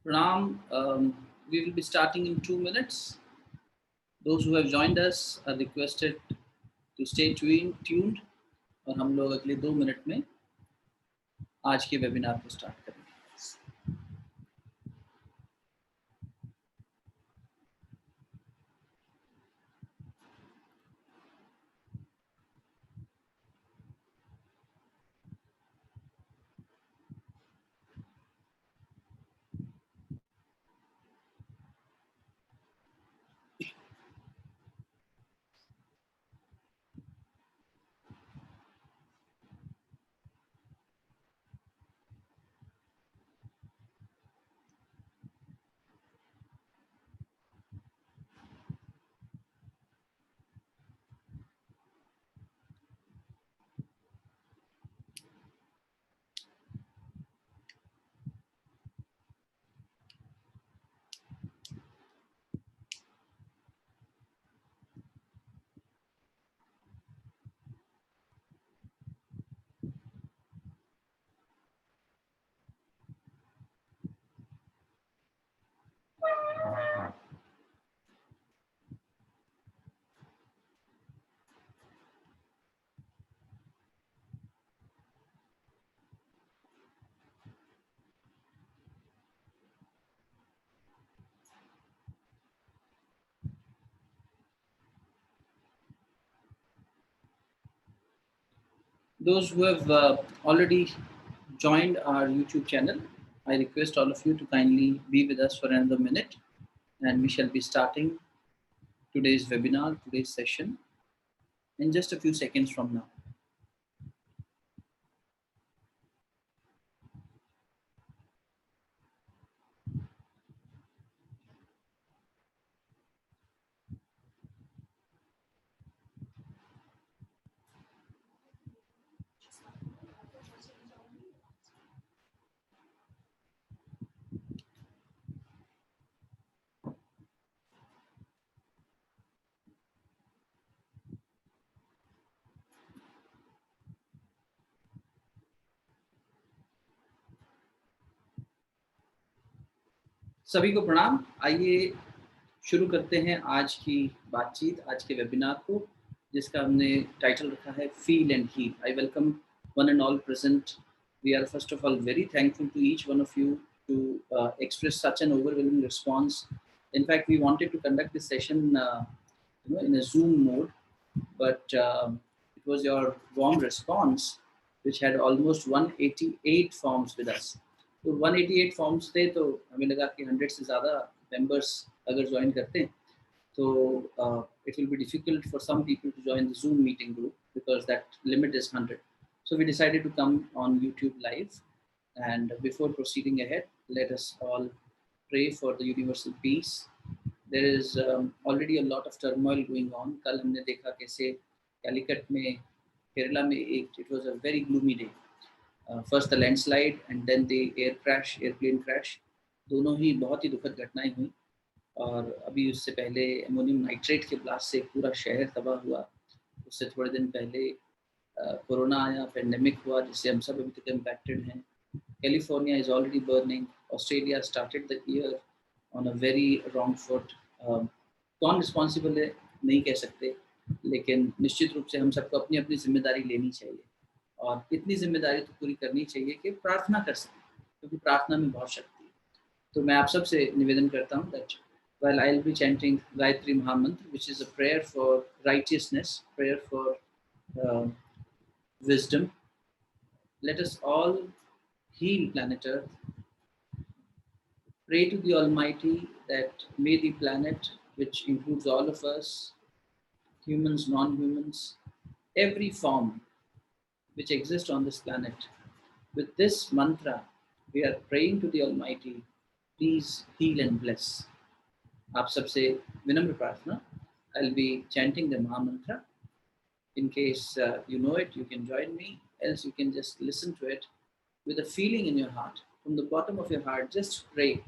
Pranam, we will be starting in 2 minutes. Those who have joined us are requested to stay tuned और हम लोग अगले 2 minute में आज के वेबिनार को स्टार्ट करेंगे. Those who have already joined our YouTube channel, I request all of you to kindly be with us for another minute, and we shall be starting today's webinar, today's session, in just a few seconds from now. सभी को प्रणाम. आइए शुरू करते हैं आज की बातचीत, आज के वेबिनार को, जिसका हमने टाइटल रखा है feel and heal. I welcome one and all present. We are first of all very thankful to each one of you to express such an overwhelming response. In fact, we wanted to conduct this session in a Zoom mode, but it was your warm response which had almost 188 forms with us. तो 188 forms थे, तो हमें लगा कि 100 से ज़्यादा members अगर join करते हैं तो it will be difficult for some people to join the Zoom meeting group because that limit is 100. So we decided to come on YouTube live, and before proceeding ahead, let us all pray for the universal peace. There is already a lot of turmoil going on. कल हमने देखा कैसे कैलिकट में, केरला में it was a very gloomy day. First the landslide and then the airplane crash. दोनों ही बहुत ही दुखद घटनाएं हुई, और अभी उससे पहले अमोनियम नाइट्रेट के ब्लास्ट से पूरा शहर तबाह हुआ. उससे थोड़े दिन पहले कोरोना आया, पेंडेमिक हुआ, जिससे हम सब अभी तक इम्पैक्टेड हैं. California is already burning. Australia started the year on a very wrong foot. कौन रिस्पॉन्सिबल है नहीं कह सकते, लेकिन निश्चित रूप से हम सबको अपनी अपनी जिम्मेदारी लेनी चाहिए, और इतनी जिम्मेदारी तो पूरी करनी चाहिए कि प्रार्थना कर सकें, क्योंकि प्रार्थना में बहुत शक्ति है. तो मैं आप सबसे निवेदन करता हूँ that while I'll be chanting Gayatri Mahamantra, which is a prayer for righteousness, prayer for wisdom, let us all heal planet Earth. Pray to the Almighty that may the planet, which includes all of us, humans, non-humans, every form which exist on this planet, with this mantra we are praying to the Almighty, please heal and bless. आप सबसे विनम्र प्रार्थना. I'll be chanting the Maha Mantra. In case you know it, you can join me, else you can just listen to it with a feeling in your heart. From the bottom of your heart, just pray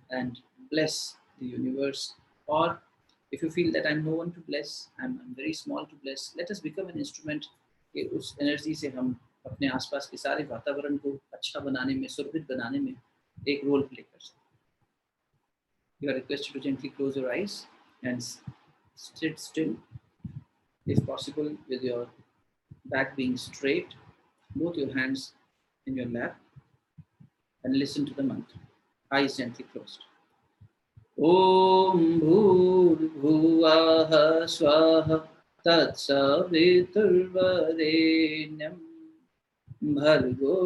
and bless the universe. Or if you feel that I'm no one to bless, I'm very small to bless, let us become an instrument कि उस energy से हम अपने आसपास के सारे वातावरण को अच्छा बनाने में, सुरक्षित बनाने में एक रोल प्ले कर सकते. You are requested to gently close your eyes and sit still, if possible, with your back being straight, both your hands in your lap, and listen to the mantra. Eyes gently closed. ॐ भूर्भुवः स्वः तत्सवितुर्वरेण्यं भर्गो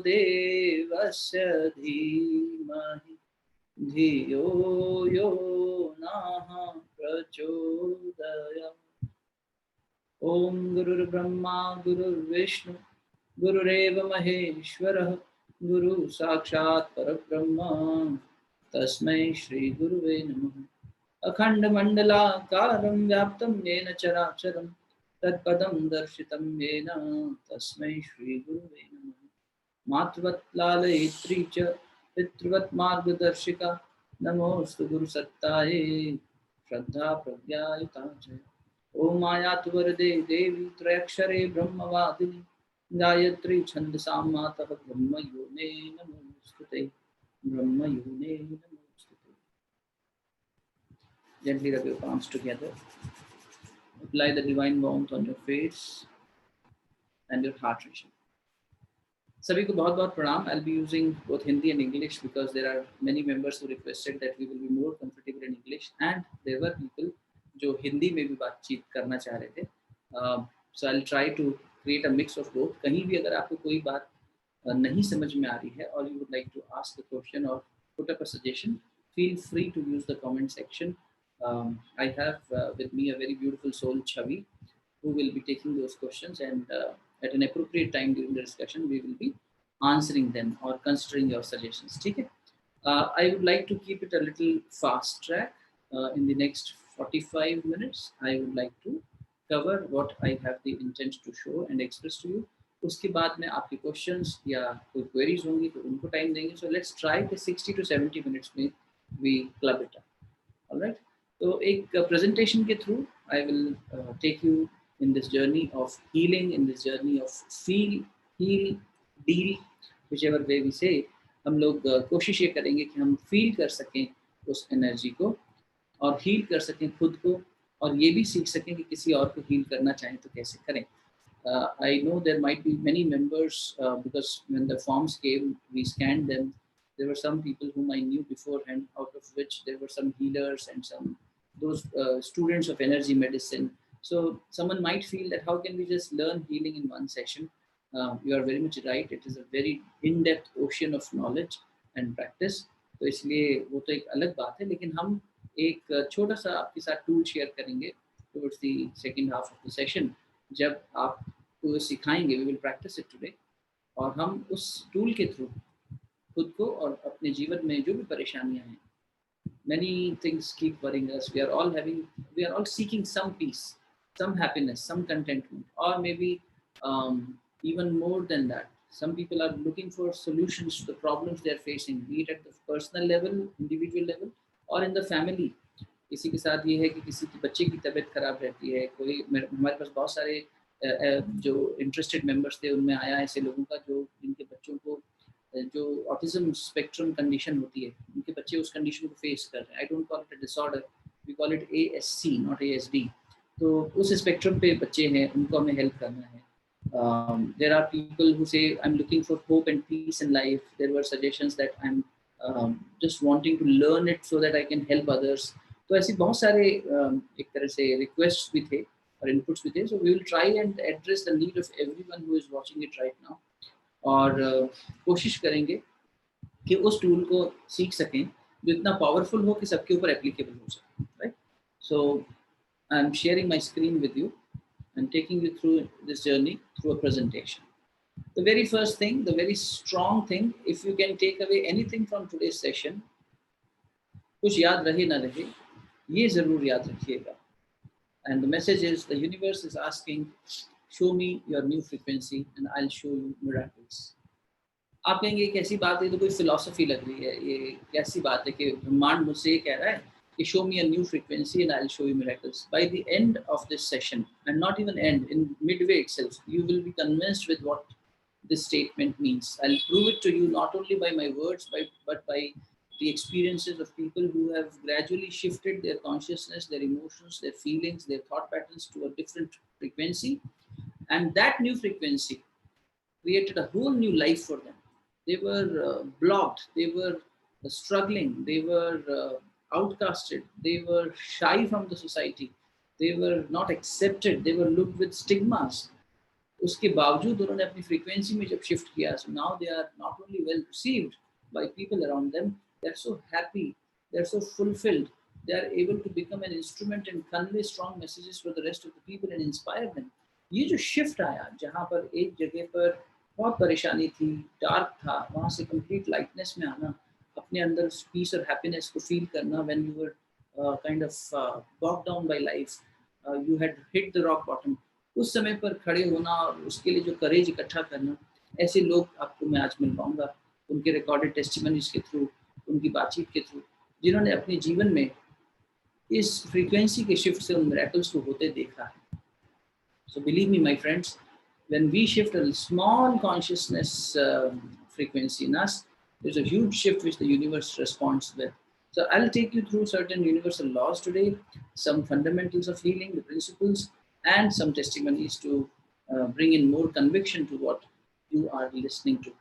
देवस्य धीमहि धियो यो नः प्रचोदयात्। ॐ गुरुर्ब्रह्मा गुरुर्विष्णु गुरुरेव महेश्वरः गुरु साक्षात् परब्रह्म तस्मै श्री गुरुवे नमः। अखण्डमण्डलाकारं व्याप्तं येन चराचरं तत्पदं दर्शितं येन तस्मै श्री गुरुवे नमः। मातृवत् लालयित्री च पितृवत् मार्गदर्शिका नमोऽस्तु गुरुसत्तायै श्रद्धा प्रज्ञायुता च। ॐ आयातु वरदे देवी त्रयक्षरे ब्रह्मवादिनी गायत्री छन्दसां मातः ब्रह्मयोने नमोऽस्तुते ब्रह्मयोने नमोऽस्तुते। Gently rub your palms together. Apply the divine warmth on your face and your heart region. सभी को बहुत बहुत प्रणाम. I'll be using both Hindi and English because there are many members who requested that we will be more comfortable in English and there were people जो हिंदी में भी बातचीत करना चाह रहे थे. So I'll try to create a mix of both. कहीं भी अगर आपको कोई बात नहीं समझ में आ रही है or you would like to ask a question or put up a suggestion, feel free to use the comment section. I have with me a very beautiful soul, Chavi, who will be taking those questions and at an appropriate time during the discussion, we will be answering them or considering your suggestions. Okay? I would like to keep it a little fast track. In the next 45 minutes, I would like to cover what I have the intent to show and express to you. उसके बाद में आपके questions या कोई queries होंगी तो उनको time देंगे. सो लेट्स ट्राई कि 60 to 70 मिनट्स में we club it up. Alright, तो एक प्रेजेंटेशन के through I will take you in this journey of healing, in this journey of feel, heal, deal, whichever way we say. हम लोग कोशिश ये करेंगे कि हम फील कर सकें उस एनर्जी को और हील कर सकें खुद को और ये भी सीख सकें कि किसी और को हील करना चाहें तो कैसे करें. I know there might be many members because when the forms came, we scanned them. There were some people whom I knew beforehand, out of which there were some healers and some those students of energy medicine. So someone might feel that how can we just learn healing in one session? You are very much right. It is a very in-depth ocean of knowledge and practice. तो इसलिए वो तो एक अलग बात है, लेकिन हम एक छोटा सा आपके साथ टूल शेयर करेंगे towards the second half of the session. जब आपको सिखाएंगे, we will practice it today, और हम उस टूल के थ्रू खुद को और अपने जीवन में जो भी परेशानियां हैं, many things keep worrying us. We are all seeking some peace, some happiness, some contentment, or maybe even more than that. Some people are looking for solutions to the problems they are facing, be it at the personal level, individual level, or in the family. किसी के साथ ये है कि किसी के बच्चे की तबीयत खराब रहती है. कोई हमारे पास बहुत सारे जो इंटरेस्टेड मेंबर्स थे उनमें आया ऐसे लोगों का जो जिनके बच्चों को जो ऑटिज्म स्पेक्ट्रम कंडीशन होती है, उनके बच्चे उस कंडीशन को फेस कर रहे हैं. I don't call it a disorder, we call it ASC, not ASD. तो उस स्पेक्ट्रम पे बच्चे हैं, उनको हमें हेल्प करना है. There are people who say I'm looking for hope and peace in life. There were suggestions that I'm just wanting to learn it so that I can help others. तो ऐसे बहुत सारे एक तरह से रिक्वेस्ट भी थे और इनपुट्स भी थे. So we will try and address the need of everyone who is watching it right now. और कोशिश करेंगे कि उस टूल को सीख सकें जो इतना पावरफुल हो कि सबके ऊपर एप्लीकेबल हो सके. Right, so I am sharing my screen with you and taking you through this journey through a presentation. The very first thing, the very strong thing, if you can take away anything from today's session, कुछ याद रहे ना रहे, ये जरूर याद रखिएगा. And the message is the universe is asking, show me your new frequency and I'll show you miracles. आप कहेंगे कैसी बात है, तो कोई फिलॉसफी लग रही है, ये कैसी बात है कि ब्रह्मांड मुझसे ये कह रहा है कि show me a new frequency and I'll show you miracles. By the end of this session, and not even end, in midway itself, you will be convinced with what this statement means. I'll prove it to you not only by my words, but by the experiences of people who have gradually shifted their consciousness, their emotions, their feelings, their thought patterns to a different frequency. And that new frequency created a whole new life for them. They were blocked, they were struggling, they were outcasted, they were shy from the society, they were not accepted, they were looked with stigmas. उसके बावजूद उन्होंने अपनी frequency में जब shift किया, so now they are not only well received by people around them, they are so happy, they are so fulfilled, they are able to become an instrument and convey strong messages for the rest of the people and inspire them. ये जो shift आया, जहाँ पर एक जगह पर बहुत परेशानी थी, डार्क था, वहाँ से कंप्लीट लाइटनेस में आना, अपने अंदर पीस और हैप्पीनेस को फील करना, when you were kind of bogged down by life, you had hit the rock bottom, उस समय पर खड़े होना और उसके लिए जो करेज इकट्ठा करना, ऐसे लोग आपको मैं आज मिल पाऊंगा उनके रिकॉर्डेड टेस्टिमनीज के थ्रू, उनकी बातचीत के थ्रू, जिन्होंने अपने जीवन में इस फ्रीक्वेंसी के शिफ्ट से उन मिरेकल्स को होते देखा है. So believe me, my friends, when we shift a small consciousness frequency in us, there's a huge shift which the universe responds with. So I'll take you through certain universal laws today, some fundamentals of healing, the principles, and some testimonies to bring in more conviction to what you are listening to.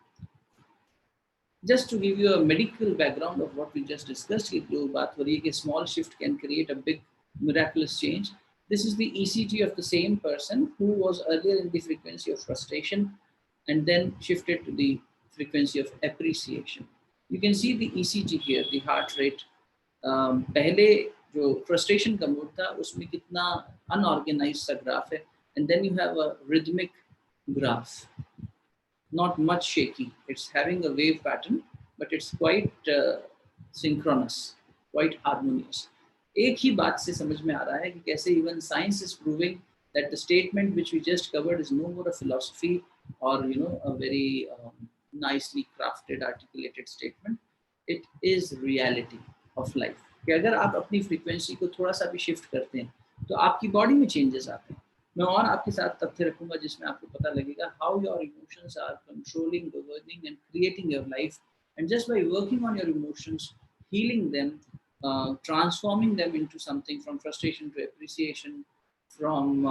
Just to give you a medical background of what we just discussed, जो बात हो रही है कि small shift can create a big miraculous change. This is the ECG of the same person who was earlier in the frequency of frustration and then shifted to the frequency of appreciation. You can see the ECG here, the heart rate. पहले जो frustration का mode था उसमें कितना unorganized सा graph है, and then you have a rhythmic graph, not much shaky. It's having a wave pattern, but it's quite synchronous, quite harmonious. एक ही बात से समझ में आ रहा है कि कैसे even science is proving that the statement which we just covered is no more a philosophy or a very nicely crafted articulated statement. It is reality of life. कि अगर आप अपनी फ्रीक्वेंसी को थोड़ा सा भी शिफ्ट करते हैं तो आपकी बॉडी में चेंजेस आते हैं. मैं और आपके साथ तथ्य रखूंगा जिसमें आपको पता लगेगा how your emotions are controlling, governing and creating your life, and just by working on your emotions, healing them, transforming them into something from frustration to appreciation, from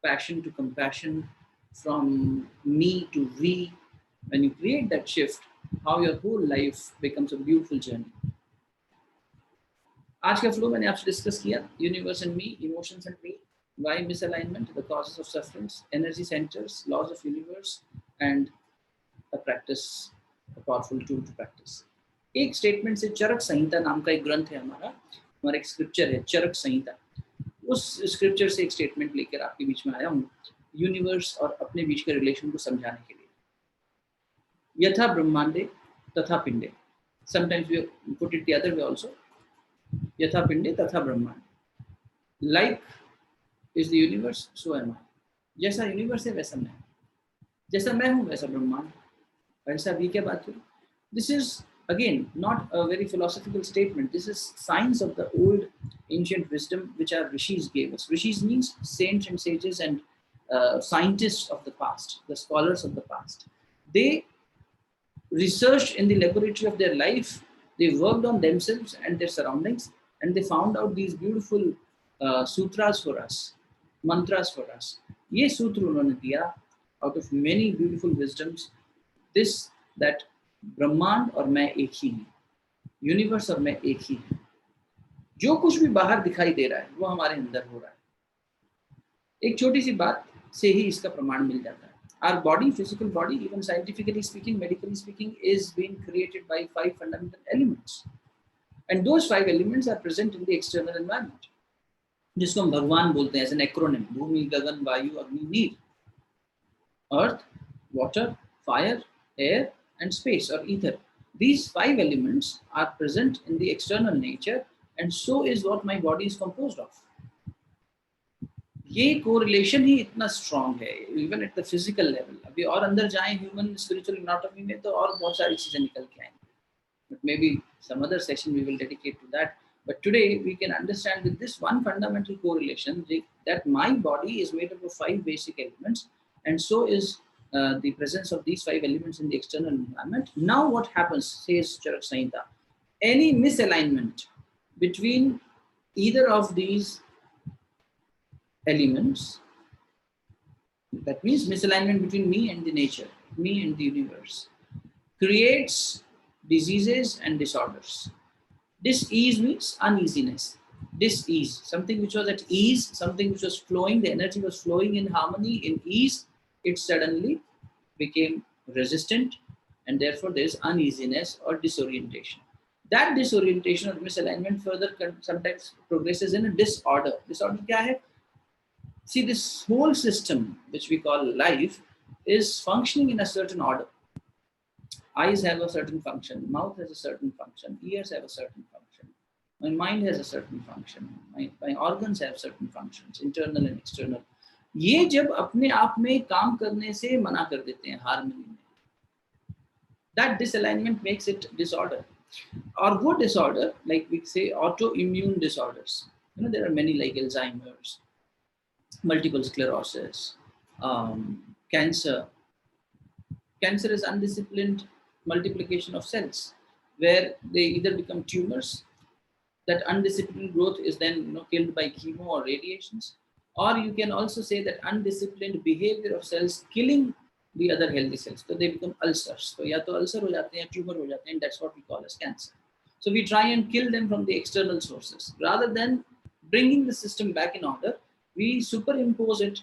passion to compassion, from me to we. When you create that shift, how your whole life becomes a beautiful journey. आज का flow मैंने आपसे discuss किया, universe and me, emotions and me, why misalignment, the causes of sufferings, energy centres, laws of universe and a practice, a powerful tool to practise. एक statement से, चरक संहिता नाम का एक ग्रंथ है हमारा एक स्क्रिप्चर है चरक संहिता, उस स्क्रिप्चर से एक स्टेटमेंट लेकर आपके बीच में आया हूँ यूनिवर्स और अपने बीच के रिलेशन को समझाने के लिए. यथा ब्रह्मांडे तथा पिंडे, sometimes we put it the other way also, यथा पिंडे तथा ब्रह्मांड. Like is the universe, so am I. जैसा यूनिवर्स है वैसा मैं, जैसा मैं हूँ वैसा ब्रह्मांड. ऐसा भी क्या बात करूँ. This is again not a very philosophical statement. This is science of the old ancient wisdom which our rishis gave us. Rishis means saints and sages and scientists of the past, the scholars of the past. They researched in the laboratory of their life, they worked on themselves and their surroundings, and they found out these beautiful sutras for us, mantras for us. ये सूत्र उन्होंने दिया out of many beautiful wisdoms. This, that ब्रह्मांड और मैं एक ही हूँ, universe और मैं एक ही हूँ. जो कुछ भी बाहर दिखाई दे रहा है वो हमारे अंदर हो रहा है. एक छोटी सी बात से ही इसका प्रमाण मिल जाता है. Our body, physical body, even scientifically speaking, medically speaking, is being created by 5 fundamental elements, and those 5 elements are present in the external environment, जिसको हम भगवान बोलते हैं as an acronym. भूमि, गगन, वायु, अग्नि, नीर. Earth, water, fire, air and space or ether. These 5 elements are present in the external nature, and so is what my body is composed of. ये correlation ही इतना strong है, even at the physical level. अभी और अंदर जाएं human spiritual anatomy में तो और बहुत सारी चीजें निकल के आएंगी. But maybe some other session we will dedicate to that. But today we can understand that this one fundamental correlation, that my body is made up of 5 basic elements, and so is the presence of these 5 elements in the external environment. Now what happens, says Charak Samhita, any misalignment between either of these elements, that means misalignment between me and the nature, me and the universe, creates diseases and disorders. Dis-ease means uneasiness. Dis-ease, something which was at ease, something which was flowing, the energy was flowing in harmony, in ease, it suddenly became resistant, and therefore there is uneasiness or disorientation. That disorientation or misalignment further sometimes progresses in a disorder. Disorder kya hai? See, this whole system, which we call life, is functioning in a certain order. Eyes have a certain function, mouth has a certain function, ears have a certain function, my mind has a certain function, my organs have certain functions, internal and external. ये जब अपने आप में काम करने से मना कर देते हैं हार्मनी में, that disalignment makes it disorder. Or वो disorder, like we say autoimmune disorders, there are many like Alzheimer's, multiple sclerosis, cancer. Cancer is undisciplined multiplication of cells, where they either become tumors. That undisciplined growth is then killed by chemo or radiations, or you can also say that undisciplined behavior of cells killing the other healthy cells. So they become ulcers. So या तो ulcer हो जाते हैं, tumor हो जाते हैं. That's what we call as cancer. So we try and kill them from the external sources rather than bringing the system back in order. We superimpose it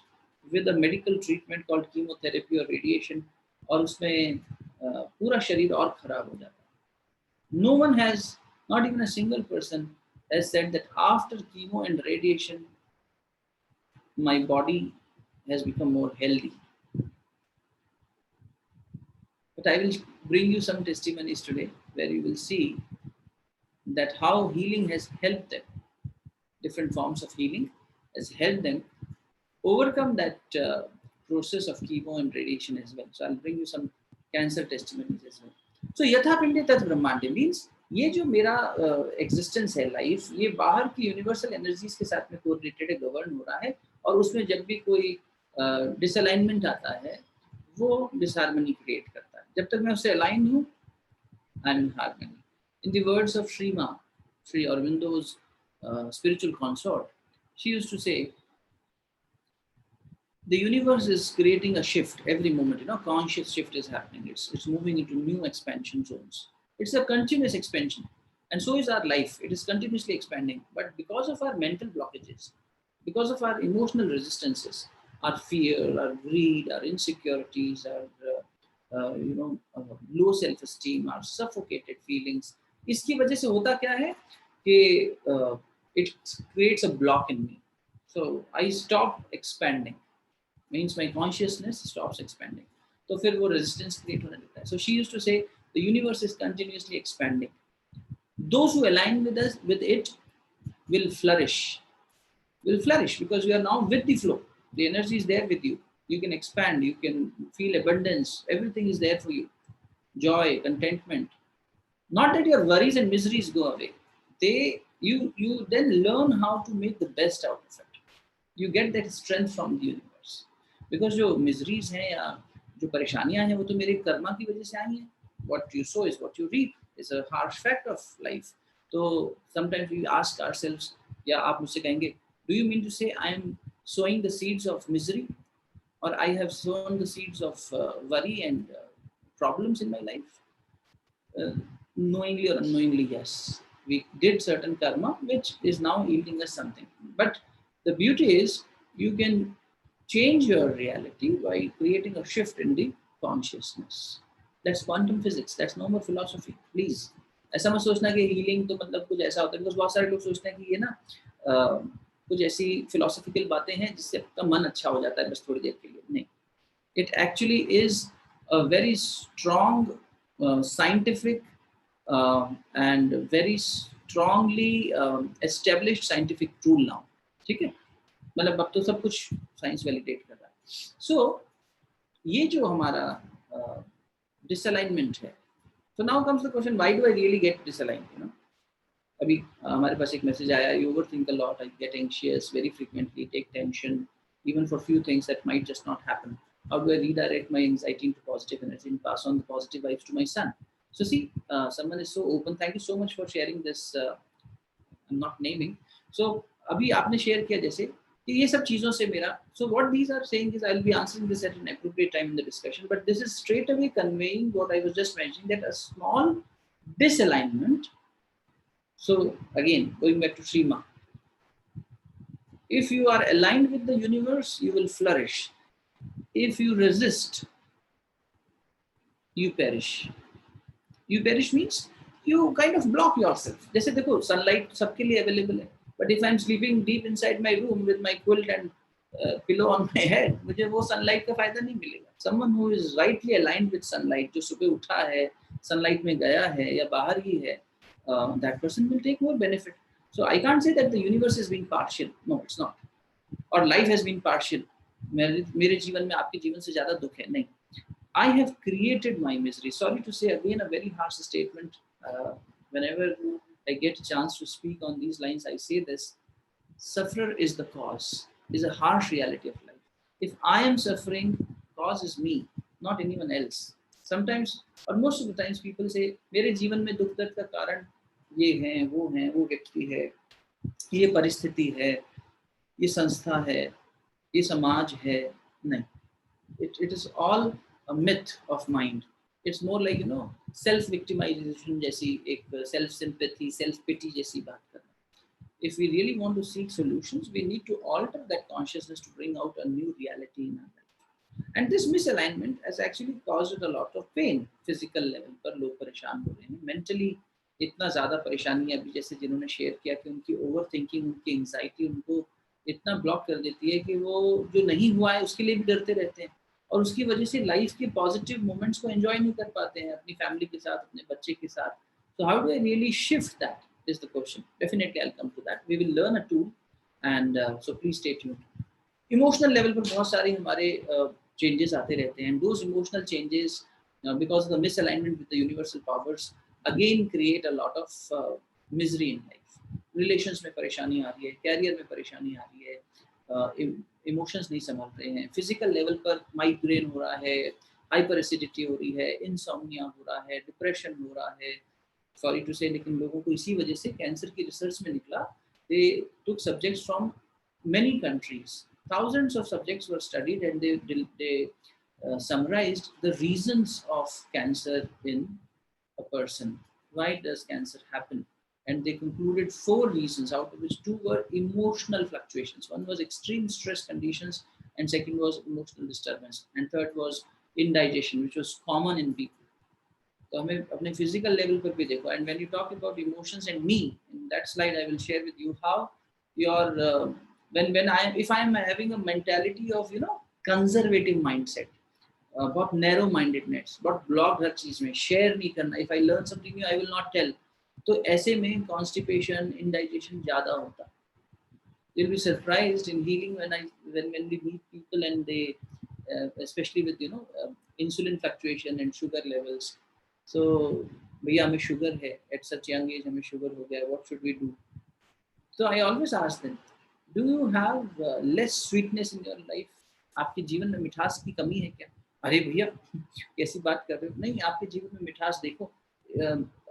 with a medical treatment called chemotherapy or radiation, और उसमें पूरा शरीर और खराब हो जाता है. No one has, not even a single person has said that after chemo and radiation, my body has become more healthy. But I will bring you some testimonies today where you will see that how healing has helped them. Different forms of healing has helped them overcome that process of chemo and radiation as well. So I'll bring you some cancer testimonies as well. So यथा पिंडे तत् ब्रह्मांडे means ये जो मेरा existence है life, ये बाहर की universal energies के साथ में correlated है, govern हो रहा है, और उसमें जब भी कोई disalignment आता है, वो disharmony create करता है. जब तक मैं उससे align हूँ, I'm in harmony. In the words of Sri Aurobindo's spiritual consort, she used to say, the universe is creating a shift every moment. Conscious shift is happening. It's moving into new expansion zones. It's a continuous expansion, and so is our life. It is continuously expanding. But because of our mental blockages, because of our emotional resistances, our fear, our greed, our insecurities, our low self-esteem, our suffocated feelings, इसकी वजह से होता क्या है कि it creates a block in me. So I stop expanding. Means my consciousness stops expanding. तो फिर वो resistance create होने लगता है. So she used to say, the universe is continuously expanding. Those who align with it will flourish. Will flourish because you are now with the flow. The energy is there with you. You can expand. You can feel abundance. Everything is there for you. Joy, contentment. Not that your worries and miseries go away. You then learn how to make the best out of it. You get that strength from the universe. Because जो miseries हैं या जो परेशानियां हैं वो तो मेरे कर्मा की वजह से आई हैं. What you sow is what you reap. It's a harsh fact of life. So sometimes we ask ourselves, या आप मुझसे कहेंगे, do you mean to say I am sowing the seeds of misery, or I have sown the seeds of worry and problems in my life? Knowingly or unknowingly, yes. We did certain karma, which is now yielding us something. But the beauty is, you can change your reality by creating a shift in the consciousness. That's quantum physics. That's no more philosophy. Please. ऐसा मत सोचना कि healing तो मतलब कुछ ऐसा होता है, because बहुत सारे लोग सोचते हैं कि ये ना कुछ ऐसी philosophical बातें हैं जिससे आपका मन अच्छा हो जाता है बस थोड़ी देर के लिए. नहीं. It actually is a very strong scientific and very strongly established scientific tool now. ठीक है? मतलब अब तो सब कुछ साइंस वैलिडेट कर रहा है. सो ये जो हमारा डिसअलाइनमेंट है, so now comes the question, why do I really get disaligned? अभी हमारे पास एक मैसेज आया, you overthink a lot, I get anxious very frequently, take tension even for few things that might just not happen. How do I redirect my anxiety into positive energy and pass on the positive vibes to my son? So see, someone is so open. Thank you so much for sharing this. I'm not naming. So अभी आपने share किया जैसे कि ये सब चीजों से मेरा, so what these are saying is I'll be answering this at an appropriate time in the discussion, but this is straight away conveying what I was just mentioning, that a small disalignment. So again, going back to Shrima, if you are aligned with the universe, you will flourish. If you resist, you perish. You perish means you kind of block yourself. जैसे देखो sunlight सबके लिए available है, but if I'm sleeping deep inside my room with my quilt and pillow on my head, मुझे वो sunlight का फायदा नहीं मिलेगा. Someone who is rightly aligned with sunlight, जो सुबह उठा है, sunlight में गया है या बाहर ही है, that person will take more benefit. So I can't say that the universe is being partial. No, it's not. Or life has been partial. मेरे जीवन में आपके जीवन से ज़्यादा दुख है नहीं. I have created my misery. Sorry to say again a very harsh statement. Whenever I get a chance to speak on these lines, I say this: sufferer is the cause. Is a harsh reality of life. If I am suffering, cause is me, not anyone else. Sometimes, or most of the times, people say, मेरे जीवन में दुख दर्द का कारण ये है, वो व्यक्ति है, ये परिस्थिति है, ये संस्था है, ये समाज है. नहीं. It is all a myth of mind. It's more like self victimization जैसी एक self sympathy, self pity जैसी बात करना. If we really want to seek solutions, we need to alter that consciousness to bring out a new reality in our life. And this misalignment has actually caused a lot of pain. Physical level पर लोग परेशान हो रहे हैं. Mentally इतना ज़्यादा परेशानी है. अभी जैसे जिन्होंने शेयर किया कि उनकी ओवर थिंकिंग, उनकी एंजाइटी उनको इतना ब्लॉक कर देती है कि वो जो नहीं हुआ है उसके लिए भी डरते रहते हैं, और उसकी वजह से लाइफ के पॉजिटिव मोमेंट्स को एंजॉय नहीं कर पाते हैं अपनी फैमिली के साथ, अपने बच्चे के साथ. So how do I really shift that is the question. Definitely I will come to that. We will learn a tool and so please stay tuned. Emotional level पर बहुत सारे हमारे चेंजेस आते रहते हैं. Those emotional changes because of the misalignment with the universal powers again create a lot of misery in life. Relations में परेशानी आ रही है, कैरियर में परेशानी आ रही है, इमोशंस नहीं संभाल रहे हैं, फिजिकल लेवल पर माइग्रेन हो रहा है, हाइपर एसिडिटी हो रही है, इंसोम्निया हो रहा है, डिप्रेशन हो रहा है. सॉरी टू से, लेकिन लोगों को इसी वजह से कैंसर की रिसर्च में निकला. They took subjects from many countries, thousands of subjects were studied, and they summarized the reasons of cancer in a person. Why does cancer happen? And they concluded 4 reasons, out of which 2 were emotional fluctuations. One was extreme stress conditions, and second was emotional disturbance, and third was indigestion, which was common in people. तो हमें अपने physical level पर भी देखो. And when you talk about emotions and me, in that slide I will share with you how your if I am having a mentality of conservative mindset, बहुत narrow mindedness, बहुत blocked हर चीज में, share नहीं करना. If I learn something new, I will not tell. तो ऐसे में constipation, indigestion ज़्यादा होता. You'll be surprised in healing when we meet people and they, especially with insulin fluctuation and sugar levels. So भैया हमें sugar है, at such young age हमें sugar हो गया, what should we do? So I always ask them, do you have less sweetness in your life? आपके जीवन में मिठास की कमी है क्या? अरे भैया कैसी बात कर रहे हो? नहीं, आपके जीवन में मिठास देखो.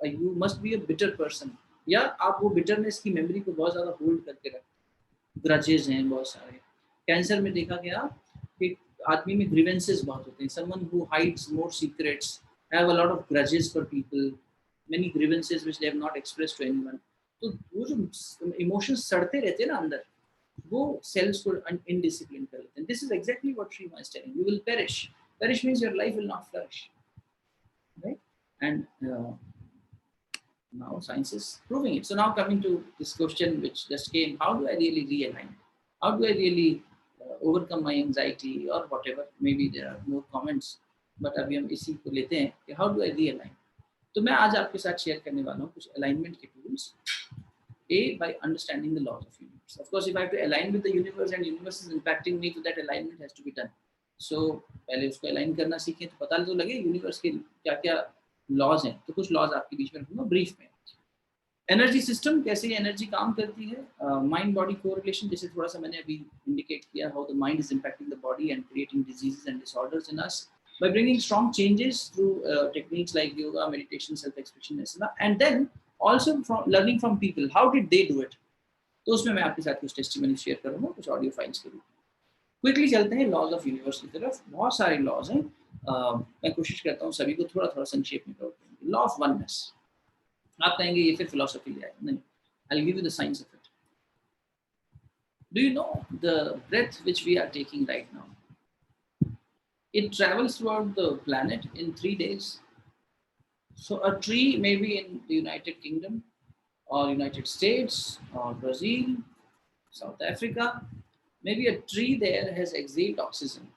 You must be a bitter person. या आप वो bitterness की memory को बहुत ज़्यादा hold करके रखते हैं. Grudges हैं बहुत सारे. कैंसर में देखा गया कि आदमी में grievances बहुत होते हैं. Someone who hides more secrets, have a lot of grudges for people, many grievances which they have not expressed to anyone. तो वो जो emotions सड़ते रहते हैं ना अंदर, वो cells को indisciplined कर लेते हैं. This is exactly what Shrima is telling. You will perish. Perish means your life will not flourish, right? And now science is proving it. So now coming to this question which just came, how do I really realign? How do I really overcome my anxiety or whatever? Maybe there are more comments, but अभी हम इसी को लेते हैं कि how do I realign? तो मैं आज आपके साथ शेयर करने वाला हूँ कुछ alignment के tools. A, by understanding the laws of universe. Of course, if I have to align with the universe and universe is impacting me, so that alignment has to be done. So पहले उसको align करना सीखें तो पता तो लगे universe के क्या क्या लॉज हैं. तो कुछ लॉज आपके बीच में रखूंगा ब्रीफ में. एनर्जी सिस्टम, कैसे ये एनर्जी काम करती है, माइंड बॉडी कोरिलेशन, जैसे थोड़ा सा मैंने अभी इंडिकेट किया, how the mind is impacting the body and creating diseases and disorders in us by bringing strong changes through techniques like yoga, meditation, self-expression, etc. And then also from learning from people, how did they do it? तो उसमें मैं आपके साथ कुछ testimony share करूंगा, कुछ audio files के रूप में। क्विकली चलते हैं लॉज ऑफ यूनिवर्स की तरफ। बहुत सारे लॉज हैं, मैं कोशिश करता हूँ सभी को थोड़ा थोड़ा संक्षेप में करूँ। लॉ ऑफ वननेस, आप कहेंगे ये फिर फिलोसफी ले आए, नहीं, I will give you the science of it. Do you know the breath which we are taking right now, it travels throughout the planet in 3 days. So a tree may be in the United Kingdom or United States or Brazil, South Africa. Maybe a tree there has exhaled oxygen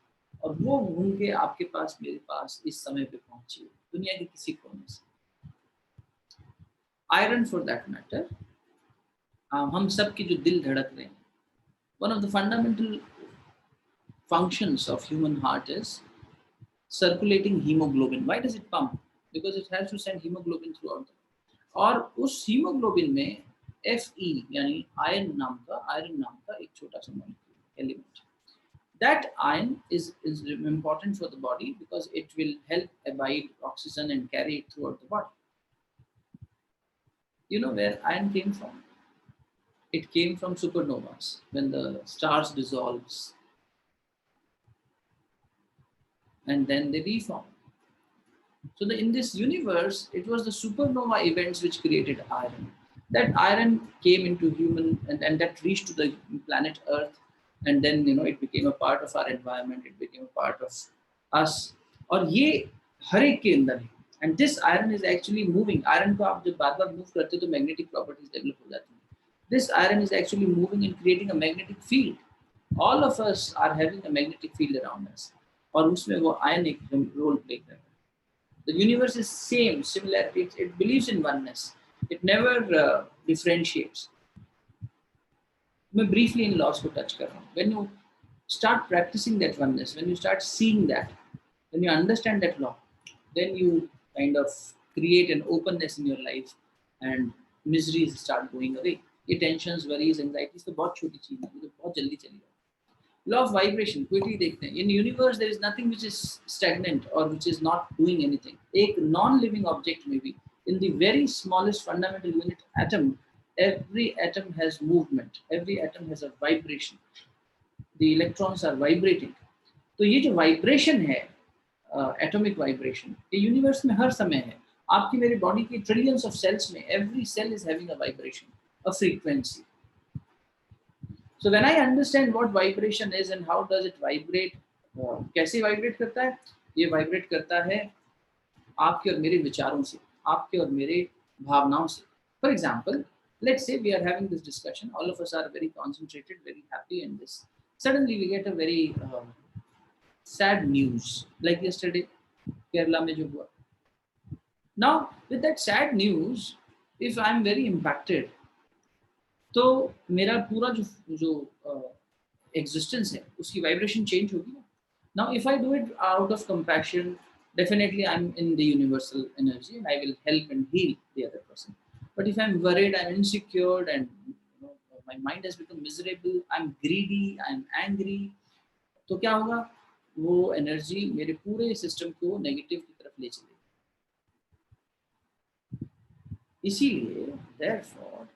और वो घूम के आपके पास, मेरे पास इस समय पे पहुंची है, दुनिया के किसी कोने से। आयरन फॉर दैट मैटर, हम सब के जो दिल धड़क रहे हैं, one of the fundamental functions of human heart is circulating hemoglobin. Why does it pump? Because it has to send hemoglobin throughout. और उस हीमोग्लोबिन में Fe यानी आयरन नाम का एक छोटा सा molecule element, that iron is important for the body because it will help abide oxygen and carry it throughout the body. You know where iron came from? It came from supernovas, when the stars dissolves and then they reform. So in this universe, it was the supernova events which created iron. That iron came into human and that reached to the planet Earth, and then it became a part of our environment, it became a part of us. और ये हर एक के अंदर है, and this iron is actually moving. Iron को आप जब बार-बार move करते हो तो magnetic properties develop हो जाती हैं. This iron is actually moving and creating a magnetic field. All of us are having a magnetic field around us, और उसमें वो iron एक role play कर रहा है. The universe is same, similar. It believes in oneness. It never differentiates. मैं briefly in laws को touch कर रहा हूँ. When you start practicing that oneness, when you start seeing that, when you understand that law, then you kind of create an openness in your life, and miseries start going away. ये tensions, worries, anxieties तो बहुत छोटी चीज है, जो बहुत जल्दी चली जाती है. Law of vibration, quickly देखते हैं. In universe there is nothing which is stagnant or which is not doing anything. एक non-living object may be in the very smallest fundamental unit atom. Every atom has movement. Every atom has a vibration. The electrons are vibrating. तो ये जो vibration है, atomic vibration, ये universe में हर समय है. आपकी मेरी body की trillions of cells में every cell is having a vibration, a frequency. So when I understand what vibration is and how does it vibrate, कैसे vibrate करता है? ये vibrate करता है आपके और मेरे विचारों से, आपके और मेरे भावनाओं से. For example, let's say we are having this discussion, all of us are very concentrated, very happy in this. Suddenly we get a very sad news, like yesterday, Kerala में जो हुआ. Now with that sad news, if I am very impacted, तो मेरा पूरा जो existence है उसकी vibration change होगी ना. Now if I do it out of compassion, definitely I'm in the universal energy and I will help and heal the other person. But if I'm worried, I'm insecure, and my mind has become miserable, I'm greedy, I'm angry, तो क्या होगा? वो energy मेरे पूरे system को negative की तरफ ले चलेगी. इसीलिए therefore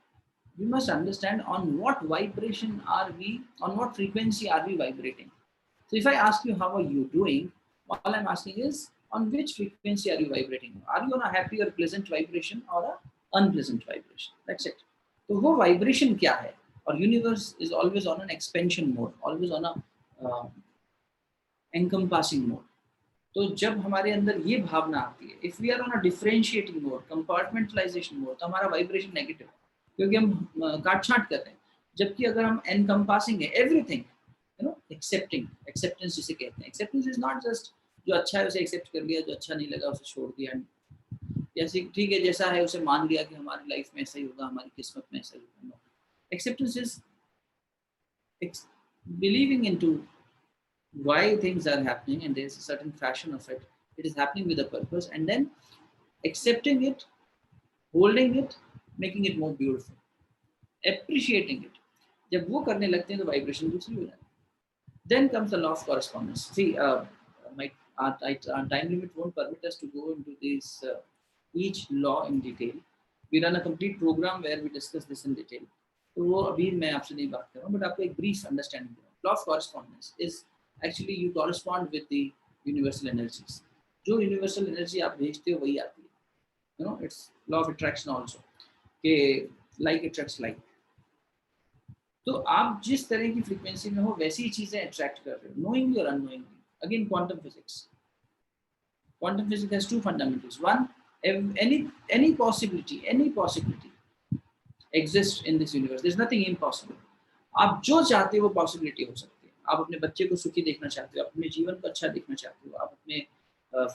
we must understand on what vibration are we, on what frequency are we vibrating. So if I ask you how are you doing, all I'm asking is on which frequency are you vibrating. Are you on a happy or pleasant vibration or a unpleasant vibration? That's it. तो वो vibration क्या है? और universe is always on an expansion mode, always on a encompassing mode. तो जब हमारे अंदर ये भावना आती है, if we are on a differentiating mode, compartmentalization mode, तो हमारा vibration negative है, क्योंकि हम काट छांट कर रहे हैं. जबकि अगर हम encompassing है, everything, accepting, acceptance जिसे कहते हैं. Acceptance is not just जो अच्छा है उसे accept कर लिया, जो अच्छा नहीं लगा उसे छोड़ दिया, जैसे ठीक है जैसा है उसे मान लिया कि हमारी लाइफ में ऐसा ही होगा, हमारी किस्मत में ऐसा ही होगा. Acceptance is believing into why things are happening, and there's a certain fashion of it. It is happening with a purpose, and then accepting it, holding it, making it more beautiful, appreciating it. जब वो करने लगते हैं तो vibration दूसरी हो जाती है. Then comes the law of correspondence. See, our time limit won't permit us to go into this each law in detail. We run a complete program where we discuss this in detail. तो वो अभी मैं आपसे नहीं बात कर रहा हूँ, but आपको एक brief understanding दे रहा हूँ. Law of correspondence is actually you correspond with the universal energies. जो universal energy आप भेजते हो वही आती है. You know, it's law of attraction also. कि like attracts like. तो आप जिस तरह की फ्रीक्वेंसी में हो वैसी ही चीजें अट्रैक्ट कर रहे हो, नोइंगली और unknowingly. Again quantum physics has two fundamentals. One, any possibility exists in this universe. There's nothing impossible. आप जो चाहते हो वो पॉसिबिलिटी हो सकती है. आप अपने बच्चे को सुखी देखना चाहते हो, अपने जीवन को अच्छा देखना चाहते हो, आप अपने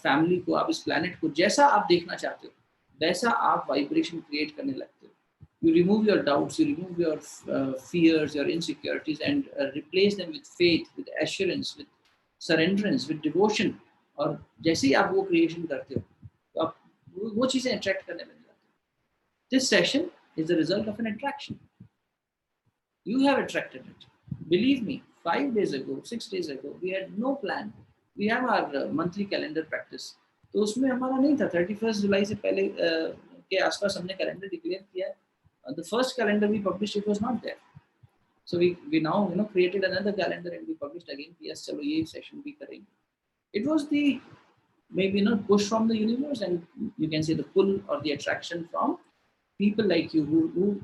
फैमिली को, आप इस प्लैनेट को जैसा आप देखना चाहते हो वैसा आप वाइब्रेशन क्रिएट करने लगते हो. You remove your doubts, you remove your fears, your insecurities, and replace them with faith, with assurance, with surrenderance, with devotion. और जैसे ही आप वो क्रिएशन करते हो तो आप वो चीजें अट्रैक्ट करने लग जाते हो. This session is the result of an attraction. You have attracted it. Believe me, 5 days ago, 6 days ago, we had no plan. We have our monthly calendar practice. तो उसमें हमारा नहीं था. 31 जुलाई से पहले के आसपास हमने कैलेंडर डिक्लेयर किया. The first calendar we published, it was not there. So we now created another calendar and we published again. Yes, chalo ye session bhi karenge. It was the maybe push from the universe, and you can say the pull or the attraction from people like you who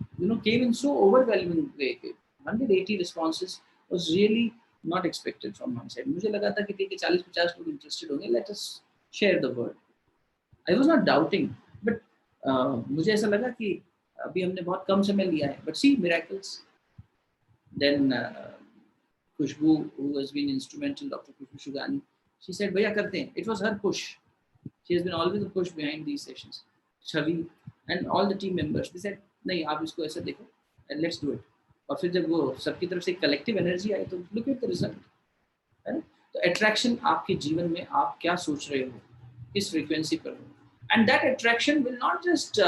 came in so overwhelming way. 180 responses was really not expected from my side. मुझे लगा था कि ठीक है 40-50 लोग interested होंगे. Let us share the word. I was not doubting, but मुझे ऐसा लगा कि अभी हमने बहुत कम समय लिया है. But see miracles. Then Khushbu, who has been instrumental, Dr. Khushbu Shugani, she said भैया करते हैं. It was her push. She has been always a push behind these sessions. Chavi and all the team members, they said नहीं आप इसको ऐसा देखो and let's do it. और फिर जब वो सबकी तरफ से कलेक्टिव एनर्जी आई तो look at the result. है ना? तो अट्रैक्शन आपके जीवन में आप क्या सोच रहे हो, किस फ्रीक्वेंसी पर हो, and that attraction will not just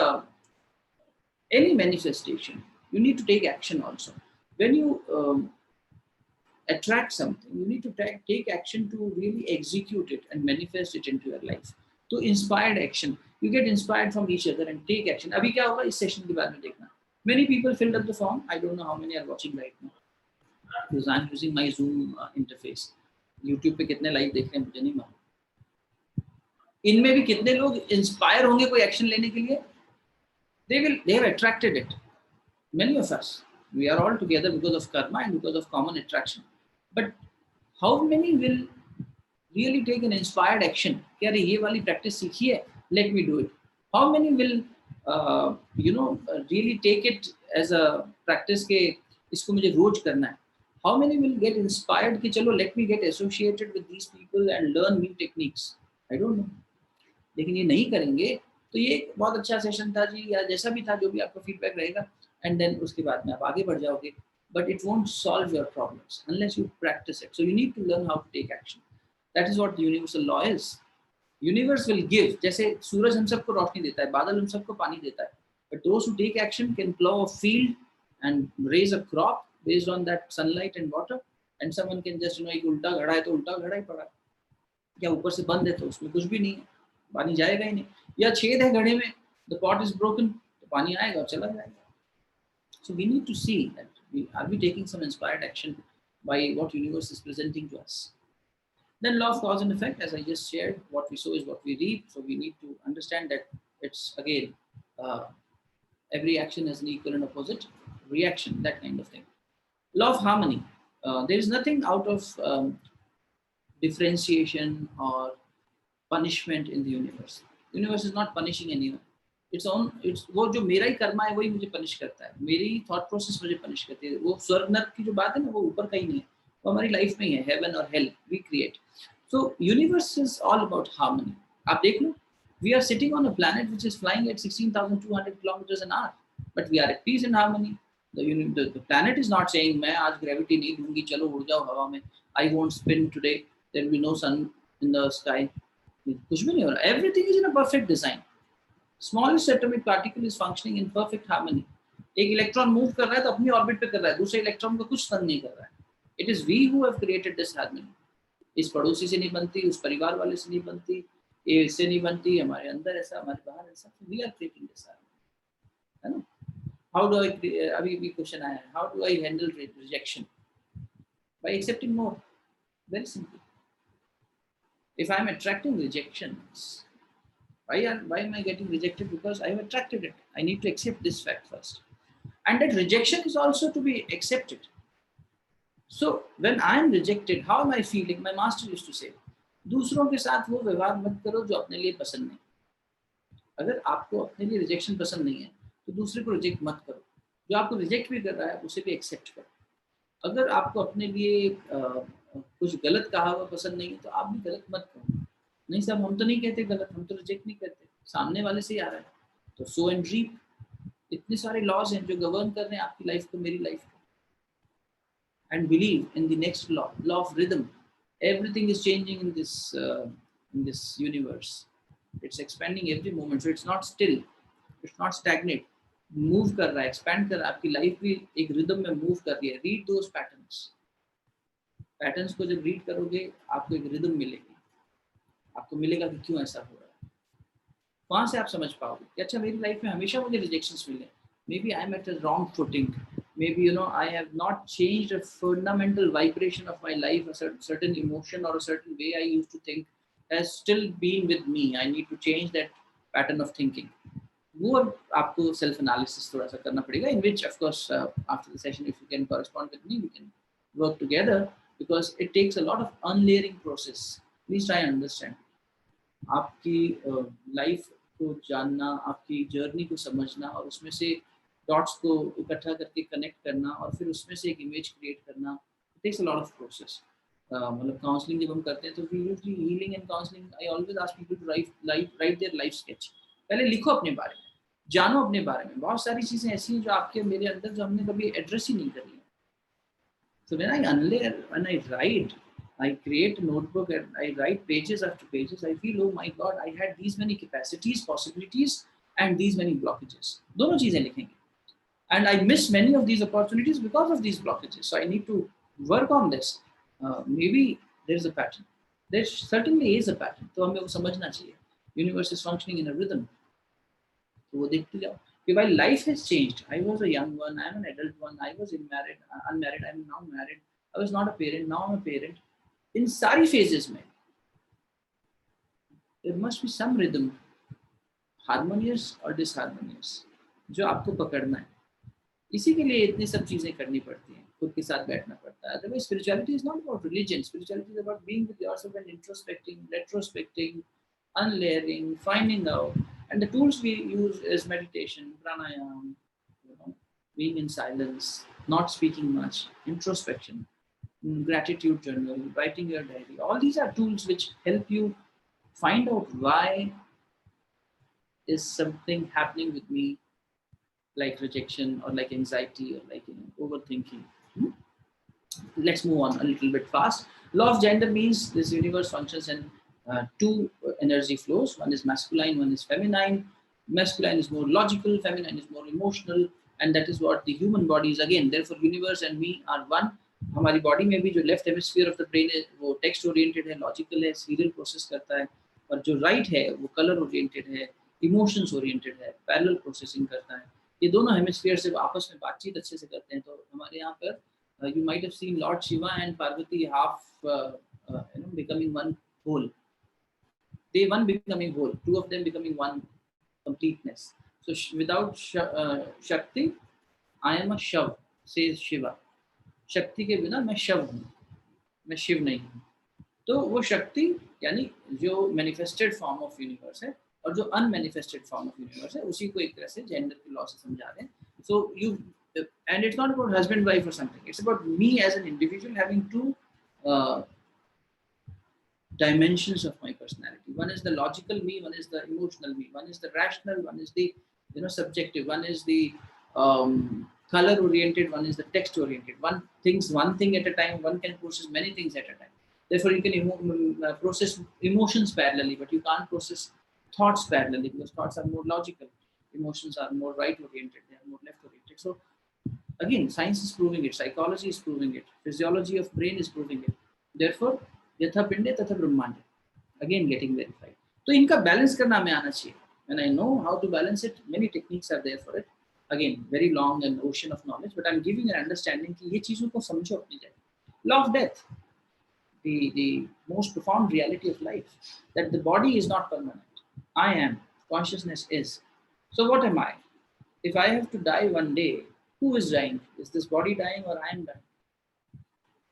any manifestation. You need to take action also. When you attract something, you need to take action to really execute it and manifest it into your life. So inspired action. You get inspired from each other and take action. अभी क्या होगा इस session के बाद में देखना. Many people filled up the form. I don't know how many are watching right now because I'm using my Zoom interface. YouTube पे कितने लाइव देख रहे हैं मुझे नहीं मालूम. इनमें भी कितने लोग इंस्पायर होंगे कोई एक्शन लेने के लिए. They have attracted it. Many of us, we are all together because of karma and because of common attraction. But how many will really take an inspired action? कि अरे ये वाली practice सीखी है, let me do it. How many will really take it as a practice के इसको मुझे रोज करना है? How many will get inspired कि चलो let me get associated with these people and learn new techniques? I don't know. लेकिन ये नहीं करेंगे तो ये बहुत अच्छा सेशन था जी, या जैसा भी था, जो भी आपका फीडबैक रहेगा, एंड देन उसके बाद में आप आगे बढ़ जाओगे. But it won't solve your problems unless you practise it. So you need to learn how to take action. That is what the universal law is. Universe will give. जैसे सूरज हम सबको रोशनी देता है, बादल हम सबको पानी देता है, but those who take action can plough a field and raise a crop based on that sunlight and water. And someone can just एक उल्टा घड़ा है तो उल्टा घड़ा ही पड़ा, या ऊपर से बंद है तो उसमें कुछ भी नहीं है, पानी जाएगा ही नहीं. या छेद है घड़े में, the pot is broken, तो पानी आएगा और चला जाएगा. So we need to see that are we taking some inspired action by what universe is presenting to us. Then law of cause and effect, as I just shared, what we sow is what we reap. So we need to understand that it's again every action has an equal and opposite reaction, that kind of thing. Law of harmony. There is nothing out of differentiation or punishment in the universe. Universe is not punishing anyone. It's वो जो मेरा ही कर्मा है वही मुझे punish करता है, मेरी thought process मुझे पनिश करती है. वो स्वर्ग नरक की जो बात है ना, वो ऊपर का ही नहीं है, वो हमारी लाइफ में ही है. हेवन और hell we create. So universe is all about harmony. आप देख लो, we are sitting on a planet which is flying at 16,200 kilometres an hour, but we are at peace in harmony. The planet is not saying मैं आज gravity नहीं दूंगी, चलो उड़ जाओ हवा में. I won't spin today. There will be no sun in the sky. कुछ भी नहीं हो रहा. Everything is in a perfect design. Smallest atomic particle is functioning in perfect harmony. एक इलेक्ट्रॉन मूव कर रहा है तो अपनी ऑर्बिट पे कर रहा है, दूसरे इलेक्ट्रॉन को कुछ तंग नहीं कर रहा है. It is we who have created this harmony. इस पड़ोसी से नहीं बनती, उस परिवार वाले से नहीं बनती, ये इससे नहीं बनती, हमारे अंदर ऐसा, हमारे बाहर ऐसा. We are creating this harmony, है ना. हाउ डू आई, अभी भी क्वेश्चन आया है, how do I handle rejection? Bye accepting more. Very simple. If I am attracting rejections, why am I getting rejected? Because I have attracted it. I need to accept this fact first, and that rejection is also to be accepted. So when I am rejected, how am I feeling? My master used to say, दूसरों के साथ वो व्यवहार मत करो जो अपने लिए पसंद नहीं. अगर आपको अपने लिए रिजेक्शन पसंद नहीं है तो दूसरे को रिजेक्ट मत करो. जो आपको रिजेक्ट भी कर रहा है उसे भी एक्सेप्ट करो. अगर आपको अपने लिए कुछ गलत कहा हुआ पसंद नहीं है तो आप भी गलत मत करो. नहीं साहब, हम तो नहीं कहते गलत, हम तो रिजेक्ट नहीं करते, सामने वाले से ही आ रहा है. तो सो एंड रीप. इतने सारे लॉज हैं जो गवर्न कर रहे हैं आपकी लाइफ को, मेरी लाइफ को. And believe in the next law, law of rhythm. Everything is changing in this universe. It's expanding every moment. So it's not still, it's not stagnate. Move कर रहा है, एक्सपैंड कर रहा है. आपकी लाइफ भी एक रिदम में मूव कर रही है. रीड दोस पैटर्न्स. पैटर्न्स को जब रीड करोगे आपको एक रिदम मिलेगी. आपको मिलेगा कि क्यों ऐसा हो रहा है. वहां से आप समझ पाओगे कि अच्छा मेरी लाइफ में हमेशा मुझे रिजेक्शंस मिले. Maybe I am at a wrong footing. Maybe I have not changed a fundamental vibration of my life. A certain emotion और a certain way I used to think has still been with me. I need to change that pattern of thinking. वो आपको self analysis थोड़ा सा करना पड़ेगा, in which of course after the session if you can correspond with me we can work together, because it takes a lot of unlayering process. Please try understand. आपकी life को जानना, आपकी journey को समझना और उसमें से डॉट्स को इकट्ठा करके कनेक्ट करना और फिर उसमें से एक इमेज क्रिएट करना, it takes a lot of process. मतलब काउंसलिंग जब हम करते हैं तो we usually healing and counselling, I always ask people to write their life sketch. पहले लिखो अपने बारे में, जानो अपने बारे में. बहुत सारी चीज़ें ऐसी हैं जो आपके मेरे अंदर जो हमने कभी एड्रेस ही नहीं करी है. So when I unlayer, when I write, I create a notebook and I write pages after pages. I feel, oh my God, I had these many capacities, possibilities, and these many blockages. दोनों चीजें लिखेंगे. And I miss many of these opportunities because of these blockages. So I need to work on this. Maybe there is a pattern. There certainly is a pattern. तो हमें वो समझना चाहिए. Universe is functioning in a rhythm. तो वो देखते जाओ. My life has changed. I was a young one, I am an adult one, I was unmarried, I am now married, I was not a parent, now I am a parent. In सारी phases में, there must be some rhythm, harmonious or disharmonious, जो आपको पकड़ना है. इसी के लिए इतनी सब चीजें करनी पड़ती हैं, खुद के साथ बैठना पड़ता है. Otherwise, spirituality is not about religion. Spirituality is about being with yourself and introspecting, retrospecting, unlayering, finding out. And the tools we use is meditation, pranayam, being in silence, not speaking much, introspection, gratitude journal, writing your diary. All these are tools which help you find out why is something happening with me, like rejection or like anxiety or like overthinking. Let's move on a little bit fast. Law of gender means this universe functions in two energy flows. One is masculine, one is feminine. Masculine is more logical, feminine is more emotional, and that is what the human body is again. Therefore, universe and me are one. हमारी body में भी जो left hemisphere of the brain है वो text oriented है, logical है, serial process करता है, और जो राइट है वो कलर ओरिएंटेड है, इमोशंस ओरिएंटेड है, पैरेलल प्रोसेसिंग करता है. ये दोनों हेमिस्फीयर से आपस में बातचीत अच्छे से करते हैं. तो हमारे यहाँ पर you might have seen Lord Shiva and Parvati half becoming one whole. They one becoming whole, two of them becoming one completeness. So without Shakti, I am a Shav, says Shiva. शक्ति के बिना मैं शव हूँ, मैं शिव नहीं हूँ. तो वो शक्ति यानी जो मैनिफेस्टेड फॉर्म ऑफ यूनिवर्स है और जो अनमैनिफेस्टेड फॉर्म ऑफ यूनिवर्स है, उसी को एक तरह से जेंडर के लॉ से समझा रहे हैं. So you and it's not about husband wife or something, it's about me as an individual having two dimensions of my personality. One is the logical me, one is the emotional me, one is the rational, one is the subjective, one is the color oriented, one is the text oriented. One thinks one thing at a time, one can process many things at a time. Therefore you can process emotions parallelly, but you can't process thoughts parallelly, because thoughts are more logical, emotions are more right oriented, they are more left oriented. So again, science is proving it, psychology is proving it, physiology of brain is proving it. Therefore, yatha pinde tatha brahmande, again getting verified. So इनका balance करना हमें आना चाहिए. And I know how to balance it. Many techniques are there for it. Again, very long and ocean of knowledge, but I'm giving an understanding कि ये चीजों को समझो अपनी जगह. Law of death, the most profound reality of life, that the body is not permanent. I am. Consciousness is. So what am I? If I have to die one day, who is dying? Is this body dying or I am dying?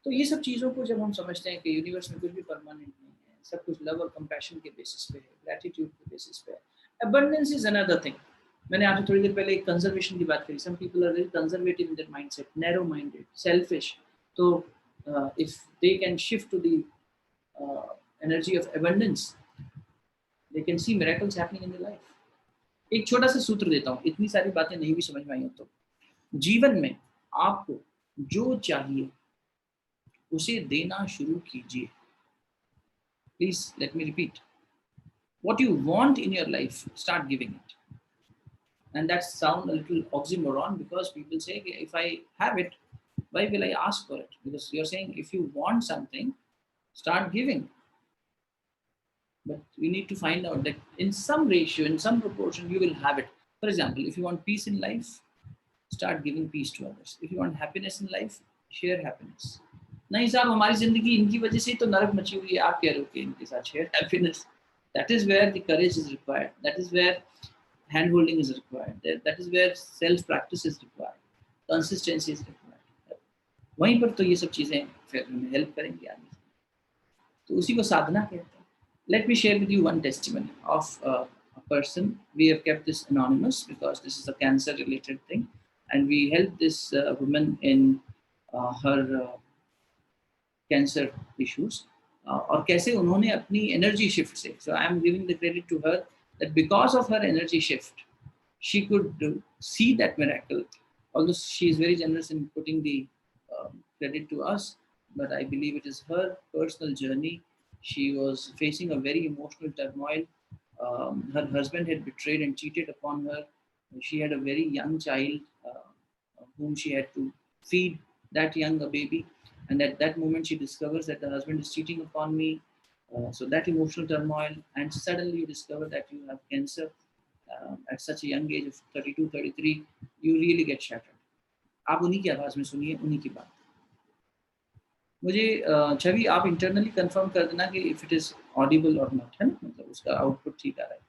तो ये सब चीज़ों को जब हम समझते हैं कि यूनिवर्स में कुछ भी परमानेंट नहीं है, सब कुछ लव और कंपैशन के बेसिस पे है, ग्रैटिट्यूड के बेसिस पे है. Abundance is another thing. मैंने आपसे थोड़ी देर पहले एक कंजर्वेशन की बात करी. Some people are very conservative in their mindset, narrow minded, selfish. तो if they can shift to the energy of abundance, they can see miracles happening in their life. एक छोटा सा सूत्र देता हूँ, इतनी सारी बातें नहीं भी समझ में आई हो तो. जीवन में आपको जो चाहिए उसे देना शुरू कीजिए. Please let me repeat. What you want in your life, start giving it. And that sounds a little oxymoron, because people say, if I have it, why will I ask for it? Because you're saying if you want something, start giving. But you need to find out that in some ratio, in some proportion, you will have it. For example, if you want peace in life, start giving peace to others. If you want happiness in life, share happiness. नहीं साहब, हमारी जिंदगी इनकी वजह से तो नरक मची हुई है, आप कह रहे हो कि इनके साथ share happiness. That is where the courage is required. That is where hand holding is required. That is where self practice is required. Consistency is required. वहीं पर तो ये सब चीजें फिर हमें हेल्प करेंगी आगे. तो उसी को साधना कहते हैं. Let me share with you one testimony of a person. We have kept this anonymous because this is a cancer related thing, and we helped this woman in her cancer issues, और कैसे उन्होंने अपनी energy shift से, so I am giving the credit to her that because of her energy shift she could see that miracle. Although she is very generous in putting the credit to us, but I believe it is her personal journey. She was facing a very emotional turmoil. Her husband had betrayed and cheated upon her. She had a very young child whom she had to feed, that young a baby. And at that moment, she discovers that the husband is cheating upon me. So that emotional turmoil, and suddenly you discover that you have cancer at such a young age of 32, 33, you really get shattered. आप उन्हीं की आवाज़ में सुनिए, उन्हीं की बात. मुझे छवि आप इंटरनली कंफर्म कर देना कि इफ इट इज ऑडिबल और नॉट, है ना, मतलब उसका आउटपुट ठीक आ रहा है.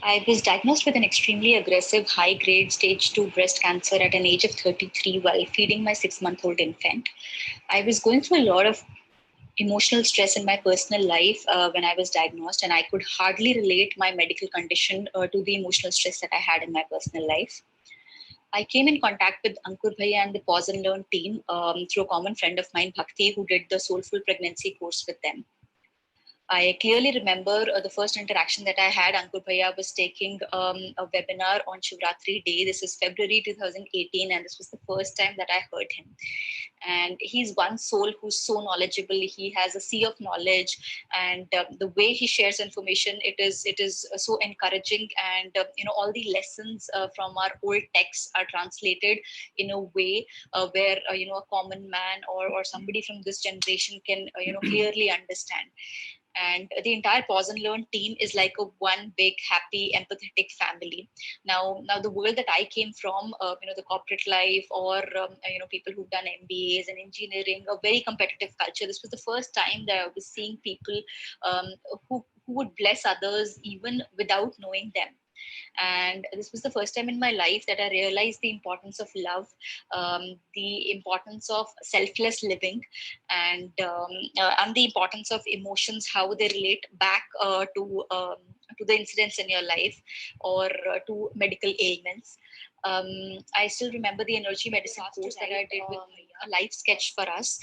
I was diagnosed with an extremely aggressive high-grade stage 2 breast cancer at an age of 33 while feeding my 6-month-old infant. I was going through a lot of emotional stress in my personal life when I was diagnosed, and I could hardly relate my medical condition to the emotional stress that I had in my personal life. I came in contact with Ankur Bhaiya and the Pause and Learn team through a common friend of mine, Bhakti, who did the Soulful Pregnancy course with them. I clearly remember the first interaction that I had. Ankur Bhaiya was taking a webinar on Shivratri Day. This is February 2018, and this was the first time that I heard him. And he's one soul who's so knowledgeable. He has a sea of knowledge, and the way he shares information, it is so encouraging. And all the lessons from our old texts are translated in a way where a common man or somebody from this generation can clearly understand. And the entire Pause and Learn team is like a one big, happy, empathetic family. Now the world that I came from, the corporate life, or people who've done MBAs and engineering, a very competitive culture. This was the first time that I was seeing people who would bless others even without knowing them. And this was the first time in my life that I realized the importance of love, the importance of selfless living, and the importance of emotions, how they relate back to the incidents in your life, or to medical ailments. I still remember the energy medicine course that I did with a life sketch for us,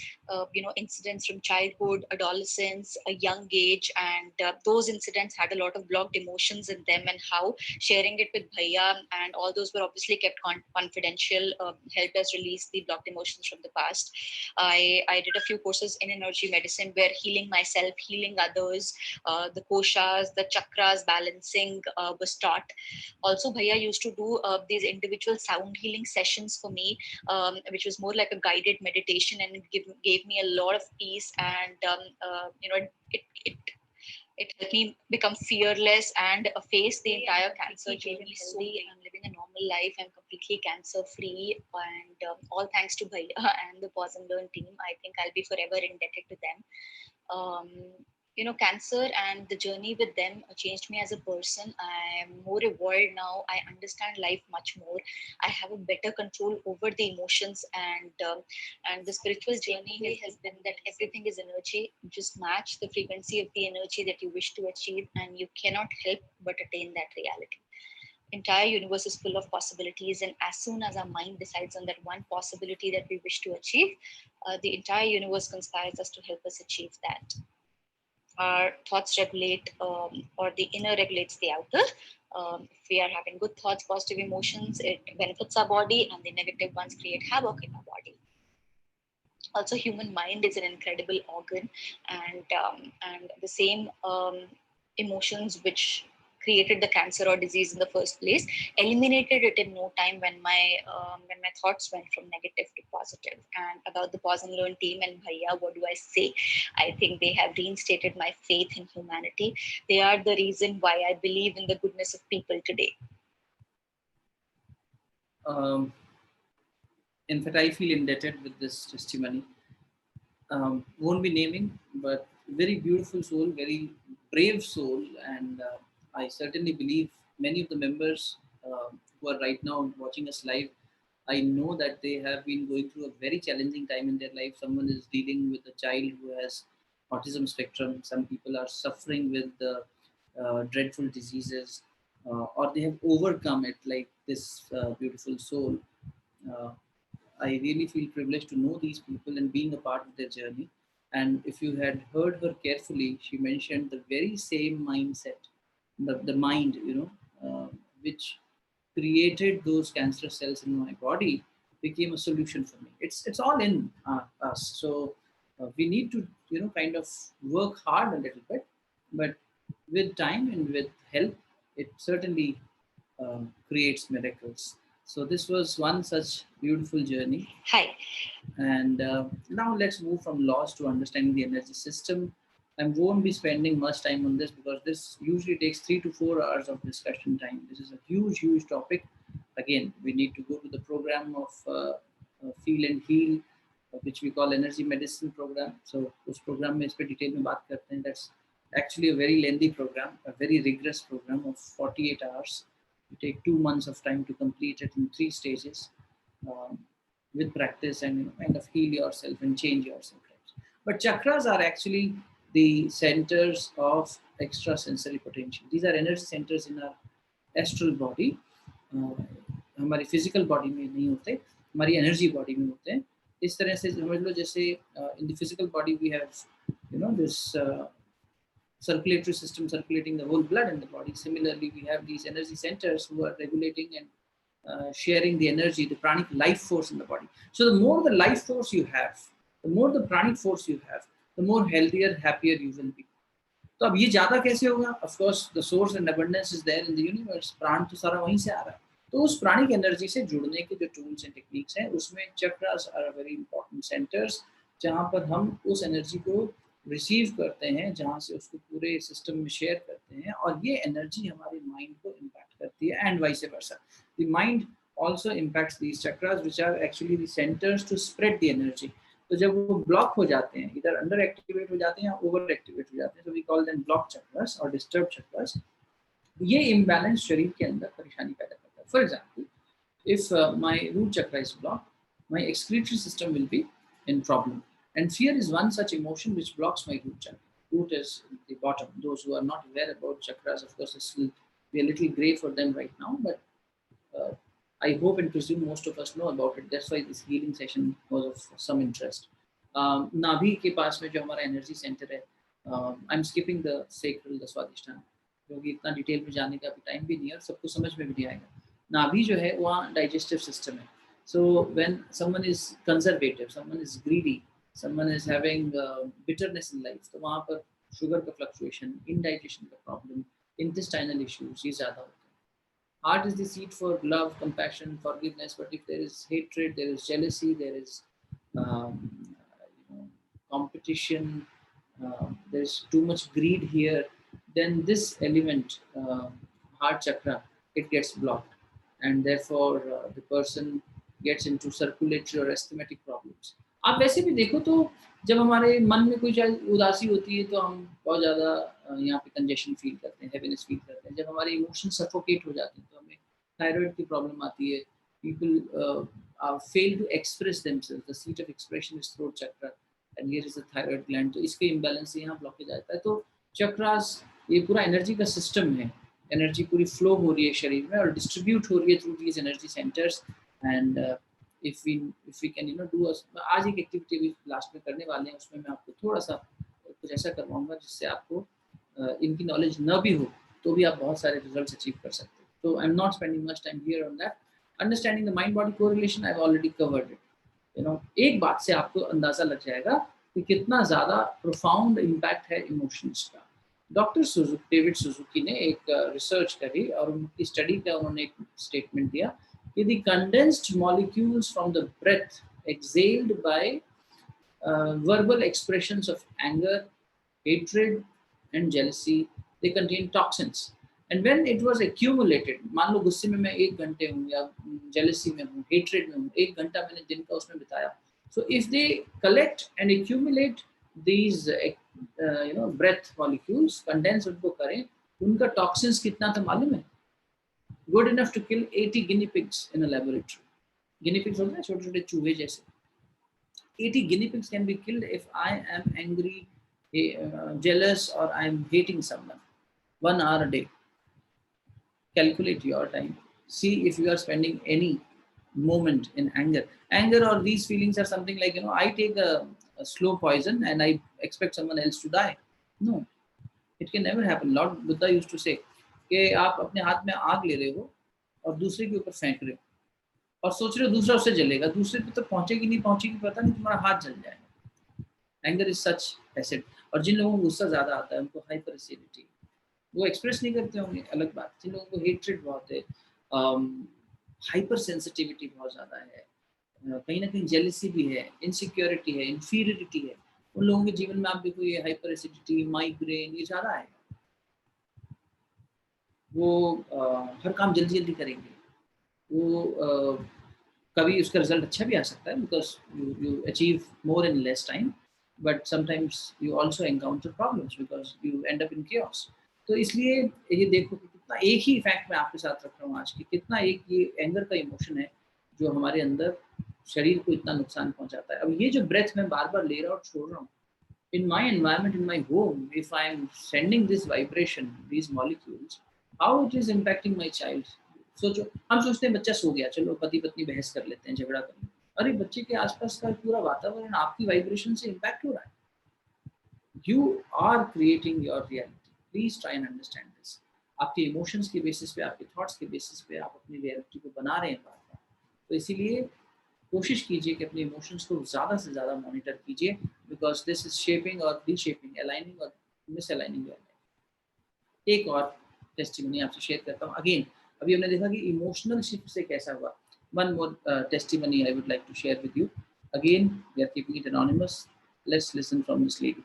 incidents from childhood, adolescence, a young age, and those incidents had a lot of blocked emotions in them, and how sharing it with Bhaiya and all those were obviously kept confidential, helped us release the blocked emotions from the past. I did a few courses in energy medicine where healing myself, healing others, the koshas, the chakras, balancing was taught. Also, Bhaiya used to do these individual sound healing sessions for me, which was more like a guided meditation, and it gave me a lot of peace. And it helped me become fearless and face the entire cancer journey healthy. I'm living a normal life. I'm completely cancer free, and all thanks to Bhaiya and the Pause and Learn team. I think I'll be forever indebted to them. um, Cancer and the journey with them changed me as a person. I am more evolved now. I understand life much more. I have a better control over the emotions, and the spiritual journey has been that everything is energy. Just match the frequency of the energy that you wish to achieve, and you cannot help but attain that reality. Entire universe is full of possibilities, and as soon as our mind decides on that one possibility that we wish to achieve, the entire universe conspires us to help us achieve that. Our thoughts regulate, or the inner regulates the outer. If we are having good thoughts, positive emotions, it benefits our body, and the negative ones create havoc in our body. Also, human mind is an incredible organ, and the same emotions which created the cancer or disease in the first place eliminated it in no time when my thoughts went from negative to positive. And about the Pause and Learn team and Bhaiya, what do I say? I think they have reinstated my faith in humanity. They are the reason why I believe in the goodness of people today. Um, in fact, I feel indebted with this testimony. Won't be naming, but very beautiful soul, very brave soul, and I certainly believe many of the members who are right now watching us live. I know that they have been going through a very challenging time in their life. Someone is dealing with a child who has autism spectrum. Some people are suffering with the dreadful diseases, or they have overcome it, like this beautiful soul. Uh, I really feel privileged to know these people and being a part of their journey. And if you had heard her carefully, she mentioned the very same mindset, the mind, which created those cancer cells in my body, became a solution for me. It's all in us. So we need to, kind of work hard a little bit, but with time and with help, it certainly creates miracles. So this was one such beautiful journey. Hi. And now let's move from laws to understanding the energy system. I won't be spending much time on this because this usually takes 3 to 4 hours of discussion time. This is a huge, huge topic. Again, we need to go to the program of Feel and Heal, which we call Energy Medicine Program. So उस program में इस पे detail में बात करते हैं. That's actually a very lengthy program, a very rigorous program of 48 hours. You take 2 months of time to complete it in 3 stages. With practice, and kind of heal yourself and change yourself. But chakras are actually the centers of extrasensory potential. These are energy centers in our astral body. हमारी physical body में नहीं होते, हमारी energy body में होते हैं. इस तरह से समझ लो जैसे in the physical body we have this circulatory system circulating the whole blood in the body. Similarly, we have these energy centers who are regulating and sharing the energy, the pranic life force in the body. So the more the life force you have, the more the pranic force you have, the more healthier, happier you will be. तो अब ये ज्यादा कैसे होगा? Of course, the source and abundance is there in the universe. प्राण तो सारा वहीं से आ रहा है. तो उस प्राणिक एनर्जी से जुड़ने के जो टूल्स एंड टेक्निक्स हैं, उसमें chakras are very important centres, जहाँ पर हम उस एनर्जी को रिसीव करते हैं, जहाँ से उसको पूरे सिस्टम में शेयर करते हैं, और ये एनर्जी हमारे माइंड को इम्पैक्ट करती है, and vice versa. The mind also impacts these chakras, which are actually the centers to spread the energy. तो जब वो ब्लॉक हो जाते हैं, इधर अंडर एक्टिवेट हो जाते हैं या ओवर एक्टिवेट हो जाते हैं, so we call them block chakras or disturbed chakras. ये imbalance शरीर के अंदर परेशानी पैदा करता है. For example, if my root chakra is blocked, my excretory system will be in problem. And fear is one such emotion which blocks my root chakra. Root is the bottom. Those who are not aware about chakras, of course, this will be a little gray for them right now, but I hope and presume most of us know about it. That's why this healing session was of some interest. नाभि के पास में जो हमारा energy centre है, I am skipping the sacral the Swadhisthana, क्योंकि इतना detail में जाने का अभी टाइम भी नहीं है और सबको समझ में भी नहीं आएगा. नाभि जो है वहाँ डाइजेस्टिव सिस्टम है. So when someone is conservative, someone is greedy, someone is having bitterness in life, तो वहाँ पर शुगर का फ्लक्चुएशन, indigestion का प्रॉब्लम, intestinal issues ये ज़्यादा होते हैं. Heart is the seat for love, compassion, forgiveness. But if there is hatred, there is jealousy, there is competition, there is too much greed here, then this element, heart chakra, it gets blocked, and therefore the person gets into circulatory or asthmatic problems. आप वैसे भी देखो तो जब हमारे मन में कोई उदासी होती है तो हम बहुत ज़्यादा यहाँ पे कंजेशन फील करते हैं, हैवीनेस फील करते हैं. जब हमारे इमोशन सफोकेट हो जाते हैं तो हमें थायराइड की प्रॉब्लम आती है. People fail to express themselves. The seat of expression is throat chakra, and here is the thyroid gland. तो इसके इम्बैलेंस से यहाँ ब्लॉकेज आता है. तो चक्रास ये पूरा एनर्जी का सिस्टम है. एनर्जी पूरी फ्लो हो रही है शरीर में और डिस्ट्रीब्यूट हो रही है through these energy centres. And if we can do आज एक एक्टिविटी भी लास्ट में करने वाले हैं, उसमें मैं आपको थोड़ा सा कुछ ऐसा करवाऊंगा जिससे आपको इनकी नॉलेज न भी हो तो भी आप बहुत सारे रिजल्ट्स अचीव कर सकते हो. तो आई am not spending much time here on that. Understanding the mind body correlation I have already covered it. एक बात से आपको अंदाजा लग जाएगा कि कितना ज़्यादा प्रोफाउंड इम्पैक्ट है इमोशंस का. डॉक्टर डेविड सुजुकी ने एक रिसर्च करी और उनकी स्टडी का उन्होंने एक स्टेटमेंट दिया कि the condensed molecules from the breath exhaled by verbal expressions of anger, hatred, and jealousy, they contain toxins. And when it was accumulated, मान लो गुस्से में मैं 1 घंटे हूँ या jealousy में हूँ, hatred में हूँ, 1 घंटा मैंने दिन का उसमें बिताया. So if they collect and accumulate these breath molecules, condense उनको करें, उनका toxins कितना था मालूम है? Good enough to kill 80 guinea pigs in a laboratory. Guinea pigs होते हैं छोटे छोटे चूहे जैसे. 80 guinea pigs can be killed if I am angry, jealous, or I am hating someone. 1 hour a day. Calculate your time. See if you are spending any moment in anger. Anger or these feelings are something like, I take a slow poison and I expect someone else to die. No, it can never happen. Lord Buddha used to say, कि आप अपने हाथ में आग ले रहे हो और दूसरे के ऊपर फेंक रहे हो और सोच रहे हो दूसरा उससे जलेगा, दूसरे पे तो पहुंचेगी नहीं पहुंचेगी पता नहीं, तुम्हारा हाथ जल जाएगा. Anger is such acid. और जिन लोगों को गुस्सा ज्यादा आता है उनको हाइपर एसिडिटी, वो एक्सप्रेस नहीं करते होंगे अलग बात. जिन लोगों को हेट्रेड बहुत है, हाइपर सेंसिटिविटी बहुत ज्यादा है, कहीं ना कहीं जेलिसी भी है, इनसिक्योरिटी है, इंफीरियरिटी है, उन लोगों के जीवन में आप देखो ये हाइपर एसिडिटी, माइग्रेन ये ज्यादा है. वो हर काम जल्दी जल्दी करेंगे, वो कभी उसका रिजल्ट अच्छा भी आ सकता है because you achieve more in less time, but sometimes you also encounter problems because you and up in chaos. तो इसलिए ये देखो कि कितना एक ही फैक्ट मैं आपके साथ रख रहा हूँ आज की, कितना एक ये एंगर का इमोशन है जो हमारे अंदर शरीर को इतना नुकसान पहुंचाता है. अब ये जो ब्रेथ मैं बार बार ले रहा हूँ और छोड़ रहा हूँ, in my environment, in my home, if I am sending this vibration, these molecules, how it is impacting my child. सोचो, हम सोचते हैं बच्चा सो गया, चलो पति पत्नी बहस कर लेते हैं, झगड़ा कर लेते हैं. अरे बच्चे के आसपास का पूरा वातावरण आपकी वाइब्रेशन से इम्पैक्ट हो रहा है. You are creating your reality. Please try and understand this. आपके इमोशंस के बेसिस पे, आपके थॉट्स के बेसिस पे आप अपनी रियलिटी को बना रहे हैं बार-बार. तो इसीलिए कोशिश कीजिए कि अपने इमोशंस को ज़्यादा से ज़्यादा मॉनिटर कीजिए, बिकॉज दिस इज शेपिंग और रीशेपिंग, अलाइनिंग और मिसअलाइनिंग योर लाइफ. एक और टेस्टिमनी आपसे शेयर करता हूँ. अगेन अभी हमने देखा कि इमोशनल शिफ्ट से कैसा हुआ. One more testimony I would like to share with you. Again we are keeping it anonymous. Let's listen from this lady.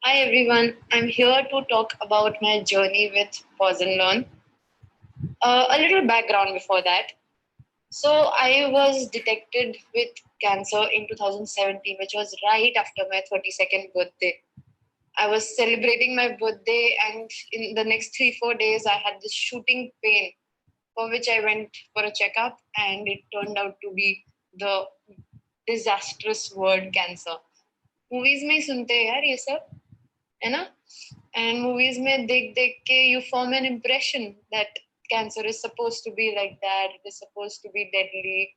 Hi everyone, I'm here to talk about my journey with Pause and Learn. A little background before that. So I was detected with cancer in 2017, which was right after my 32nd birthday. I was celebrating my birthday, and in the next 3-4 days, I had this shooting pain, for which I went for a checkup, and it turned out to be the disastrous word cancer. Movies में सुनते हैं यार ये सब, है ना? And movies में देख के you form an impression that cancer is supposed to be like that. It is supposed to be deadly.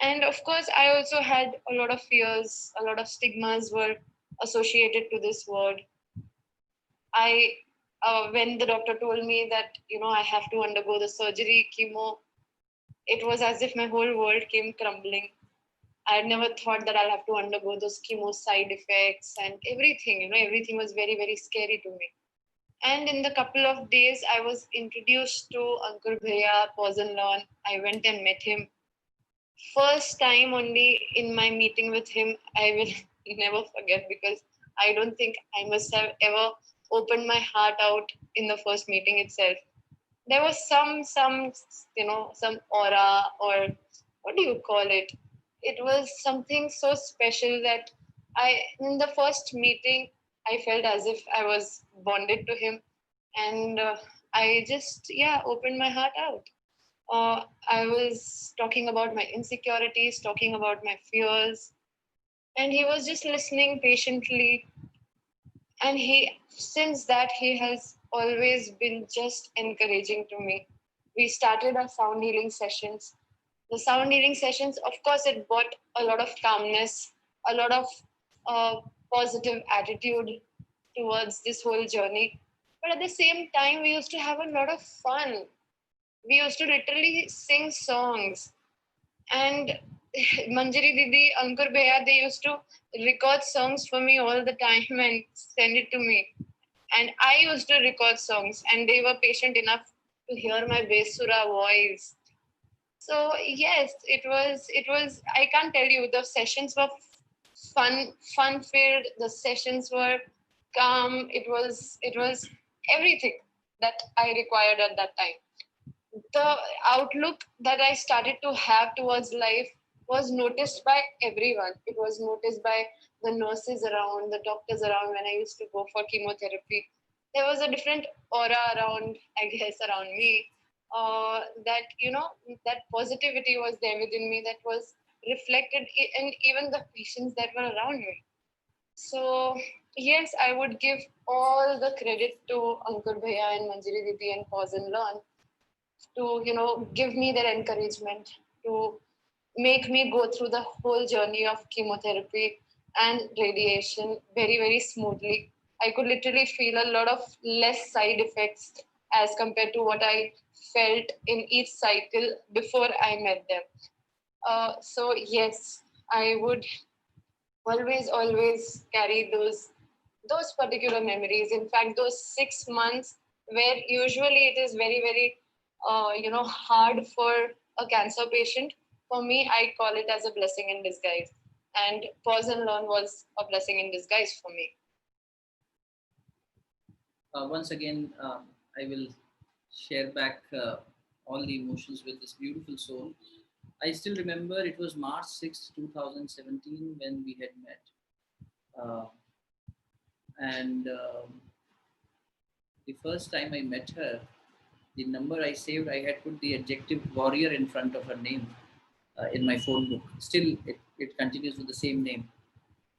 And of course, I also had a lot of fears, a lot of stigmas were associated to this word. I, when the doctor told me that, I have to undergo the surgery, chemo, it was as if my whole world came crumbling. I had never thought that I'll have to undergo those chemo side effects and everything, everything was very, very scary to me. And in the couple of days, I was introduced to Ankur Bhaiya, Pause and Learn. I went and met him. First time only in my meeting with him, I will never forget, because I don't think I must have ever opened my heart out in the first meeting itself. There was some aura, or what do you call it? It was something so special that in the first meeting, I felt as if I was bonded to him, and I just opened my heart out. I was talking about my insecurities, talking about my fears, and he was just listening patiently. And since that, he has always been just encouraging to me. We started our sound healing sessions. The sound healing sessions, of course, it brought a lot of calmness, a lot of uh, positive attitude towards this whole journey. But at the same time, we used to have a lot of fun. We used to literally sing songs. And Manjari Didi, Ankur Bhaiya, they used to record songs for me all the time and send it to me. And I used to record songs, and they were patient enough to hear my Besura voice. So yes, it was I can't tell you, the sessions were fun filled, the sessions were calm. It was everything that I required at that time. The outlook that I started to have towards life was noticed by everyone. It was noticed by the nurses around, the doctors around when I used to go for chemotherapy. There was a different aura around, I guess, around me. That, that positivity was there within me, that was reflected in even the patients that were around me. So, yes, I would give all the credit to Ankur Bhaiya and Manjari Didi and Pause and Learn to give me their encouragement, to make me go through the whole journey of chemotherapy and radiation very, very smoothly. I could literally feel a lot of less side effects as compared to what I felt in each cycle before I met them. So yes, I would always carry those particular memories. In fact, those 6 months where usually it is very, very hard for a cancer patient, for me, I call it as a blessing in disguise. And Pause and Learn was a blessing in disguise for me. Once again, I will share back all the emotions with this beautiful soul. I still remember it was March 6th, 2017 when we had met. Uh, and the first time I met her, the number I saved, I had put the adjective warrior in front of her name in my phone book. Still, it continues with the same name.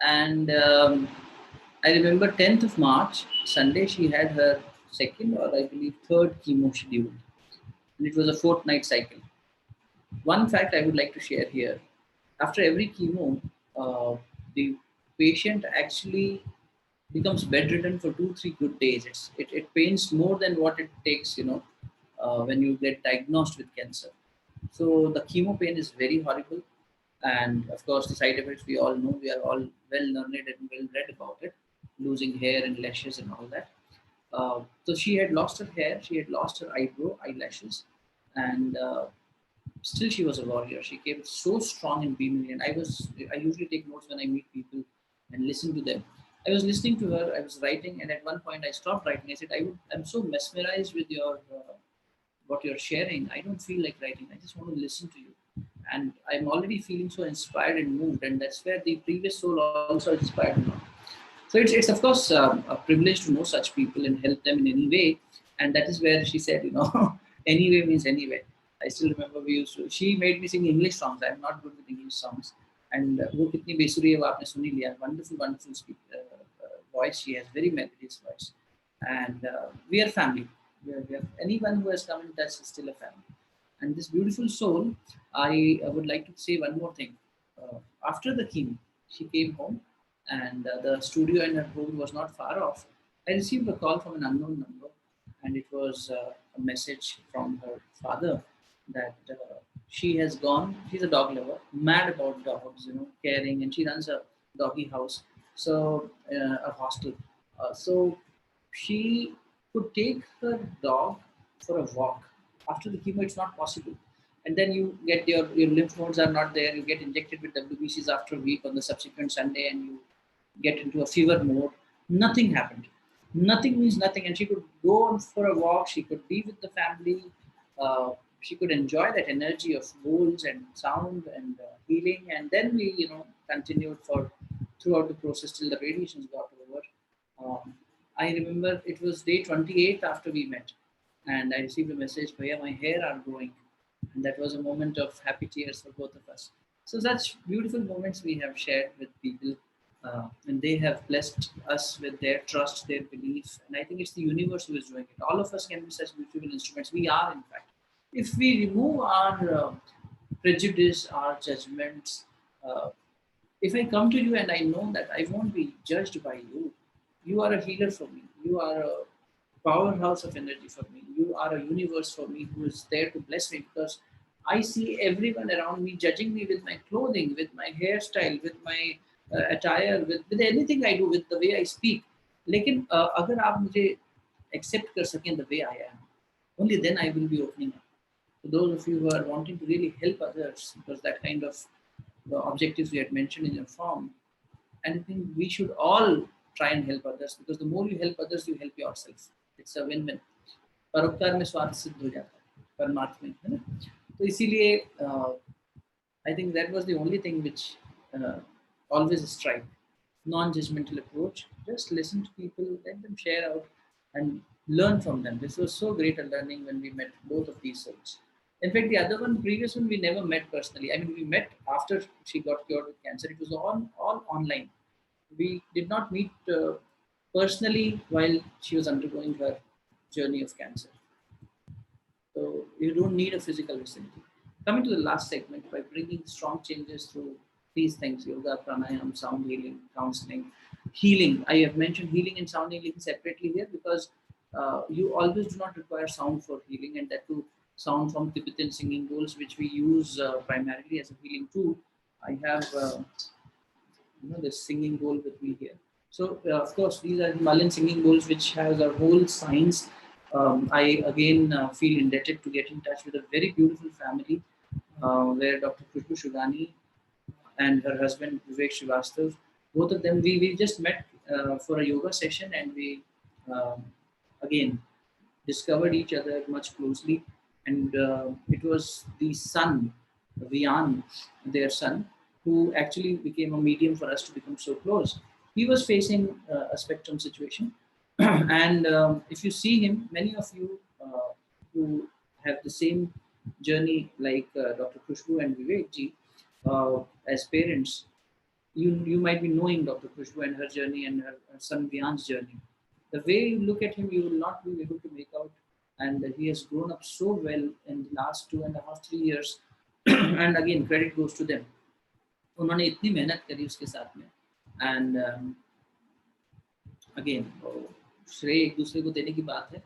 And I remember 10th of March, Sunday, she had her second or I believe third chemo schedule. And it was a fortnight cycle. One fact I would like to share here, after every chemo, the patient actually becomes bedridden for 2 3 good days. It pains more than what it takes, when you get diagnosed with cancer. So the chemo pain is very horrible, and of course the side effects we all know. We are all well learned and well read about it, losing hair and lashes and all that. So she had lost her hair, she had lost her eyebrow, eyelashes, and still she was a warrior. She came so strong and beaming, and I usually take notes when I meet people and listen to them. I was listening to her, I was writing, and at one point I stopped writing. I said, I'm so mesmerized with your what you're sharing. I don't feel like writing, I just want to listen to you. And I'm already feeling so inspired and moved, and that's where the previous soul also inspired me. So it's of course a privilege to know such people and help them in any way. And that is where she said, anyway means anyway. I still remember she made me sing English songs. I'm not good with English songs. And वो कितनी बेसुरी है वो आपने सुन ही लिया. Wonderful, wonderful voice. She has very melodious voice. And we are family. Yeah. Anyone who has come in touch is still a family. And this beautiful soul, I would like to say one more thing. After the chemo, she came home, and the studio in her home was not far off. I received a call from an unknown number, and it was a message from her father that she has gone. She's a dog lover, mad about dogs, caring, and she runs a doggy house, so a hostel. So she could take her dog for a walk. After the chemo, it's not possible. And then you get your lymph nodes are not there. You get injected with WBCs after a week on the subsequent Sunday, and you get into a fever mode. Nothing happened. Nothing means nothing. And she could go on for a walk. She could be with the family. She could enjoy that energy of bowls and sound and healing. And then we, continued for throughout the process till the radiations got over. Um, I remember it was day 28 after we met, and I received a message, Bhaiya, my hair are growing. And that was a moment of happy tears for both of us. So, such beautiful moments we have shared with people, and they have blessed us with their trust, their belief. And I think it's the universe who is doing it. All of us can be such beautiful instruments. We are, in fact. If we remove our prejudice, our judgments, uh, if I come to you and I know that I won't be judged by you, you are a healer for me. You are a powerhouse of energy for me. You are a universe for me who is there to bless me because I see everyone around me judging me with my clothing, with my hairstyle, with my attire, with anything I do, with the way I speak. लेकिन अगर आप मुझे accept कर सकें the way I am, only then I will be opening up. So those of you who are wanting to really help others, because that kind of the objectives we had mentioned in your form, and I think we should all try and help others because the more you help others, you help yourself. It's a win-win. परोपकार में स्वार्थ सिद्ध हो जाता है परमार्थ में, है ना? तो इसीलिए I think that was the only thing which always strike. Non-judgmental approach. Just listen to people, let them share out, and learn from them. This was so great a learning when we met both of these souls. In fact, the other one, previous one, we never met personally. I mean, we met after she got cured with cancer. It was all online. We did not meet personally while she was undergoing her journey of cancer. So you don't need a physical vicinity. Coming to the last segment, by bringing strong changes through these things, yoga, pranayam, sound healing, counseling, healing. I have mentioned healing and sound healing separately here because you always do not require sound for healing, and that too sound from Tibetan singing bowls, which we use primarily as a healing tool. I have this singing bowl with me here. So of course these are Himalayan singing bowls which has a whole science. I again feel indebted to get in touch with a very beautiful family where Dr. Khushbu Shugani and her husband Vivek Srivastav, both of them, we just met for a yoga session, and we um, again discovered each other much closely. And it was the son, Vian, their son, who actually became a medium for us to become so close. He was facing a spectrum situation. And if you see him, many of you who have the same journey like Dr. Khushbu and Vivek ji as parents, you might be knowing Dr. Khushbu and her journey and her son Vian's journey. The way you look at him, you will not be able to make out. And he has grown up so well in the last 2.5, 3 years. And again, credit goes to them. उन्होंने इतनी मेहनत करी उसके साथ में. And again श्रेय एक दूसरे को देने की बात है,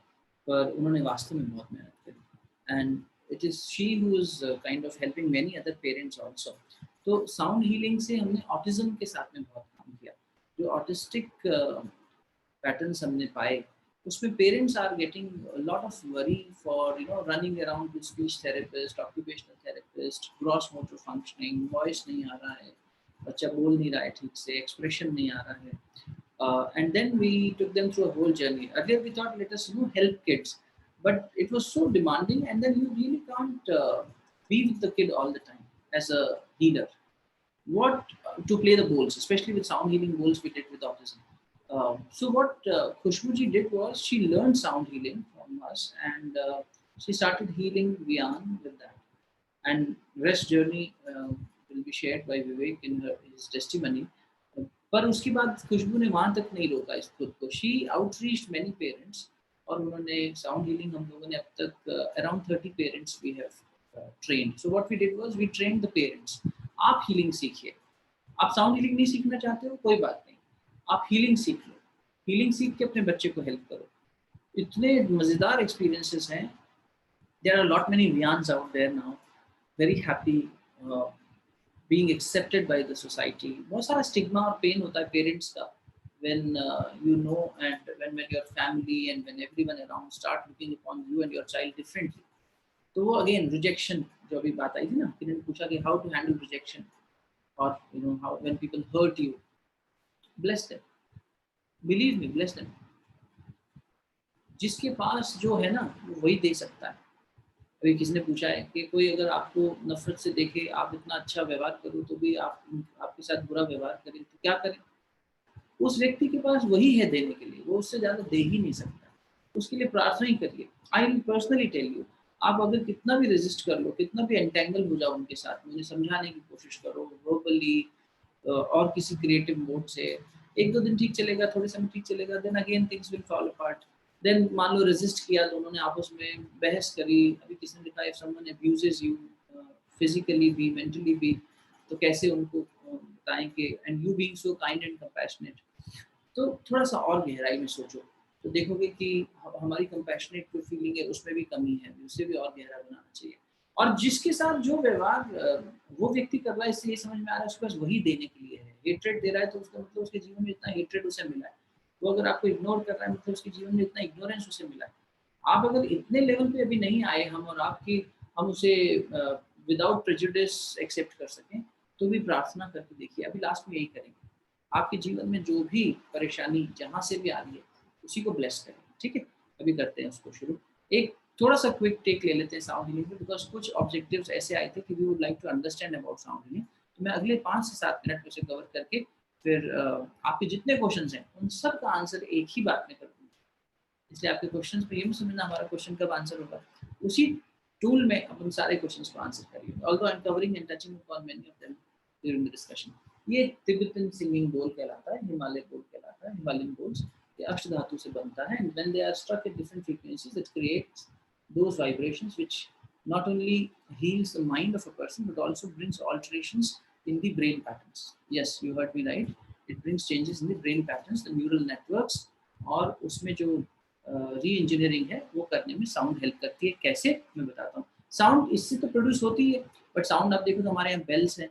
पर उन्होंने वास्तव में बहुत मेहनत करी. And it is she who is kind of helping many other parents also. तो साउंड हीलिंग से हमने ऑटिज्म के साथ में बहुत काम किया. जो ऑटिस्टिक पैटर्न्स हमने पाए, उसमें parents are getting lot of worry for running around with speech therapist, occupational therapist, gross motor functioning, voice नहीं आ रहा है, बच्चा बोल नहीं रहा है ठीक से, एक्सप्रेशन नहीं आ रहा है. And then we took them through a whole journey. Earlier we thought, let us help kids, but it was so demanding, and then you really can't be with the kid all the time as a healer. What to play the bowls, especially with sound healing bowls we did with autism. So what Khushbu ji did was she learned sound healing from us, and she started healing Vian with that. And rest journey will be shared by Vivek in his testimony. पर उसके बाद खुशबू ने वहां तक नहीं रोका इस खुद को. शी आउटरीच्ड मेनी पेरेंट्स और उन्होंने साउंड हीलिंग हम लोगों ने अब तक around 30 parents we have trained. So what we did was we trained the parents. आप हीलिंग सीखिए. आप साउंड हीलिंग नहीं सीखना चाहते हो, कोई बात नहीं, आप हीलिंग सीख लो. हीलिंग सीख के अपने बच्चे को हेल्प करो. इतने मज़ेदार एक्सपीरियंसेस हैं. There are lot many vegans out there now, very happy being accepted by the society. बहुत सारा स्टिग्मा और पेन होता है पेरेंट्स का when you know and when your family and when everyone around start looking upon you and your child differently. तो वो again rejection जो अभी बात आई थी ना, किन्होंने पूछा कि हाउ टू हैंडल रिजेक्शन और you know how when people hurt you. Bless them, believe me, bless them. जिसके पास जो है ना वो वही दे सकता है. अभी किसी ने पूछा है कि कोई अगर आपको नफरत से देखे, आप इतना अच्छा व्यवहार करो तो भी आपके साथ बुरा व्यवहार करें, तो क्या करें. उस व्यक्ति के पास वही है देने के लिए, वो उससे ज्यादा दे ही नहीं सकता. उसके लिए प्रार्थना ही करिए. I will personally tell you, आप अगर कितना भी रेजिस्ट कर लो, कितना भी एंटेंगल हो जाओ उनके साथ, मुझे समझाने की कोशिश करो वर्बली और किसी क्रिएटिव मोड से, एक दो दिन ठीक चलेगा, थोड़े समय ठीक चलेगा, then again things will fall apart. Then मान लो रेजिस्ट किया, दोनों ने आपस में बहस करी. अभी किसी ने लिखा if someone abuses you physically भी मेंटली भी, तो कैसे उनको बताएं कि and you being so kind and compassionate. तो थोड़ा सा और गहराई में सोचो तो देखोगे कि हमारी कंपैशनेट जो फीलिंग है उसमें भी कमी है, उसे भी और गहरा बनाना चाहिए. और जिसके साथ जो व्यवहार वो व्यक्ति कर रहा है, इससे ये समझ में आ रहा है उसके पास वही देने के लिए है. हेट्रेड दे रहा है तो उसका मतलब उसके जीवन में इतना हेट्रेड उसे मिला है. वो अगर आपको इग्नोर कर रहा है मतलब उसके जीवन में इतना इग्नोरेंस उसे मिला है. आप अगर इतने लेवल पे अभी नहीं आए हम और आपकी, हम उसे विदाउट प्रेजुडिस एक्सेप्ट कर सकें, तो भी प्रार्थना करके देखिए. अभी लास्ट में यही करेंगे. आपके जीवन में जो भी परेशानी जहाँ से भी आ रही है उसी को ब्लेस करें. ठीक है, अभी करते हैं उसको शुरू. एक थोड़ा सा क्विक टेक ले लेते हैं साउंड हीलिंग पे, बिकॉज कुछ ऑब्जेक्टिव्स ऐसे आए थे कि we would like to understand about sound healing. तो मैं अगले 5 से 7 मिनट में उसे कवर करके फिर आपके जितने क्वेश्चंस हैं उन सब का आंसर एक ही बात में कर दूंगा. इसलिए आपके क्वेश्चंस पे ये मत समझना हमारा क्वेश्चन कब आंसर होगा, उसी टूल में अपन सारे क्वेश्चंस को आंसर करेंगे. Although I am covering and touching upon many of them during the discussion. ये तिब्बतन सिंगिंग बोल कहलाता है, हिमालय बोल कहलाता है, हिमालयन बोल्स. ये अष्ट धातु से बनता है, and when they are struck at different frequencies it creates those vibrations which not only heals the mind of a person but also brings alterations in the brain patterns. Yes, you heard me right. It brings changes in the brain patterns, the neural networks. और उसमें जो री engineering है वो करने में sound help करती है. कैसे, मैं बताता हूँ. साउंड इससे तो प्रोड्यूस होती है, बट साउंड आप देखो तो हमारे यहाँ बेल्स हैं,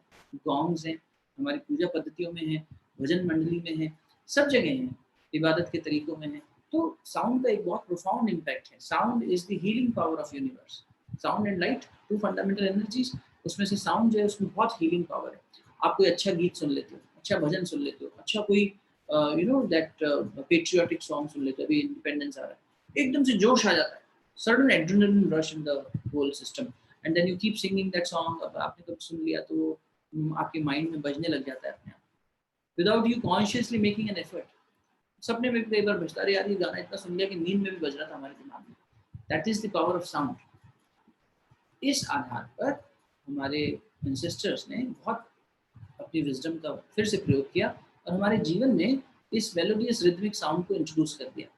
गॉन्ग्स हैं, हमारी पूजा पद्धतियों में है, भजन मंडली में है, सब जगह हैं, इबादत के तरीकों में है. तो साउंड का एक बहुत प्रोफाउंड इम्पैक्ट है. Sound is the healing power of universe. Sound and light, two fundamental energies, उसमें से साउंड जो है उसमें बहुत हीलिंग पावर है. आप कोई अच्छा गीत सुन लेते हो, अच्छा भजन सुन लेते हो, अच्छा कोई you know that patriotic song सुन लेते हो, अभी इंडिपेंडेंस आ रहा है, एकदम से जोश आ जाता है, sudden adrenaline rush in the whole system, and then you keep singing that song. अब आपने कब सुन लिया तो आपके माइंड में बजने लग जाता है अपने आप, without you consciously making an effort. सपने में भी कई बार बजता, अरे यार ये गाना इतना सुन लिया कि नींद में भी बज रहा था हमारे दिमाग में. That is the power of sound. इस आधार पर हमारे एंसेस्टर्स ने बहुत अपनी विजडम का फिर से प्रयोग किया और हमारे जीवन में इस मेलोडियस रिदमिक साउंड को इंट्रोड्यूस कर दिया.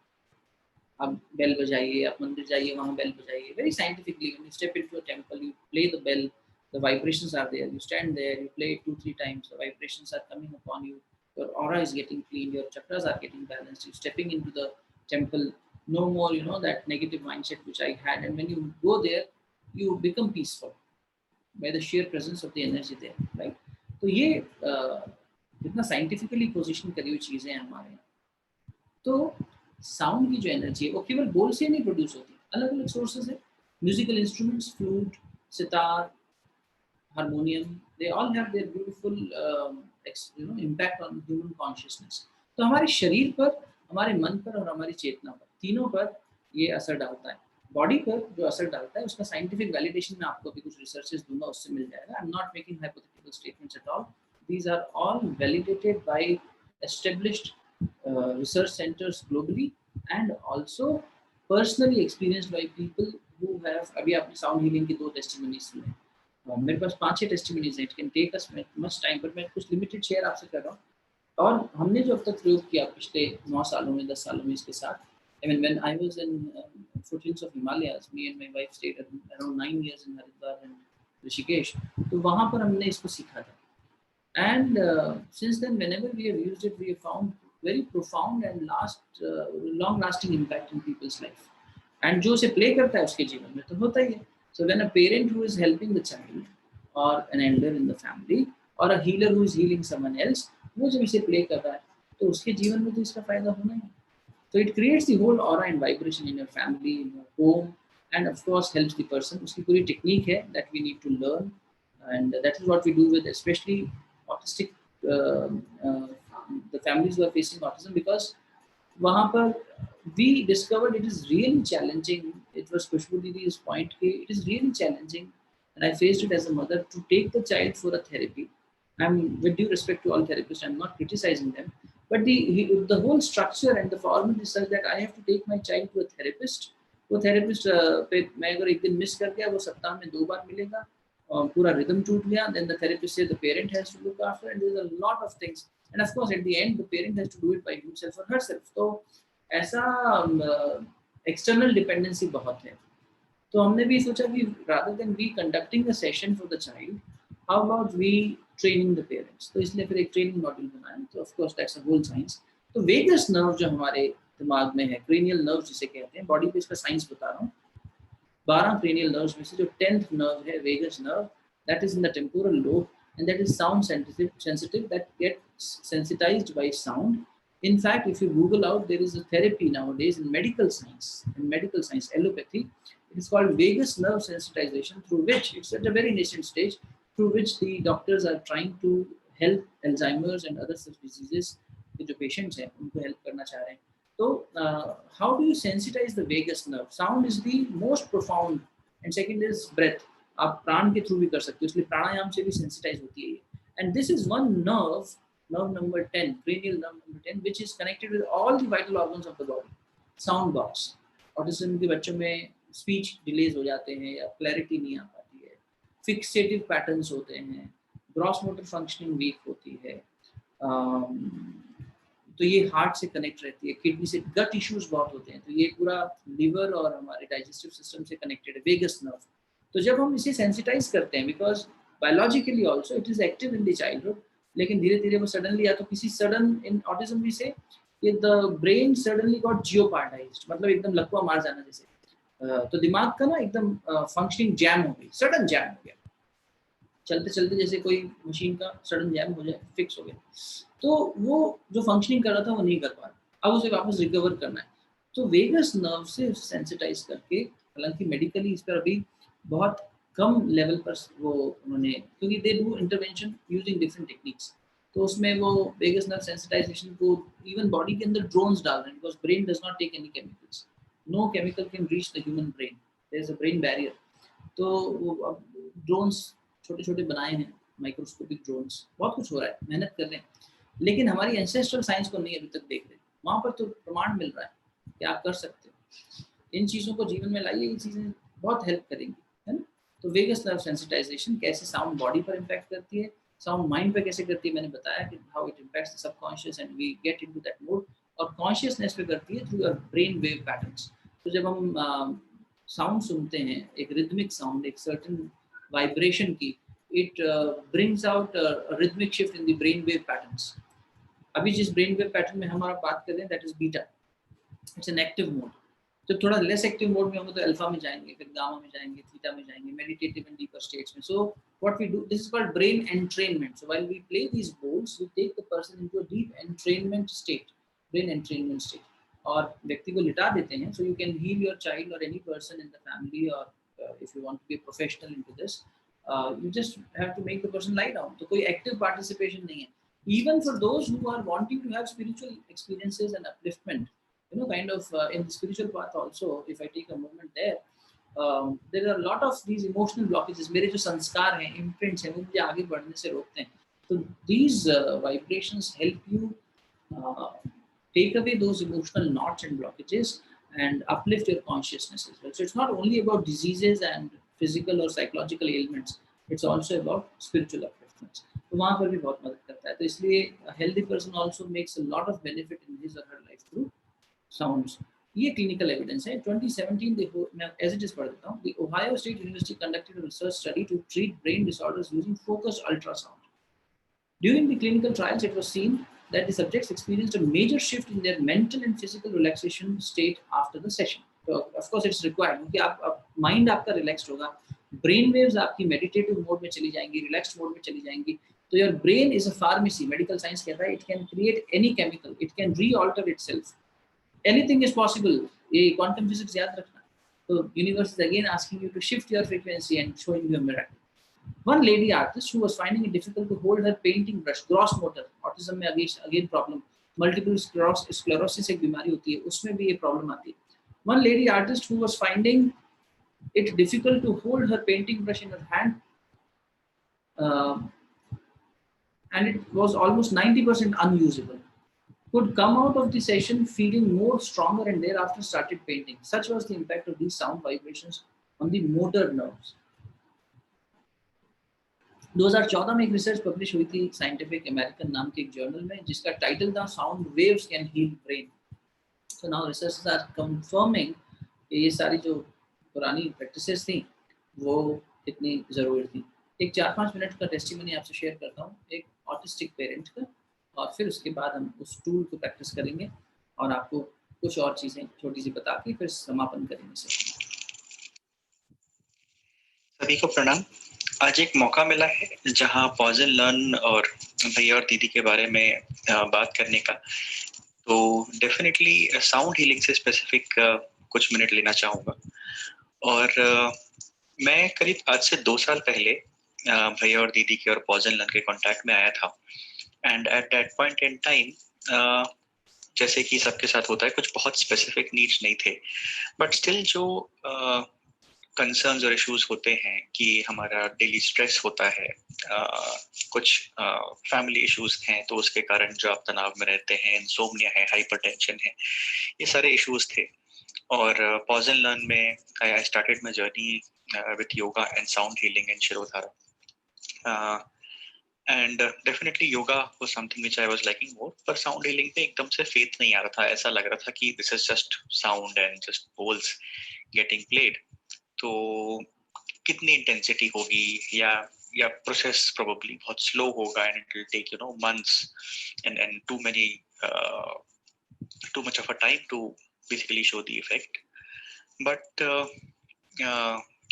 आप बेल बजाइए, आप मंदिर जाइए, वहाँ बेल बजाइए. Very scientifically when you step into a temple, you play the bell, the vibrations are there, you stand there, you play it 2-3 times, the vibrations are coming upon you, your aura is getting cleaned, your chakras are getting balanced, you're stepping into the temple, no more you know that negative mindset which I had, and when you go there you become peaceful by the sheer presence of the energy there, right? तो ये इतना scientifically position करी हुई चीजें हैं हमारे यहाँ. तो साउंड की जो एनर्जी है वो केवल बोल से नहीं प्रोड्यूस होती, अलग अलग सोर्सेज है. Musical instruments, flute, sitar, harmonium, they all have their beautiful impact on human consciousness. तो हमारे शरीर पर, हमारे मन पर और हमारी चेतना पर, तीनों पर ये असर डालता है. बॉडी पर जो असर डालता है उसका साइंटिफिक वैलिडेशन मैं आपको अभी कुछ रिसर्चेस दूंगा, उससे मिल जाएगा. I am not making hypothetical statements at all. These are all validated by established research centers globally and also personally experienced by people who have. अभी आपने साउंड हीलिंग की 2 टेस्टिमनीज सुने, मेरे पास 5-6 टेस्टिमनीज हैं. It can take us much time, but मैं कुछ limited share आपसे कर रहा हूँ. और हमने जो अब तक प्रयोग किया पिछले 9 सालों में, 10 सालों में इसके साथ, I mean, when I was in foothills of Himalayas, me and my wife stayed around 9 years in Haridwar and Rishikesh. तो वहाँ पर हमने इसको सीखा था. And since then, whenever we have used it, we have found very profound and long-lasting impact in people's life. And जो उसे play करता है उसके जीवन में तो होता ही है. So when a parent who is helping the child, or an elder in the family, or a healer who is healing someone else, वो जब इसे play कर रहा है, तो उसके जीवन में तो इसका फायदा होना ही है. So it creates the whole aura and vibration in your family, in your home, and of course helps the person. उसकी पूरी technique है that we need to learn, and that is what we do with especially autistic uh, uh, the families who are facing autism, because वहाँ पर we discovered it is really challenging. It was Khushbu Didi's point कि it is really challenging, and I faced it as a mother, to take the child for a therapy. I'm, with due respect to all therapists, I'm not criticizing them, but the whole structure and the format is such that I have to take my child to a therapist. वो therapist पे मैं अगर एक दिन miss कर गया, वो सप्ताह में 2 बार मिलेगा, पूरा rhythm टूट गया. Then the therapist says the parent has to look after, and there's a lot of things. And of course, at the end, the parent has to do it by himself or herself. So ऐसा external dependency बहुत है. तो हमने भी सोचा कि rather than we conducting a session for the child, how about we training the parents. तो इसलिए फिर एक ट्रेनिंग मॉड्यूल बनाया. तो of course that's a whole science. तो वेगस नर्व जो हमारे दिमाग में है, क्रेनियल नर्व जिसे कहते हैं, बॉडी पे इसका साइंस बता रहा हूँ. 12 cranial nerves में से जो 10th nerve है, vagus nerve, that is in the temporal lobe, and that is sound sensitive, that gets sensitized by sound. In fact, if you Google out, there is a therapy nowadays in medical science, allopathy. It is called vagus nerve sensitization, through which it's at a very nascent stage, through which the doctors are trying to help Alzheimer's and other such diseases के जो patients हैं उनको help करना चाह रहे हैं. So, how do you sensitize the vagus nerve? Sound is the most profound, and second is breath. आप प्राण के थ्रू भी कर सकते हो, इसलिए प्राणायाम से भी sensitize होती है. And this is one nerve number 10, cranial nerve number 10, which is connected with all the vital organs of the body. Sound box. Autism के बच्चों में speech delays हो जाते हैं या clarity नहीं आ पाती है. Fixative patterns होते हैं. Gross motor functioning weak होती है. तो ये हार्ट से कनेक्ट रहती है, किडनी से, गट इश्यूज बहुत होते हैं, तो ये पूरा लिवर और हमारे डाइजेस्टिव सिस्टम से कनेक्टेड है, वेगस नर्व. तो जब हम इसे सेंसिटाइज करते हैं, because biologically also it is active in the childhood, लेकिन धीरे धीरे वो सडनली, या तो किसी सडन इन ऑटिज्म भी से द ब्रेन सडनली गॉट जियोपार्डाइज्ड, मतलब एकदम लकवा मार जाना जैसे. तो दिमाग का ना एकदम फंक्शनिंग जैम हो गई, सडन जैम हो गया, चलते चलते जैसे कोई मशीन का सडन जैम हो जाए, फिक्स हो गया. तो वो जो फंक्शनिंग कर रहा था वो नहीं कर पा रहा, अब उसे वापस रिकवर करना है. तो वेगस नर्व से सेंसिटाइज करके, हालांकि मेडिकली इस पर अभी बहुत कम लेवल पर वो उन्होंने, क्योंकि दे डू इंटरवेंशन यूजिंग डिफरेंट टेक्निक्स, तो उसमें वो वेगस नर्व सेंसिटाइजेशन को इवन बॉडी के अंदर ड्रोन्स डाल रहे हैं, because brain does not take any chemicals, no chemical can reach the human brain, there is a brain barrier. तो वो ड्रोन्स छोटे छोटे बनाए हैं, माइक्रोस्कोपिक ड्रोन्स, बहुत कुछ हो रहा है, मेहनत कर रहे हैं, लेकिन हमारी एंसेस्ट्रल साइंस को नहीं अभी तक देख रहे. वहाँ पर तो प्रमाण मिल रहा है कि आप कर सकते हो. इन चीज़ों को जीवन में लाइए, ये चीज़ें बहुत हेल्प करेंगी, है ना. तो वेगस नर्व सेंसिटाइजेशन कैसे साउंड बॉडी पर इम्पैक्ट करती है, साउंड माइंड पर कैसे करती है, मैंने बताया कि how it impacts the subconscious and we get into that mode, और कॉन्शियसनेस पे करती है through your brain wave patterns. तो जब हम साउंड सुनते हैं, एक रिदमिक साउंड, एक सर्टेन वाइब्रेशन की, it brings out a rhythmic shift in the brain wave patterns. अभी जिस ब्रेन वेव पैटर्न में हमारा बात कर रहे हैं, that is beta, it's an active mode. जब थोड़ा लेस एक्टिव मोड में होंगे तो अल्फा में जाएंगे, फिर गामा में जाएंगे, थीटा में जाएंगे, मेडिटेटिव एंड डीपर स्टेट्स में. So what we do, this is called brain entrainment. So while we play these bowls, we take the person into a deep entrainment state, brain entrainment state, और व्यक्ति को लिटा देते हैं. So you can heal your child और any person in the family, और if you want to be a professional into this, you just have to make the person lie down. तो कोई active participation नहीं है. Even for those who are wanting to have spiritual experiences and upliftment, you know, kind of in the spiritual path also, if I take a moment there, there are a lot of these emotional blockages. मेरे जो संस्कार हैं, imprints हैं, वो मुझे आगे बढ़ने से रोकते हैं. So these vibrations help you take away those emotional knots and blockages and uplift your consciousness as well. So it's not only about diseases and physical or psychological ailments, it's also about spiritual upliftments. तो वहाँ पर भी बहुत मदद करता है. तो इसलिए a healthy person also makes a lot of benefit in his or her life through sounds. ये क्लिनिकल एविडेंस है। 2017 मैं एज इट इज पढ़ देता हूँ। The Ohio State University conducted a research study to treat brain disorders using focused ultrasound. During the clinical trials, it was seen that the subjects experienced a major shift in their mental and physical relaxation state after the session. So, of course, it's required क्योंकि आप mind आपका relaxed होगा, brain waves आपकी meditative mode में चली जाएंगी, relaxed mode में चली जाएंगी. तो your brain is a pharmacy. Medical science कहता है it can create any chemical, it can re-alter itself. Anything is possible. ये quantum physics याद रखना. So universe is again asking you to shift your frequency and showing you a miracle. One lady artist who was finding it difficult to hold her painting brush, gross motor, autism में again problem, multiple sclerosis एक बीमारी होती है, उसमें भी ये problem आती है. One lady artist who was finding it difficult to hold her painting brush in her hand, and it was almost 90% unusable, could come out of the session feeling more stronger and thereafter started painting. Such was the impact of these sound vibrations on the motor nerves. 2014 में एक research publish हुई थी scientific American नाम के एक journal में, जिसका title था sound waves can heal brain. So now researchers are confirming कि ये सारी जो पुरानी प्रैक्टिसेस थी वो कितनी ज़रूरी थी. एक 4-5 मिनट का टेस्टिमनी आपसे शेयर करता हूँ एक ऑटिस्टिक पेरेंट का, और फिर उसके बाद हम उस टूल को प्रैक्टिस करेंगे और आपको कुछ और चीज़ें छोटी सी बता के फिर समापन करेंगे. सभी को प्रणाम. आज एक मौका मिला है जहां पॉज एंड लर्न और भैया और दीदी के बारे में बात करने का. तो डेफिनेटली साउंड हीलिंग से स्पेसिफिक कुछ मिनट लेना चाहूँगा. और मैं करीब आज से 2 साल पहले भैया और दीदी के और पॉज एंड लर्न के कॉन्टैक्ट में आया था. And at that point in time, जैसे कि सबके साथ होता है, कुछ बहुत स्पेसिफिक नीड्स नहीं थे, बट स्टिल जो कंसर्न्स और इश्यूज होते हैं कि हमारा डेली स्ट्रेस होता है, कुछ फैमिली इश्यूज हैं तो उसके कारण जो आप तनाव में रहते हैं, इंसोम्निया है, हाइपरटेंशन है, ये सारे इश्यूज थे. और पॉज एंड लर्न में I started my journey with yoga and sound healing in Shirodhara. And definitely yoga was something which I was liking more, पर साउंड हीलिंग पे एकदम से फेथ नहीं आ रहा था. ऐसा लग रहा था कि this is just sound and just bowls getting played. तो कितनी इंटेंसिटी होगी या प्रोसेस प्रोबेबली बहुत स्लो होगा and it will take months and too much of a time to basically show the effect. But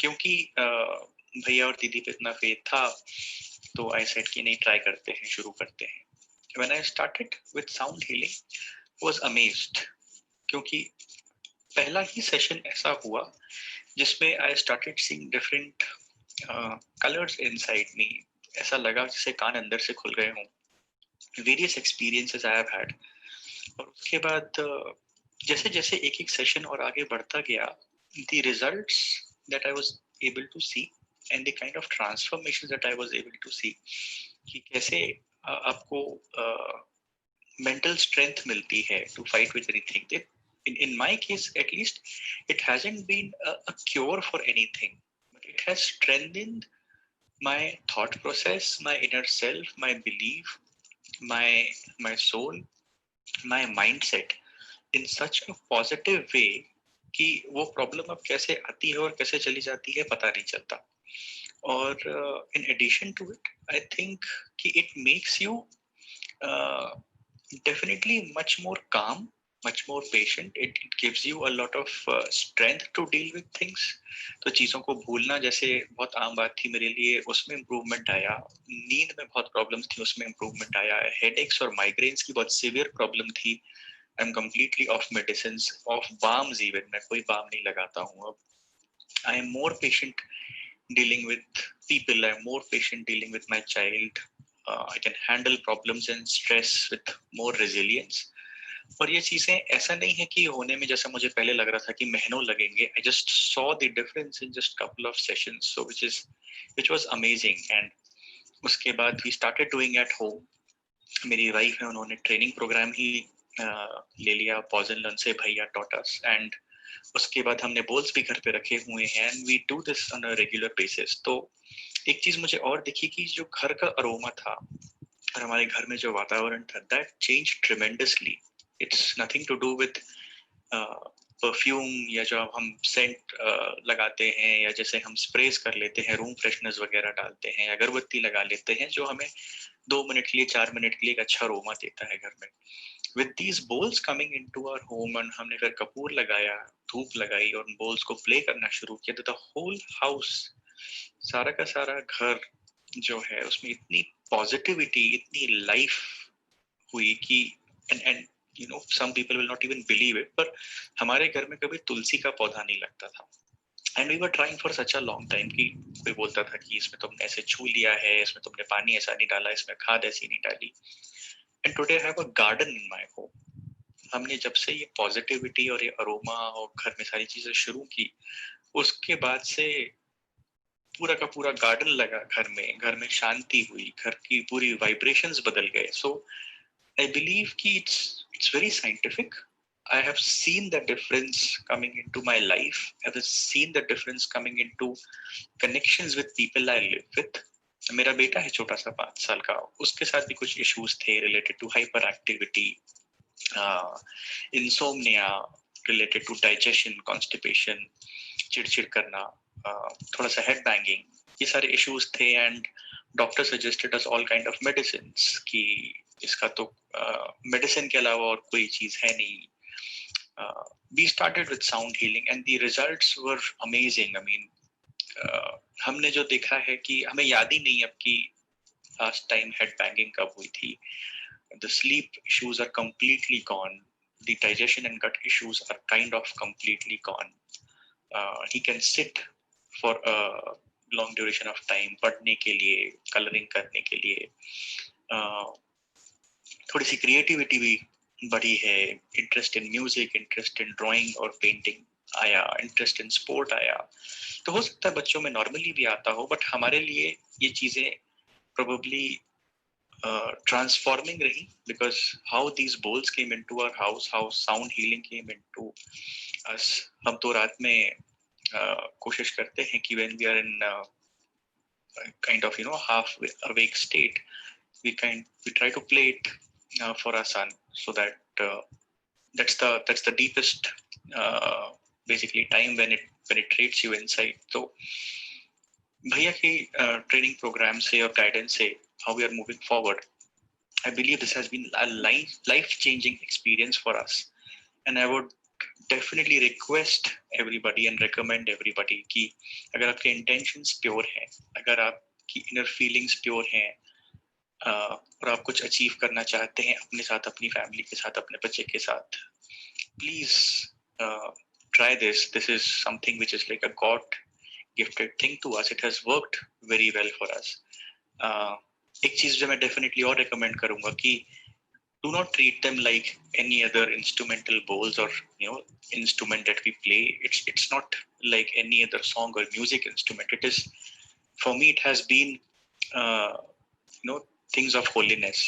क्योंकि भैया और दीदी पे इतना फेथ था तो आई सेड कि नहीं, ट्राई करते हैं, शुरू करते हैं. When I started with sound healing, was amazed क्योंकि पहला ही सेशन ऐसा हुआ जिसमें I started seeing different colours inside me. ऐसा लगा जैसे कान अंदर से खुल गए हों. Various experiences I have had. और उसके बाद जैसे जैसे एक एक सेशन और आगे बढ़ता गया, the results that I was able to see and the kind of transformation that I was able to see कि कैसे आपको मेंटल स्ट्रेंथ मिलती है to fight with anything. In my case, at least, it hasn't been a cure for anything, but it has strengthened my thought process, my inner self, my belief, my soul, my mindset in such a positive way कि वो problem अब कैसे आती है और कैसे चली जाती है पता नहीं चलता. और in addition to it, I think कि it makes you definitely much more calm, much more patient. It gives you a lot of strength to deal with things. तो चीज़ों को भूलना जैसे बहुत आम बात थी मेरे लिए, उसमें इम्प्रूवमेंट आया. नींद में बहुत प्रॉब्लम्स थी, उसमें इम्प्रूवमेंट आया. हेडेक्स और माइग्रेन्स की बहुत सीवियर प्रॉब्लम थी. I am completely of medicine, of balms. Even मैं कोई बाम नहीं लगाता हूँ अब. I am more patient dealing with people. I am more patient dealing with my child. I can handle problems and stress with more resilience. और ये चीजें ऐसा नहीं है कि होने में जैसा मुझे पहले लग रहा था कि महीनों लगेंगे. I just saw the difference in just couple of sessions, so which was amazing. And उसके बाद we started doing at home. मेरी वाइफ है, उन्होंने ट्रेनिंग प्रोग्राम ही ले लिया पॉज एंड लर्न से, भैया taught us. And उसके बाद हमने बोल्स भी घर पे रखे हुए हैं and we do this on a regular basis. तो एक चीज मुझे और दिखी कि जो घर का अरोमा था और हमारे घर में जो वातावरण था, that changed tremendously. It's nothing to do with perfume या जो हम सेंट लगाते हैं या जैसे हम स्प्रेस कर लेते हैं, रूम फ्रेशनर्स वगैरह डालते हैं, अगरबत्ती लगा लेते हैं जो हमें 2 मिनट के लिए 4 मिनट के लिए एक अच्छा अरोमा देता है घर में. With these bowls coming into our home and हमने फिर कपूर लगाया, धूप लगाई और उन bowls को प्ले करना शुरू किया, तो the whole house, सारा का सारा घर जो है उसमें इतनी पॉजिटिविटी, इतनी लाइफ हुई कि and you know some people will not even believe it, पर हमारे घर में कभी तुलसी का पौधा नहीं लगता था. And we were trying for such a long time कि कोई बोलता था कि इसमें तुमने ऐसे छू लिया है, इसमें तुमने पानी ऐसा नहीं डाला, इसमें खाद ऐसी नहीं डाली. And today I have a garden in my home. हमने जब से ये पॉजिटिविटी और ये अरोमा और घर में सारी चीजें शुरू की, उसके बाद से पूरा का पूरा गार्डन लगा घर में शांति हुई, घर की पूरी वाइब्रेशंस बदल गए. So I believe कि it's very scientific. I have seen the difference coming into my life. I have seen the difference coming into connections with people I live with. मेरा बेटा है छोटा सा 5 साल का, उसके साथ भी कुछ इश्यूज थे related to hyperactivity, insomnia, related to digestion, constipation, चिड़चिड़ करना, थोड़ा सा हेड बैंगिंग, ये सारे इश्यूज थे. And doctor suggested us all kind of medicines कि इसका तो मेडिसिन के अलावा और कोई चीज है नहीं. We started with sound healing and the results were amazing. I mean, हमने जो देखा है कि हमें याद ही नहीं अब कि लास्ट टाइम हेड बैंगिंग कब हुई थी. The sleep issues are completely gone. The digestion and gut issues are kind of completely gone. He can sit for a long duration of time, पढ़ने के लिए, coloring करने के लिए. थोड़ी सी क्रिएटिविटी भी बढ़ी है, interest in music, interest in drawing और पेंटिंग आया, इंटरेस्ट इन स्पोर्ट आया. तो हो सकता है बच्चों में नॉर्मली भी आता हो, बट हमारे लिए ये चीजें probably transforming rahi, because how these bowls came into our house, how sound healing came into us. हम तो रात में कोशिश करते हैं कि when we are in kind of half awake state, we try to play it for our son, so that that's the deepest basically time when it penetrates you inside. So भैया की ट्रेनिंग प्रोग्राम से और guidance से how we are moving forward, I believe this has been a life-changing experience for us. And I would definitely request everybody and recommend everybody कि अगर आपके intentions pure हैं, अगर आपकी inner feelings pure हैं, और आप कुछ achieve करना चाहते हैं अपने साथ, अपनी family के साथ, अपने बच्चे के साथ, please try this. This is something which is like a God-gifted thing to us. It has worked very well for us. एक चीज जो मैं डेफिनेटली और रिकमेंड करूंगा कि do not treat them like any other instrumental bowls or instrument that we play. It's not like any other song or music instrument. It is, for me, it has been things of holiness.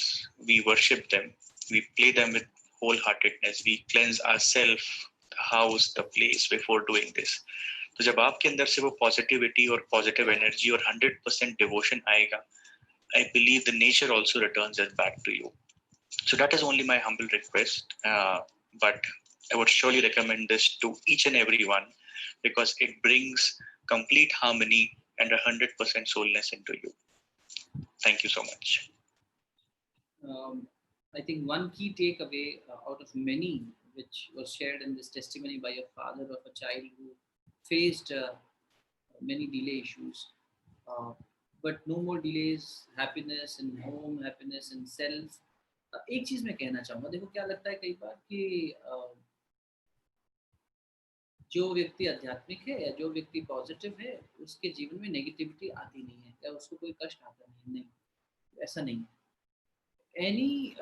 We worship them, we play them with wholeheartedness, we cleanse ourselves, the house, the place before doing this. तो जब आपके अंदर से वो positivity और positive energy और 100% devotion आएगा, I believe the nature also returns it back to you. So that is only my humble request, but I would surely recommend this to each and everyone, because it brings complete harmony and 100% soulness into you. Thank you so much. I think one key takeaway out of many which was shared in this testimony by a father of a child who faced many delay issues, but no more delays, happiness in home, happiness in self. एक चीज मैं कहना चाहूँगा, देखो क्या लगता है कई बार कि जो व्यक्ति आध्यात्मिक है या जो व्यक्ति पॉजिटिव है, उसके जीवन में नेगेटिविटी आती नहीं है या उसको कोई कष्ट आता नहीं, ऐसा नहीं. Any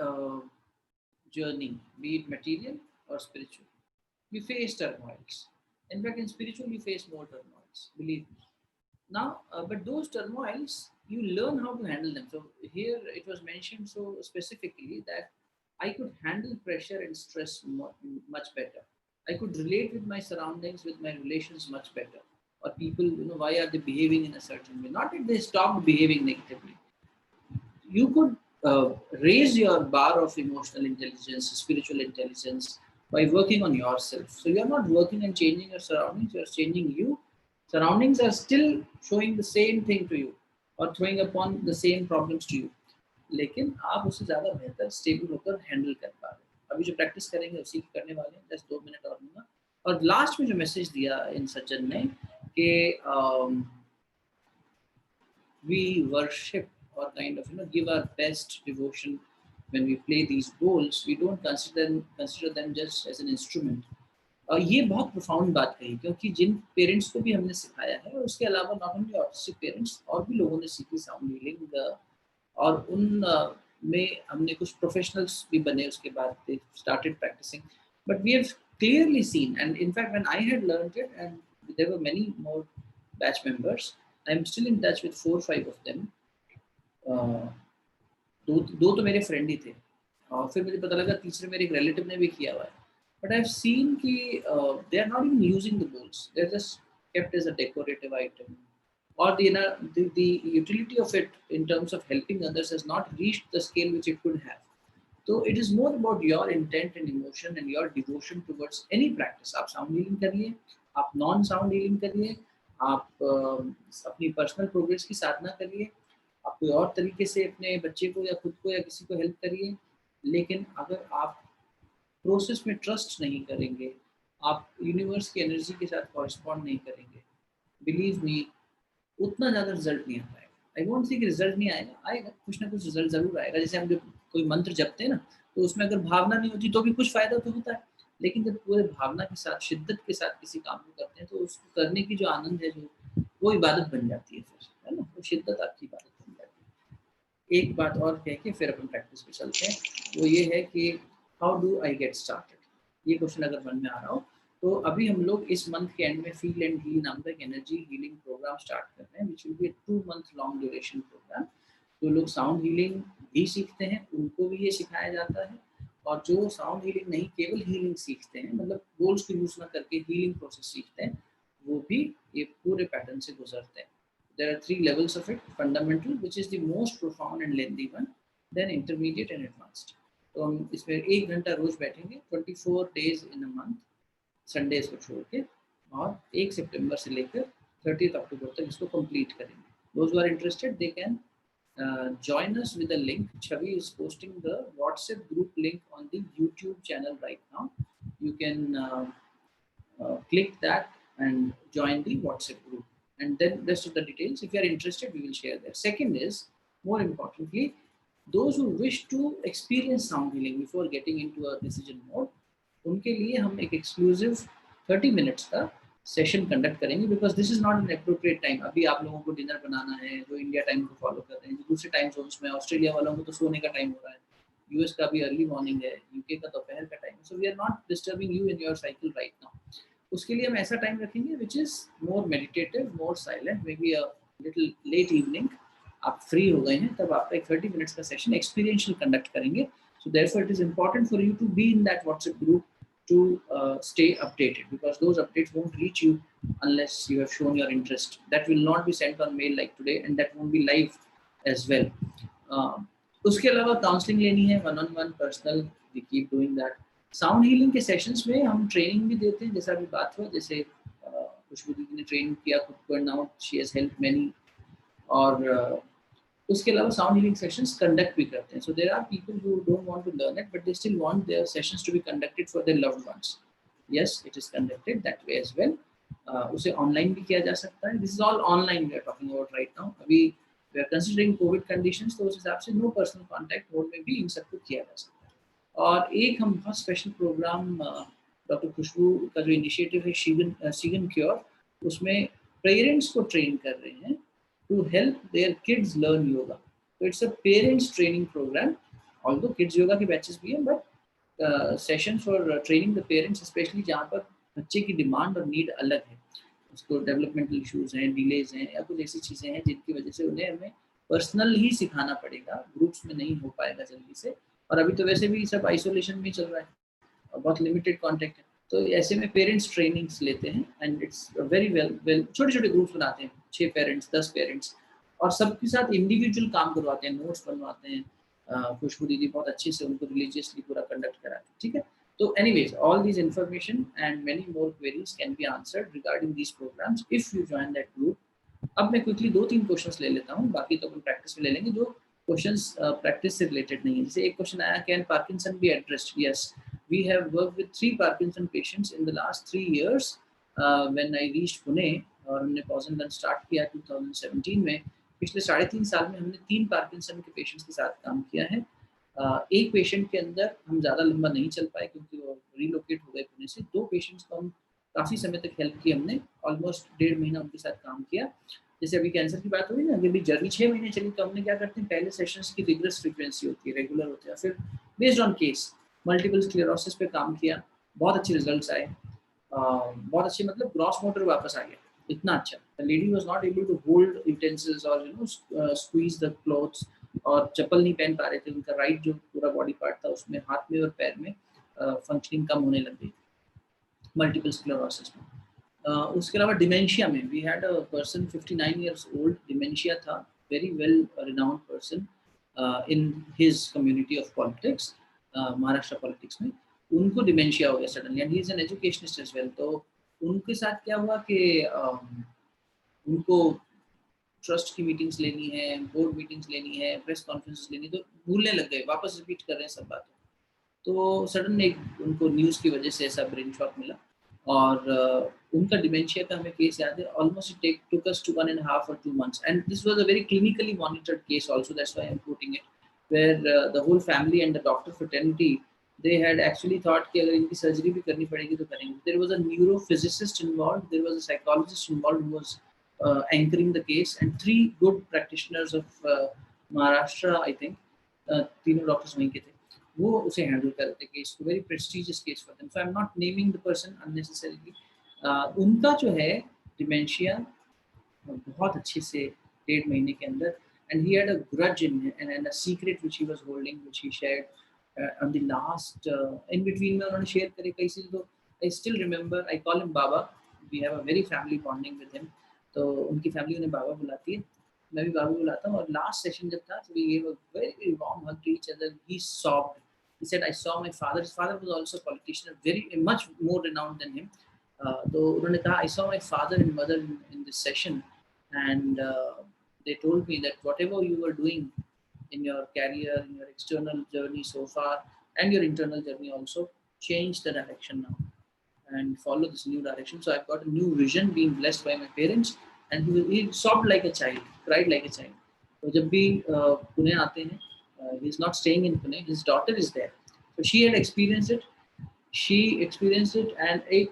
journey, be it material or spiritual, you face turmoils. In fact, in spiritual, you face more turmoils, believe me. Now, but those turmoils, you learn how to handle them. So here it was mentioned so specifically that I could handle pressure and stress much better. I could relate with my surroundings, with my relations much better. Or people, why are they behaving in a certain way? Not that they stopped behaving negatively. You could raise your bar of emotional intelligence, spiritual intelligence, by working on yourself. So you are not working and changing your surroundings, you are changing you. Surroundings are still showing the same thing to you or throwing upon the same problems to you, लेकिन आप उससे ज़्यादा बेहतर stable होकर handle कर पा रहे हो। अभी जो प्रैक्टिस करेंगे उसी की करने वाले हैं, जस्ट 2 मिनट और लूँगा। और लास्ट में जो मैसेज दिया इन सज्जन ने कि we worship or kind of give our best devotion when we play these bowls. We don't consider them just as an instrument. और ये बहुत प्रोफाउंड बात कही, क्योंकि जिन पेरेंट्स को भी हमने सिखाया है, और उसके अलावा नॉट ओनली ऑटिस्टिक पेरेंट्स और भी लोगों ने सीखी साउंड हीलिंग, और उन में हमने कुछ प्रोफेशनल्स भी बने उसके बाद, they started practising, but we have clearly seen, and in fact when I had learned it, and there were many more batch members, I'm still in touch with 4-5 of them. दो तो मेरे friend ही थे, और फिर मुझे पता लगा तीसरे मेरे एक रिलेटिव ने भी किया हुआ है, बट आई हैव सीन कि they are not even using the bowls, they are just kept as a decorative item, or the utility of it in terms of helping others has not reached the scale which it could have. So it is more about your intent and emotion and your devotion towards any practice. आप sound healing करिए, आप non sound healing करिए, आप अपनी personal progress की साधना करिए, आप कोई और तरीके से अपने बच्चे को या खुद को या किसी को हेल्प करिए, लेकिन अगर आप प्रोसेस में ट्रस्ट नहीं करेंगे, आप यूनिवर्स की एनर्जी के साथ कॉरेस्पॉन्ड नहीं करेंगे, बिलीव मी उतना ज़्यादा रिजल्ट नहीं आता है। आई वोंट से कि रिजल्ट नहीं आएगा, आएगा कुछ ना कुछ रिजल्ट ज़रूर आएगा। जैसे हम जब कोई मंत्र जपते हैं ना, तो उसमें अगर भावना नहीं होती तो भी कुछ फ़ायदा तो होता है, लेकिन जब पूरे भावना के साथ, शिद्दत के साथ किसी काम को करते हैं, तो उसको करने की जो आनंद है, जो वो इबादत बन जाती है फिर, है ना, वो शिद्दत आपकी इबादत बन जाती है। एक बात और कह के फिर अपन प्रैक्टिस पे चलते हैं, वो ये है कि how do I get started, ये क्वेश्चन अगर मन में आ रहा हो, तो अभी हम लोग इस मंथ के एंड में फील एंड हील नाम का एक एनर्जी हीलिंग प्रोग्राम स्टार्ट कर रहे हैं, which will be 2 month long duration programme. जो लोग साउंड हीलिंग भी सीखते हैं उनको भी ये सिखाया जाता है, और जो साउंड हीलिंग नहीं केवल हीलिंग सीखते हैं, मतलब बोल्स को यूज ना करके हीलिंग प्रोसेस सीखते हैं, वो भी ये पूरे पैटर्न से गुजरते हैं। There are 3 levels of it: fundamental, which is the most profound and lengthy one, then intermediate and advanced. तो हम इसमें 1 घंटा रोज बैठेंगे 24 days in a month, Sundays को छोड़ के, और 1 सितंबर से लेकर 30 अक्टूबर तक इसको कंप्लीट करेंगे। Those who are interested, they can join us with a link. Chavi is posting the WhatsApp group link on the YouTube channel right now. You can click that and join the WhatsApp group, and then rest of the details, if you are interested, we will share there. Second is, more importantly, those who wish to experience sound healing before getting into a decision mode, उनके लिए हम एक exclusive 30 minutes का session conduct करेंगे, because this is not an appropriate time. अभी आप लोगों को डिनर बनाना है, जो इंडिया टाइम को फॉलो कर रहे हैं, जो दूसरे टाइम जोन्स में, ऑस्ट्रेलिया वालों को तो सोने का टाइम हो रहा है, यूएस का भी अर्ली मॉर्निंग है, यूके का दोपहर का टाइम है, so we are not disturbing you in your cycle right now. उसके लिए हम ऐसा टाइम रखेंगे which is more meditative, more silent, maybe a little late evening, आप फ्री हो गए हैं तब आपका एक 30 मिनट्स का सेशन एक्सपीरियंशियल कंडक्ट करेंगे। So therefore it is important for you to be in that WhatsApp group to stay updated, because those updates won't reach you unless you have shown your interest. That will not be sent on mail like today, and that won't be live as well. उसके अलावा counselling लेनी है, 1-on-1 personal, we keep doing that. Sound healing के sessions में हम training भी देते हैं, जैसा अभी बात हुआ, जैसे खुशबू दीदी ने ट्रेन किया खुद को, and now she has helped many, और उसके अलावा साउंड हीलिंग सेशंस कंडक्ट भी करते हैं। So there are people who don't want to learn it, but they still want their sessions to be conducted for their loved ones. Yes, it is conducted that way as well. उसे online भी किया जा सकता है। This is all online we are talking about right now. अभी we are considering COVID conditions, तो उस हिसाब से नो पर्सनल कांटेक्ट मोड में भी इन सबको किया जा सकता है। और एक हम बहुत स्पेशल प्रोग्राम डॉक्टर खुशबू का जो इनिशिएटिव है शीगन क्योर, उसमें पेरेंट्स को ट्रेन कर रहे हैं to help their kids learn yoga. So it's a parents training program. Although kids yoga के batches भी हैं, but session for training the parents, especially जहाँ पर बच्चे की डिमांड और नीड अलग है, उसको डेवलपमेंटल इश्यूज हैं, डिलेज हैं, या कुछ ऐसी चीज़ें हैं जिनकी वजह से उन्हें हमें पर्सनल ही सिखाना पड़ेगा, ग्रुप्स में नहीं हो पाएगा जल्दी से। और अभी तो वैसे भी सब आइसोलेशन में चल रहा है और बहुत लिमिटेड कॉन्टेक्ट है, तो ऐसे में पेरेंट्स ट्रेनिंग्स लेते हैं, एंड इट्स वेरी वेल छोटे छोटे ग्रुप्स बनाते हैं, 6 पेरेंट्स 10 पेरेंट्स, और सबके साथ इंडिविजुअल काम करवाते हैं, नोट्स बनवाते हैं। खुशबू दीदी बहुत अच्छे से उनको रिलीजियसली पूरा कंडक्ट कराते हैं, ठीक है। So anyways, all these information and many more queries can be answered regarding these programs if you join that group. अब मैं क्विकली 2-3 क्वेश्चंस ले लेता हूँ, बाकी तो अपन प्रैक्टिस में ले लेंगे जो क्वेश्चंस प्रैक्टिस से रिलेटेड नहीं है. जैसे एक क्वेश्चन आया, can Parkinson be addressed? Yes, we have worked with 3 Parkinson patients in the last 3 years when I reached Pune. और हमने पॉजन लर्न स्टार्ट किया 2017 में. पिछले 3.5 साल में हमने 3 पार्किंसन के पेशेंट्स के साथ काम किया है. एक पेशेंट के अंदर हम ज़्यादा लंबा नहीं चल पाए क्योंकि वो रिलोकेट हो गए पुणे से. 2 पेशेंट्स को हम काफ़ी समय तक हेल्प की हमने, ऑलमोस्ट 1.5 महीना उनके साथ काम किया. जैसे अभी कैंसर की बात हुई ना, अगर भी जर्नी 6 महीने चली तो हमने क्या करते हैं, पहले सेशंस की रिगरस फ्रीक्वेंसी होती है, रेगुलर होते हैं, फिर based on case multiple sclerosis पे काम किया, बहुत अच्छे रिजल्ट्स आए. बहुत अच्छे, मतलब ग्रॉस मोटर वापस आ गया, इतना अच्छा. The lady was not able to hold utensils और स्क्वीज द क्लॉथ्स, और चप्पल नहीं पहन पा रहे थे. उनका राइट जो पूरा बॉडी पार्ट था उसमें हाथ में और पैर में फंक्शनिंग कम होने लग गई मल्टीपल स्क्लेरोसिस में. उसके अलावा डिमेंशिया में we had a person 59 years old, dementia था, very well renowned person in his community of politics, Maharashtra politics में. उनको डिमेंशिया हो गया suddenly and he is an educationist as well. तो उनके साथ क्या हुआ कि उनको ट्रस्ट की मीटिंग्स लेनी है, बोर्ड मीटिंग्स लेनी है, प्रेस कॉन्फ्रेंसेस लेनी, तो भूलने लग गए, वापस रिपीट कर रहे हैं सब बातें. तो सडन एक उनको न्यूज़ की वजह से ऐसा ब्रेन शॉक मिला और उनका डिमेंशिया का हमें केस याद है. Almost it took us to 1.5 or 2 months and this was a very clinically monitored case also, that's why I am quoting it, where the whole family and the doctor fraternity they had actually thought कि अगर इनकी surgery भी करनी पड़ेगी तो करेंगे. There was a neurophysicist involved, there was a psychologist involved who was anchoring the case, and 3 good practitioners of Maharashtra, I think, तीनों doctors वहीं के थे, वो उसे हैंडल कर रहे थे केस को. Very prestigious case for them, so I am not naming the person unnecessarily. उनका जो है डिमेंशिया बहुत अच्छे से 1.5 महीने के अंदर, and he had a grudge and a secret which he was holding, which he shared on the last in between में उन्होंने शेयर करे कई चीज़. तो I still remember, I call him Baba, we have a very family bonding with him. तो उनकी family उन्हें बाबा बुलाती है, मैं भी बाबू बुलाता हूँ. और लास्ट सेशन जब था तो we gave a very warm hug to each other. He sobbed. He said, I saw my father. His father was also a politician, very much more renowned than him. तो उन्होंने कहा, I saw my father and mother in this session, and they told me that whatever you were doing in your career, in your external journey so far, and your internal journey also, change the direction now and follow this new direction. So I've got a new vision, being blessed by my parents. And he sobbed like a child, cried like a child. So जब भी पुणे आते हैं, he is not staying in Pune, his daughter is there. So she had experienced it. And एक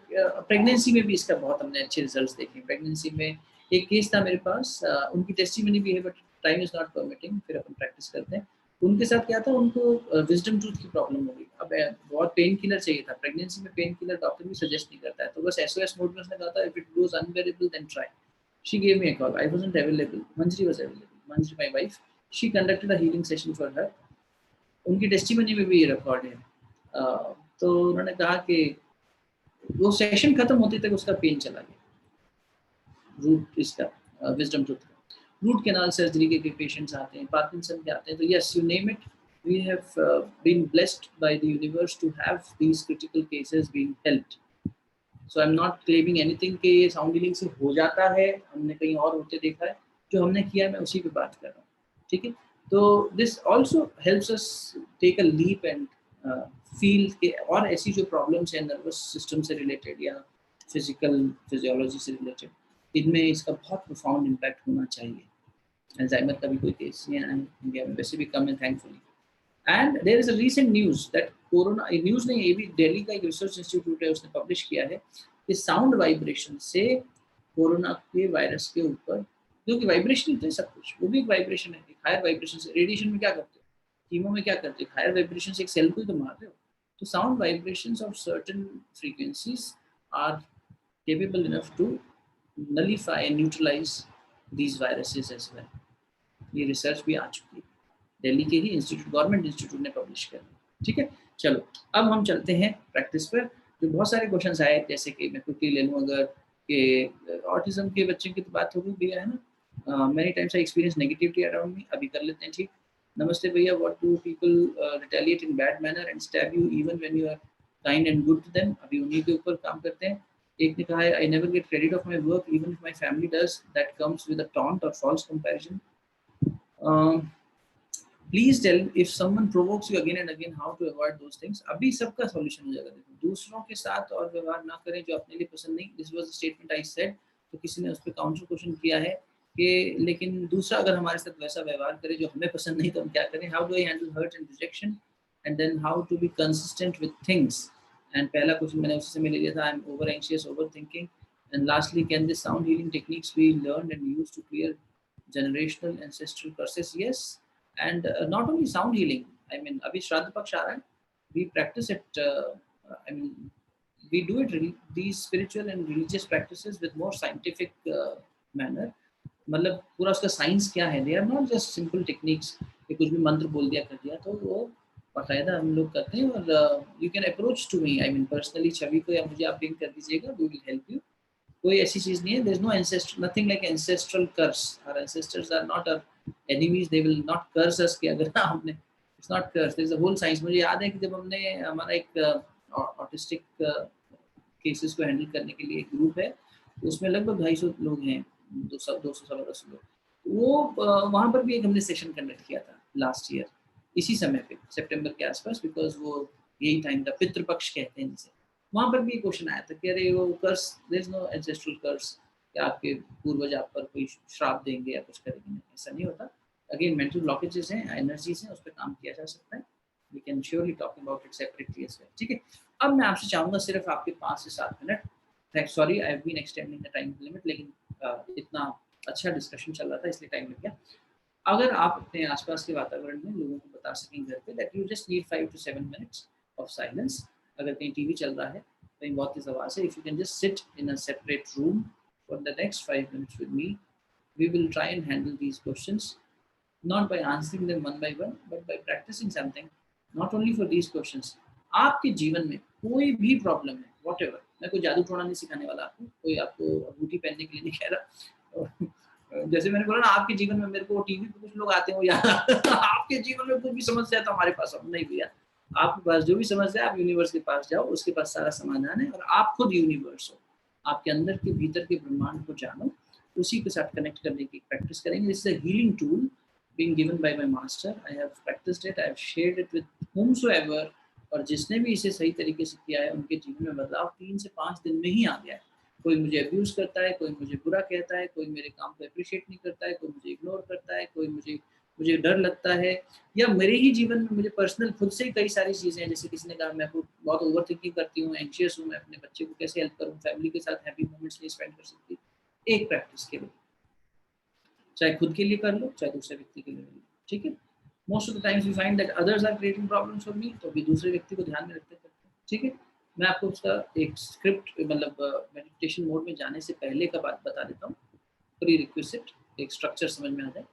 pregnancy में भी इसका बहुत हमने अच्छे रिजल्ट्स देखे. प्रेगनेंसी में एक केस था मेरे पास, उनकी टेस्टिमनी भी है but time is not permitting, फिर अपन प्रैक्टिस करते हैं. उनके साथ क्या था, उनको विजडम टूथ की प्रॉब्लम हो गई. अब बहुत पेन किलर चाहिए था. प्रेगनेंसी में पेन किलर डॉक्टर भी सजेस्ट नहीं करता है, तो बस SOS मोड में उसने कहा था, if it goes unbearable then try. She gave me a call. I wasn't available. Manjri was available. Manjri, my wife, she conducted a healing session for her. उनकी टेस्टिमनी में भी ये रिकॉर्ड है. तो उन्होंने कहा कि वो सेशन खत्म होते तक उसका पेन चला गया. रूट इसका विजडम टूथ का, रूट कैनाल सर्जरी के पेशेंट्स आते हैं, पार्किंसन के आते हैं. तो yes, you name it, we have been blessed by the universe to have these critical cases being helped. So I am not claiming anything कि ये साउंड हीलिंग से हो जाता है, हमने कहीं और होते देखा है. जो हमने किया है मैं उसी पे बात कर रहा हूँ, ठीक है. तो this also helps us take a leap and feel के और ऐसी जो प्रॉब्लम्स है नर्वस सिस्टम से रिलेटेड या फिजिकल फिजियोलॉजी से रिलेटेड, इनमें इसका बहुत प्रोफाउंड इम्पैक्ट होना चाहिए. अल्जाइमर का भी कोई केस नहीं आया इंडिया में, वैसे भी कम है thankfully. And there is a recent news that corona, news नहीं, ये भी दिल्ली का एक रिसर्च इंस्टीट्यूट है, उसने पब्लिश किया है कि साउंड वाइब्रेशन से कोरोना के वायरस के ऊपर, जो कि वाइब्रेशन होते हैं सब कुछ, वो भी एक वाइब्रेशन है. हायर वाइब्रेशन से, रेडिएशन में क्या करते हो, कीमो में क्या करते हो, हायर वाइब्रेशन से एक सेल को ही तो मार रहे हो. तो sound vibrations of certain frequencies are capable enough to nullify and neutralize these viruses as well. ये रिसर्च भी आ चुकी है, दिल्ली के ही इंस्टीट्यूट, गवर्नमेंट इंस्टीट्यूट ने पब्लिश कर. ठीक है, चलो अब हम चलते हैं प्रैक्टिस पर. जो बहुत सारे क्वेश्चंस आए, जैसे कि मैं क्विकली ले लूँ, अगर कि ऑटिज्म के बच्चे की तो बात हो गई भैया, है ना. Many times I experience negativity around me, अभी कर लेते हैं. ठीक, नमस्ते भैया, what do people retaliate in bad manner and stab you even when you are kind and good to them, अभी उन्हीं के ऊपर काम करते हैं। एक ने कहा है I never get credit of my work even if my family does, that comes with a taunt और false comparison. Please tell if someone provokes you again and again how to avoid those things. अभी सबका solution हो जाएगा। देखो, दूसरों के साथ और व्यवहार ना करें जो अपने लिए पसंद नहीं, this was the statement I said. तो किसी ने उस पर काउंटर क्वेश्चन किया है कि लेकिन दूसरा अगर हमारे साथ वैसा व्यवहार करे जो हमें पसंद नहीं, तो हम क्या करें? How do I handle hurt and rejection, and then how to be consistent with things. And पहला क्वेश्चन मैंने उसी से ले लिया था, I am over anxious, over thinking. And lastly, can this sound healing techniques be learned and used to clear generational ancestral curses? Yes. And not only sound healing, I mean, abhi Shraddha Paksh aa raha hai, we practice it, I mean, we do it, these spiritual and religious practices with more scientific manner. मतलब पूरा उसका science क्या है, they are not just simple techniques कि कुछ भी मंत्र बोल दिया कर दिया, तो वो बाकायदा हम लोग करते हैं। और you can approach to me, I mean personally, Chhavi को या मुझे आप पिंग कर दीजिएगा, वी विल हेल्प यू। कोई ऐसी चीज नहीं है, there is no ancestral, nothing like ancestral curse. Our ancestors are not our enemies, they will not curse us कि अगर आपने, it's not curse, there is a whole science। मुझे याद है कि जब हमने हमारा एक ऑटिस्टिक केसेस को हैंडल करने के लिए एक ग्रुप है, उसमें लगभग 250 लोग हैं, 200-250 लोग, वो वहाँ पर भी एक हमने सेशन कंडक्ट किया था लास्ट ईयर इसी समय पे, सितंबर के आसपास, बिकॉज वो यही टाइम था, पितृपक्ष कहते हैं जिसे। वहाँ पर भी क्वेश्चन आया था कि अरे वो कर्स, देयर इज नो एंसेस्ट्रल कर्स, या आपके पूर्वज आप पर कोई श्राप देंगे या कुछ करेंगे, नहीं, ऐसा नहीं होता। अगेन मेंटल ब्लॉकेजेस हैं, एनर्जीज हैं, उस पर काम किया जा सकता है। We can surely talk about it separately as well, ठीक है। अब मैं आपसे चाहूँगा सिर्फ आपके 5 से 7 minute, sorry I have been extending the time limit, लेकिन इतना अच्छा डिस्कशन चल रहा था इसलिए टाइम लग गया। अगर आप अपने आसपास के वातावरण में लोगों को बता सकें घर पे that you just need 5 to 7 minutes of silence, अगर कहीं टीवी चल रहा है, कहीं बहुत तेज आवाज है, if you can just sit in a separate room for the next 5 minutes with me, we will try and handle these questions, not by answering them one by one, but by practicing something, not only for these questions। आपके जीवन में कोई भी problem है, whatever, मैं कोई जादू टोना नहीं सिखाने वाला आपको, कोई आपको अंगूठी पहनने के लिए नहीं कह रहा। जैसे मैंने बोला ना, आपके जीवन में मेरे को टीवी पे कुछ लोग आते हो यार आपके जीवन में कुछ भी समस्या है तो हमारे पास हम नहीं भैया, आपके पास जो भी समस्या है आप यूनिवर्स के पास जाओ, उसके पास सारा समाधान है, और आप खुद यूनिवर्स हो, आपके अंदर के भीतर के ब्रह्मांड को जानो, उसी के साथ कनेक्ट करने की प्रैक्टिस करेंगे। This is a healing tool being given by my master, I have practiced it, I have shared it with whomsoever, और जिसने भी इसे सही तरीके से किया है उनके जीवन में बदलाव 3 से 5 दिन में ही आ गया है। कोई मुझे अब्यूज करता है, कोई मुझे बुरा कहता है, कोई मेरे काम को अप्रिशिएट नहीं करता है, कोई मुझे इग्नोर करता है, कोई मुझे डर लगता है, या मेरे ही जीवन में मुझे पर्सनल खुद से ही कई सारी चीज़ें हैं, जैसे किसी ने कहा मैं बहुत ओवर थिंकिंग करती हूँ, एंशियस हूँ, मैं अपने बच्चे को कैसे हेल्प करूँ, फैमिली के साथ हैप्पी मोमेंट्स नहीं स्पेंड कर सकती। एक प्रैक्टिस के लिए, चाहे खुद के लिए कर लो, चाहे दूसरे व्यक्ति के लिए कर लो, ठीक है। Most of the times we find that others are creating problems for me, तो भी दूसरे व्यक्ति को ध्यान में रखते करते हैं, ठीक है। मैं आपको उसका एक स्क्रिप्ट, मतलब मेडिटेशन मोड में जाने से पहले का बात बता देता हूँ, प्री रिक्विजिट, एक स्ट्रक्चर समझ में आ जाए।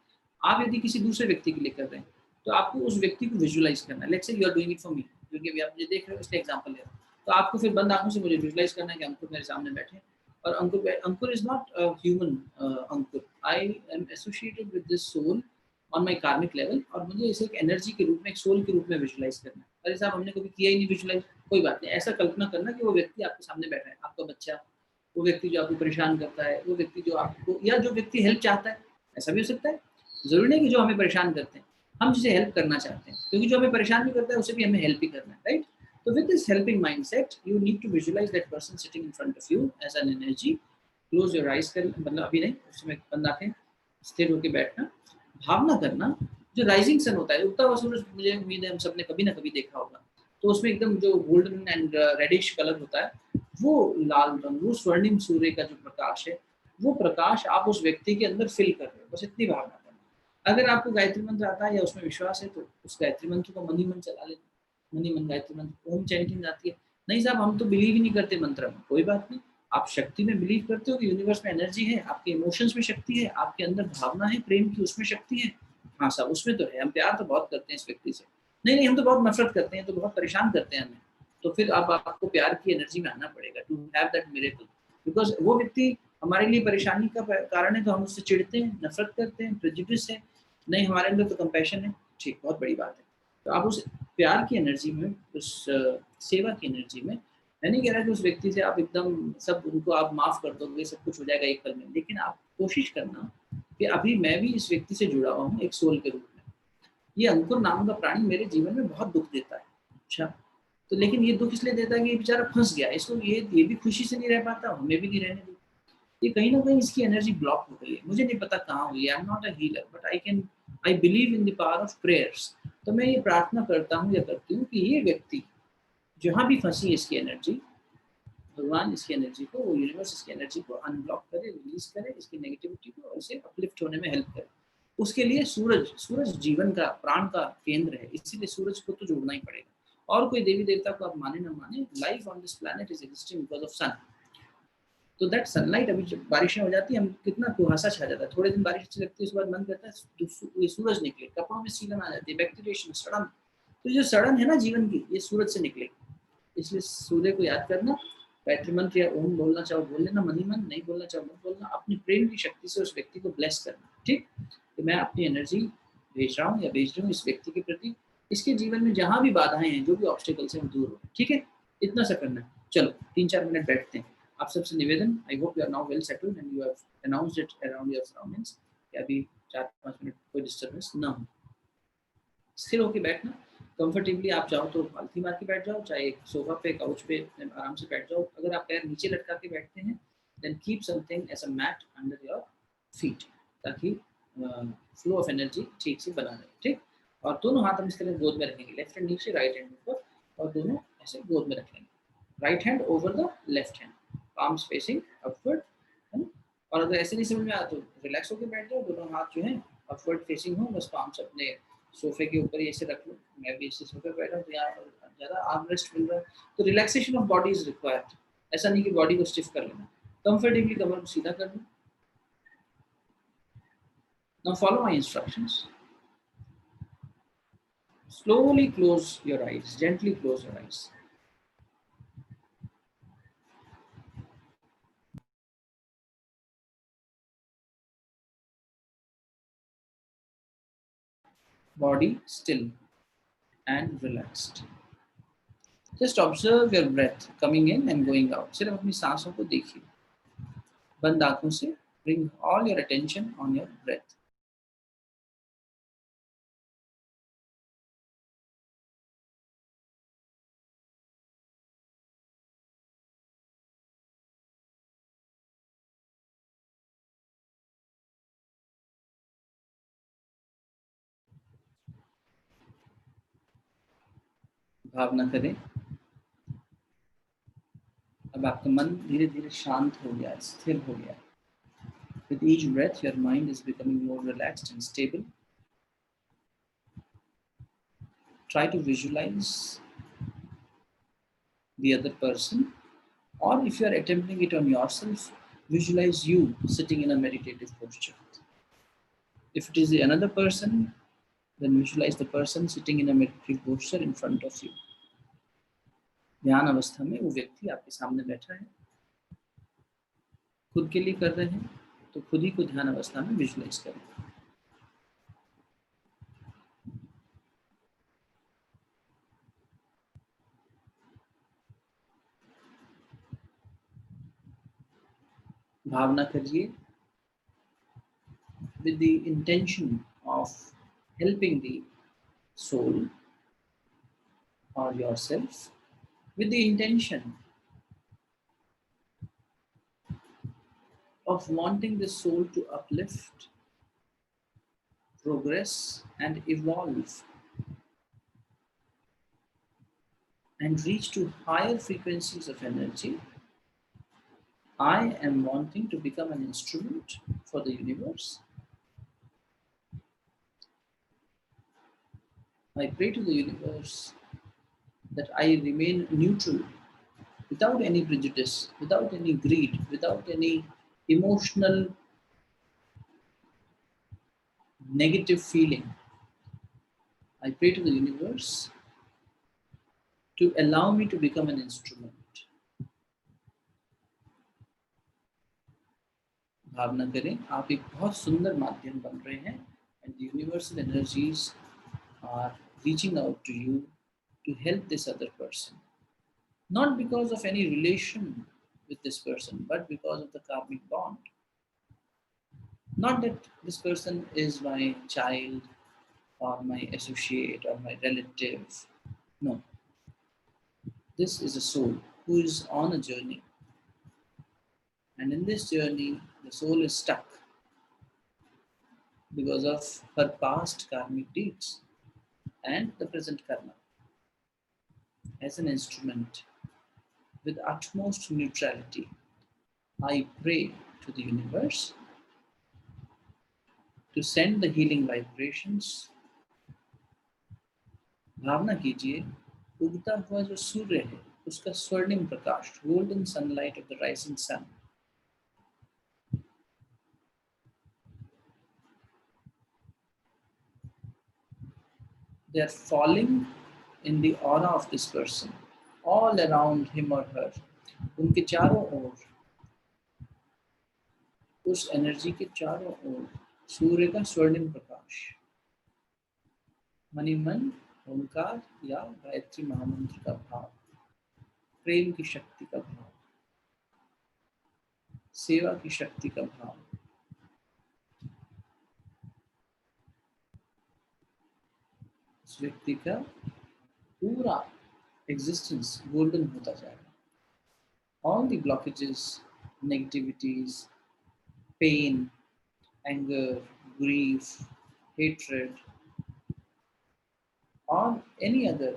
आप यदि किसी दूसरे व्यक्ति के लिए कर रहे हैं तो आपको उस व्यक्ति को विजुअलाइज करना है। Let's say you are doing it for me, क्योंकि अभी आप मुझे देख रहे हो इसलिए एग्जांपल ले रहा हूँ, तो आपको फिर बंद आंखों से मुझे विजुअलाइज करना है कि अंकुर मेरे सामने बैठे हैं, और Ankur is not human Ankur, I am associated with this soul on my karmic level, और मुझे इसे एक एनर्जी के रूप में, एक सोल के रूप में विजुअलाइज करना है। अरे साहब हमने कभी किया ही नहीं विजुअलाइज, कोई बात नहीं, ऐसा कल्पना करना कि वो व्यक्ति आपके सामने बैठा है, आपका बच्चा, वो व्यक्ति जो आपको परेशान करता है, वो व्यक्ति जो आपको, या जो व्यक्ति हेल्प चाहता है, ऐसा भी हो सकता है, जरूरी नहीं कि जो हमें परेशान करते हैं, हम जिसे हेल्प करना चाहते हैं, क्योंकि जो हमें परेशान भी करता है उसे भी हमें हेल्प ही करना है, राइट। तो with this helping mindset you need to visualise that person sitting in front of you as an energy. Close your eyes कर, मतलब अभी नहीं, उस समय बंद आंखें, स्थिर होकर बैठना, भावना करना, जो राइजिंग सन होता है, उगता हुआ सूरज, मुझे उम्मीद है हम सबने कभी ना कभी देखा होगा, तो उसमें एकदम जो गोल्डन एंड रेडिश कलर होता है, वो लाल रंग, वो स्वर्णिम सूर्य का जो प्रकाश है, वो प्रकाश आप उस व्यक्ति के अंदर फिल कर रहे हो, बस इतनी भावना करना। अगर आपको गायत्री मंत्र आता है या उसमें विश्वास है तो उस गायत्री मंत्र को मन ही मन चला लेना, मन ही मन गायत्री मंत्र, ओम चैंटिंग आती है, नहीं साहब हम तो बिलीव ही नहीं करते मंत्र में, कोई बात नहीं, आप शक्ति में बिलीव करते हो कि यूनिवर्स में एनर्जी है, आपके इमोशंस में शक्ति है, आपके अंदर भावना है प्रेम की, उसमें शक्ति है, हाँ साहब उसमें तो है, हम प्यार तो बहुत करते हैं इस व्यक्ति से, नहीं हम तो बहुत नफरत करते हैं, तो बहुत परेशान करते हैं हमें, तो फिर अब आपको प्यार की एनर्जी में आना पड़ेगा to have that miracle, because वो व्यक्ति हमारे लिए परेशानी का कारण है, तो हम उससे चिढ़ते हैं, नफरत करते हैं, प्रेजुडिस है, नहीं हमारे अंदर तो कंपैशन है, ठीक, बहुत बड़ी बात है। तो आप उस प्यार की एनर्जी में, उस सेवा की एनर्जी में। मैं नहीं कह रहा कि उस व्यक्ति से आप एकदम सब उनको आप माफ़ कर दोगे, सब कुछ हो जाएगा एक पल में, लेकिन आप कोशिश करना कि अभी मैं भी इस व्यक्ति से जुड़ा हुआ हूँ एक सोल के रूप में। ये अंकुर नाम का प्राणी मेरे जीवन में बहुत दुख देता है। अच्छा, तो लेकिन ये दुख इसलिए देता है कि ये बेचारा फंस गया, इसको ये भी खुशी से नहीं रह पाता, हमें भी नहीं रहने देता। ये कहीं ना कहीं इसकी एनर्जी ब्लॉक हो गई है, मुझे नहीं पता कहाँ हुई है। I am not a healer but I believe in the power of prayers. तो मैं ये प्रार्थना करता हूँ या करती हूँ कि ये व्यक्ति जहाँ भी फंसी है इसकी एनर्जी, भगवान इसकी एनर्जी को, वो यूनिवर्स इसकी एनर्जी को अनब्लॉक करे, रिलीज करे, इसकी नेगेटिविटी को, और इसे अपलिफ्ट होने में हेल्प करे। उसके लिए सूरज जीवन का, प्राण का केंद्र है, इसीलिए सूरज को तो जोड़ना ही पड़ेगा। और कोई देवी देवता को आप माने ना माने, life on this planet is existing because of sun. तो दैट सनलाइट, अभी जब बारिशें हो जाती है, हम कितना कुहासा छा जाता है, थोड़े दिन बारिश अच्छी लगती है, उसके बाद मन करता है ये सूरज निकले, कपड़ों में सीलन आ जाती है, बैक्टीरिएशन, सड़न। तो जो सड़न है ना जीवन की, ये सूरज से निकले। इसलिए सूर्य को याद करना, गायत्री मंत्र या ओम बोलना चाहो बोल लेना, मन ही मन, नहीं बोलना चाहो मत बोलना, अपनी प्रेम की शक्ति से उस व्यक्ति को ब्लेस करना। ठीक, तो मैं अपनी एनर्जी भेज रहा हूँ या भेज रही हूँ इस व्यक्ति के प्रति, इसके जीवन में जहाँ भी बाधाएं हैं, जो भी ऑब्स्टिकल्स हैं, वो दूर हो। ठीक है, इतना सा करना है। चलो 3-4 मिनट बैठते हैं। आप सबसे निवेदन, I hope you are now well settled and you have announced it around your surroundings कि अभी 4-5 मिनट कोई डिस्टर्बेंस ना हो। स्थिर होकर बैठना, कंफर्टेबली। आप चाहो तो पालथी मार के बैठ जाओ, चाहे सोफा पे, काउच पे आराम से बैठ जाओ। अगर आप पैर नीचे लटका के बैठते हैं, then keep something as a mat under your feet, ताकि फ्लो ऑफ एनर्जी ठीक से बना रहे। ठीक, और दोनों हाथ हम इस तरह गोद में रखेंगे, लेफ्ट हैंड नीचे, राइट हैंड ऊपर, और दोनों ऐसे गोद में रखेंगे, right hand over the left hand, palms facing upward, है ना। और अगर ऐसे नहीं समझ में आया तो रिलैक्स होकर बैठ जाओ, दोनों हाथ जो है अपवर्ड फेसिंग हो, बस पाम्स अपने सोफे के ऊपर ऐसे रख लो। मैं भी इसी सोफे पर बैठा हूँ, तो यहाँ पर ज़्यादा आर्म रेस्ट मिल रहा है, तो relaxation of body is required. ऐसा नहीं कि बॉडी को स्टिफ कर लेना, कंफर्टेबली कमर को सीधा कर लो। Now follow my instructions. Slowly close your eyes, gently close your eyes. Body still and relaxed. Just observe your breath coming in and going out. सिर्फ अपनी सांसों को देखिए, बंद आंखों से। Bring all your attention on your breath. भावना करें, अब आपका मन धीरे धीरे शांत हो गया, स्थिर हो गया। With each breath, your mind is becoming more relaxed and stable. Try to visualize the other person, or if you are attempting it on yourself, visualize you sitting in a meditative posture. If it is another person, then visualize the person sitting in a meditative posture in front of you. ध्यान अवस्था में वो व्यक्ति आपके सामने बैठा है, खुद के लिए कर रहे हैं, तो खुद ही को ध्यान अवस्था में विजुलाइज करें। भावना करिए with the intention of helping the soul or yourself, with the intention of wanting the soul to uplift, progress, and evolve, and reach to higher frequencies of energy. I am wanting to become an instrument for the universe. I pray to the universe that I remain neutral, without any prejudice, without any greed, without any emotional negative feeling. I pray to the universe to allow me to become an instrument. भावना करें, आप एक बहुत सुंदर माध्यम बन रहे हैं, and the universal energies are reaching out to you to help this other person. not because of any relation with this person, but because of the karmic bond. Not that this person is my child or my associate or my relative. No, this is a soul who is on a journey. And in this journey, the soul is stuck because of her past karmic deeds and the present karma. As an instrument, with utmost neutrality, I pray to the universe to send the healing vibrations. भावना कीजिए उगता हुआ जो सूर्य है उसका स्वर्णिम प्रकाश, golden sunlight of the rising sun. They are falling in the aura of this person, all around him or her. उनके चारों ओर, उस एनर्जी के चारों ओर सूर्य का स्वर्णिम प्रकाश, मनी मन, ओंकार या गायत्री महामंत्र का भाव, प्रेम की शक्ति का भाव, सेवा की शक्ति का भाव, उस व्यक्ति का पूरा एग्जिस्टेंस गोल्डन होता जाएगा. All the blockages, negativities, pain, anger, grief, hatred, or any other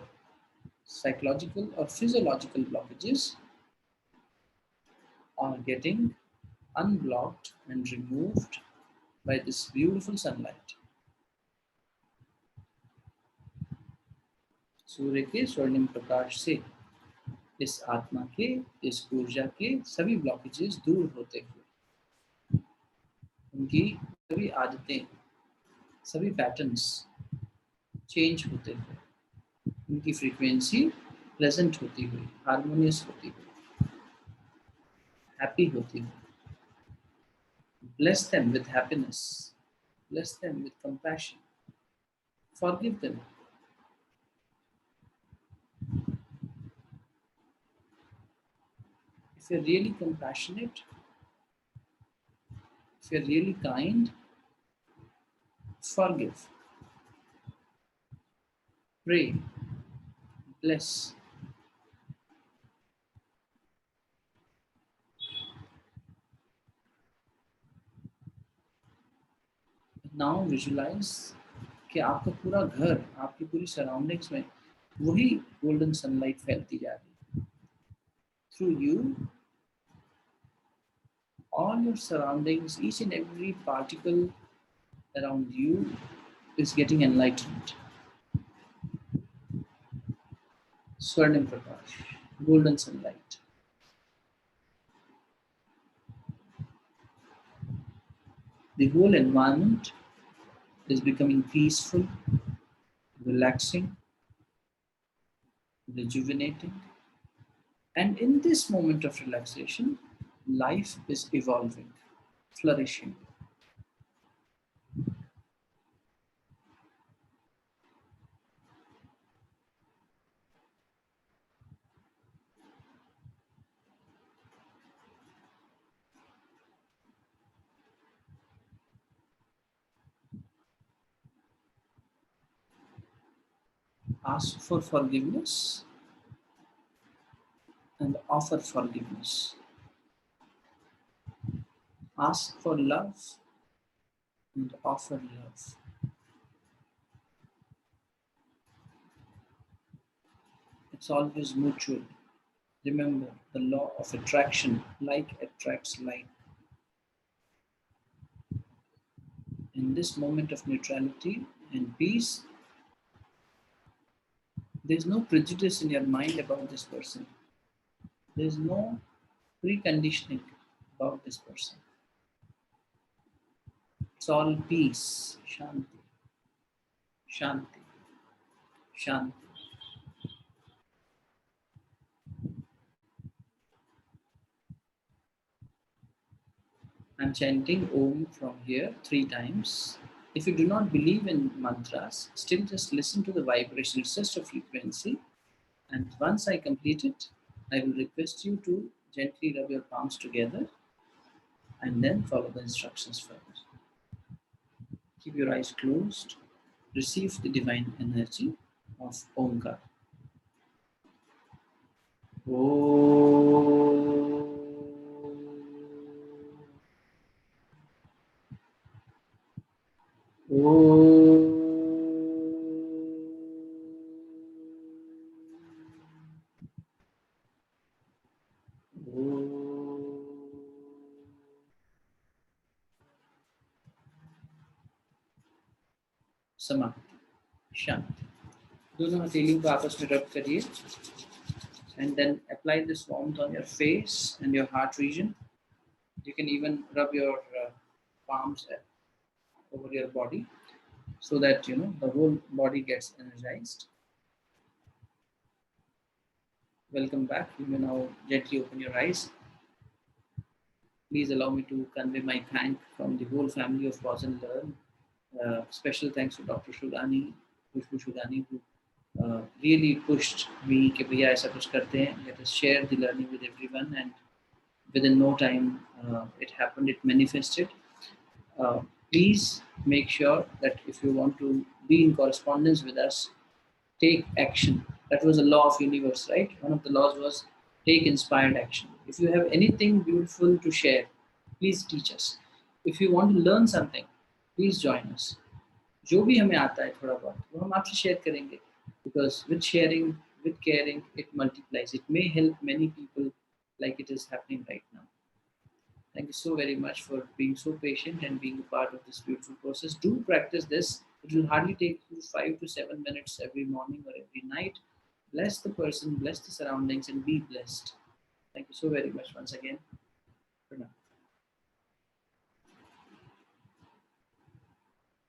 psychological or physiological blockages are getting unblocked and removed by this beautiful sunlight. सूर्य के स्वर्णिम प्रकाश से इस आत्मा के, इस ऊर्जा के सभी ब्लॉकेजेस दूर होते हुए उनकी सभी आदतें, सभी पैटर्न्स चेंज होते हुए उनकी फ्रीक्वेंसी प्लेजेंट होती हुई, हार्मोनियस होती हुई, हैप्पी होती हुई. Bless them with happiness. Bless them with compassion. Forgive them. If you're really compassionate, if you're really kind, forgive. Pray. Bless. Now visualize कि आपका पूरा घर, आपकी पूरी सराउंडिंग्स में वही गोल्डन सनलाइट फैलती जा रही है. Through you, all your surroundings, each and every particle around you is getting enlightened. Swarnim Prakash, golden sunlight. The whole environment is becoming peaceful, relaxing, rejuvenating. And in this moment of relaxation, life is evolving, flourishing. Ask for forgiveness and offer forgiveness. Ask for love and offer love. It's always mutual. Remember the law of attraction, like attracts like. In this moment of neutrality and peace, there's no prejudice in your mind about this person. There's no preconditioning about this person. It's all peace, shanti, shanti, shanti. I'm chanting Om from here 3 times. If you do not believe in mantras, still just listen to the vibration. It's just a frequency. And once I complete it, I will request you to gently rub your palms together and then follow the instructions further. Keep your eyes closed. Receive the divine energy of Omkar. समाप्ति, शांति। दोनों हथेलियों को आपस में रब करिए and then apply this warmth on your face and your heart region. You can even rub your palms over your body so that the whole body gets energized. Welcome back. You may now gently open your eyes. Please allow me to convey my thank from the whole family of Pause and Learn. Special thanks to Dr. Shugani, Khushbu Shugani, who really pushed me कि भैया ऐसा कुछ करते हैं. Let us share the learning with everyone, and within no time it happened. It manifested. Please make sure that if you want to be in correspondence with us, take action. That was a law of universe, right? One of the laws was take inspired action. If you have anything beautiful to share, please teach us. If you want to learn something, please join us. जो भी हमें आता है थोड़ा बहुत वो हम आपसे शेयर करेंगे, because with sharing, with caring, it multiplies. It may help many people like it is happening right now. Thank you so very much for being so patient and being a part of this beautiful process. Do practice this. It will hardly take you 5 to 7 minutes every morning or every night. Bless the person, bless the surroundings, and be blessed. Thank you so very much once again.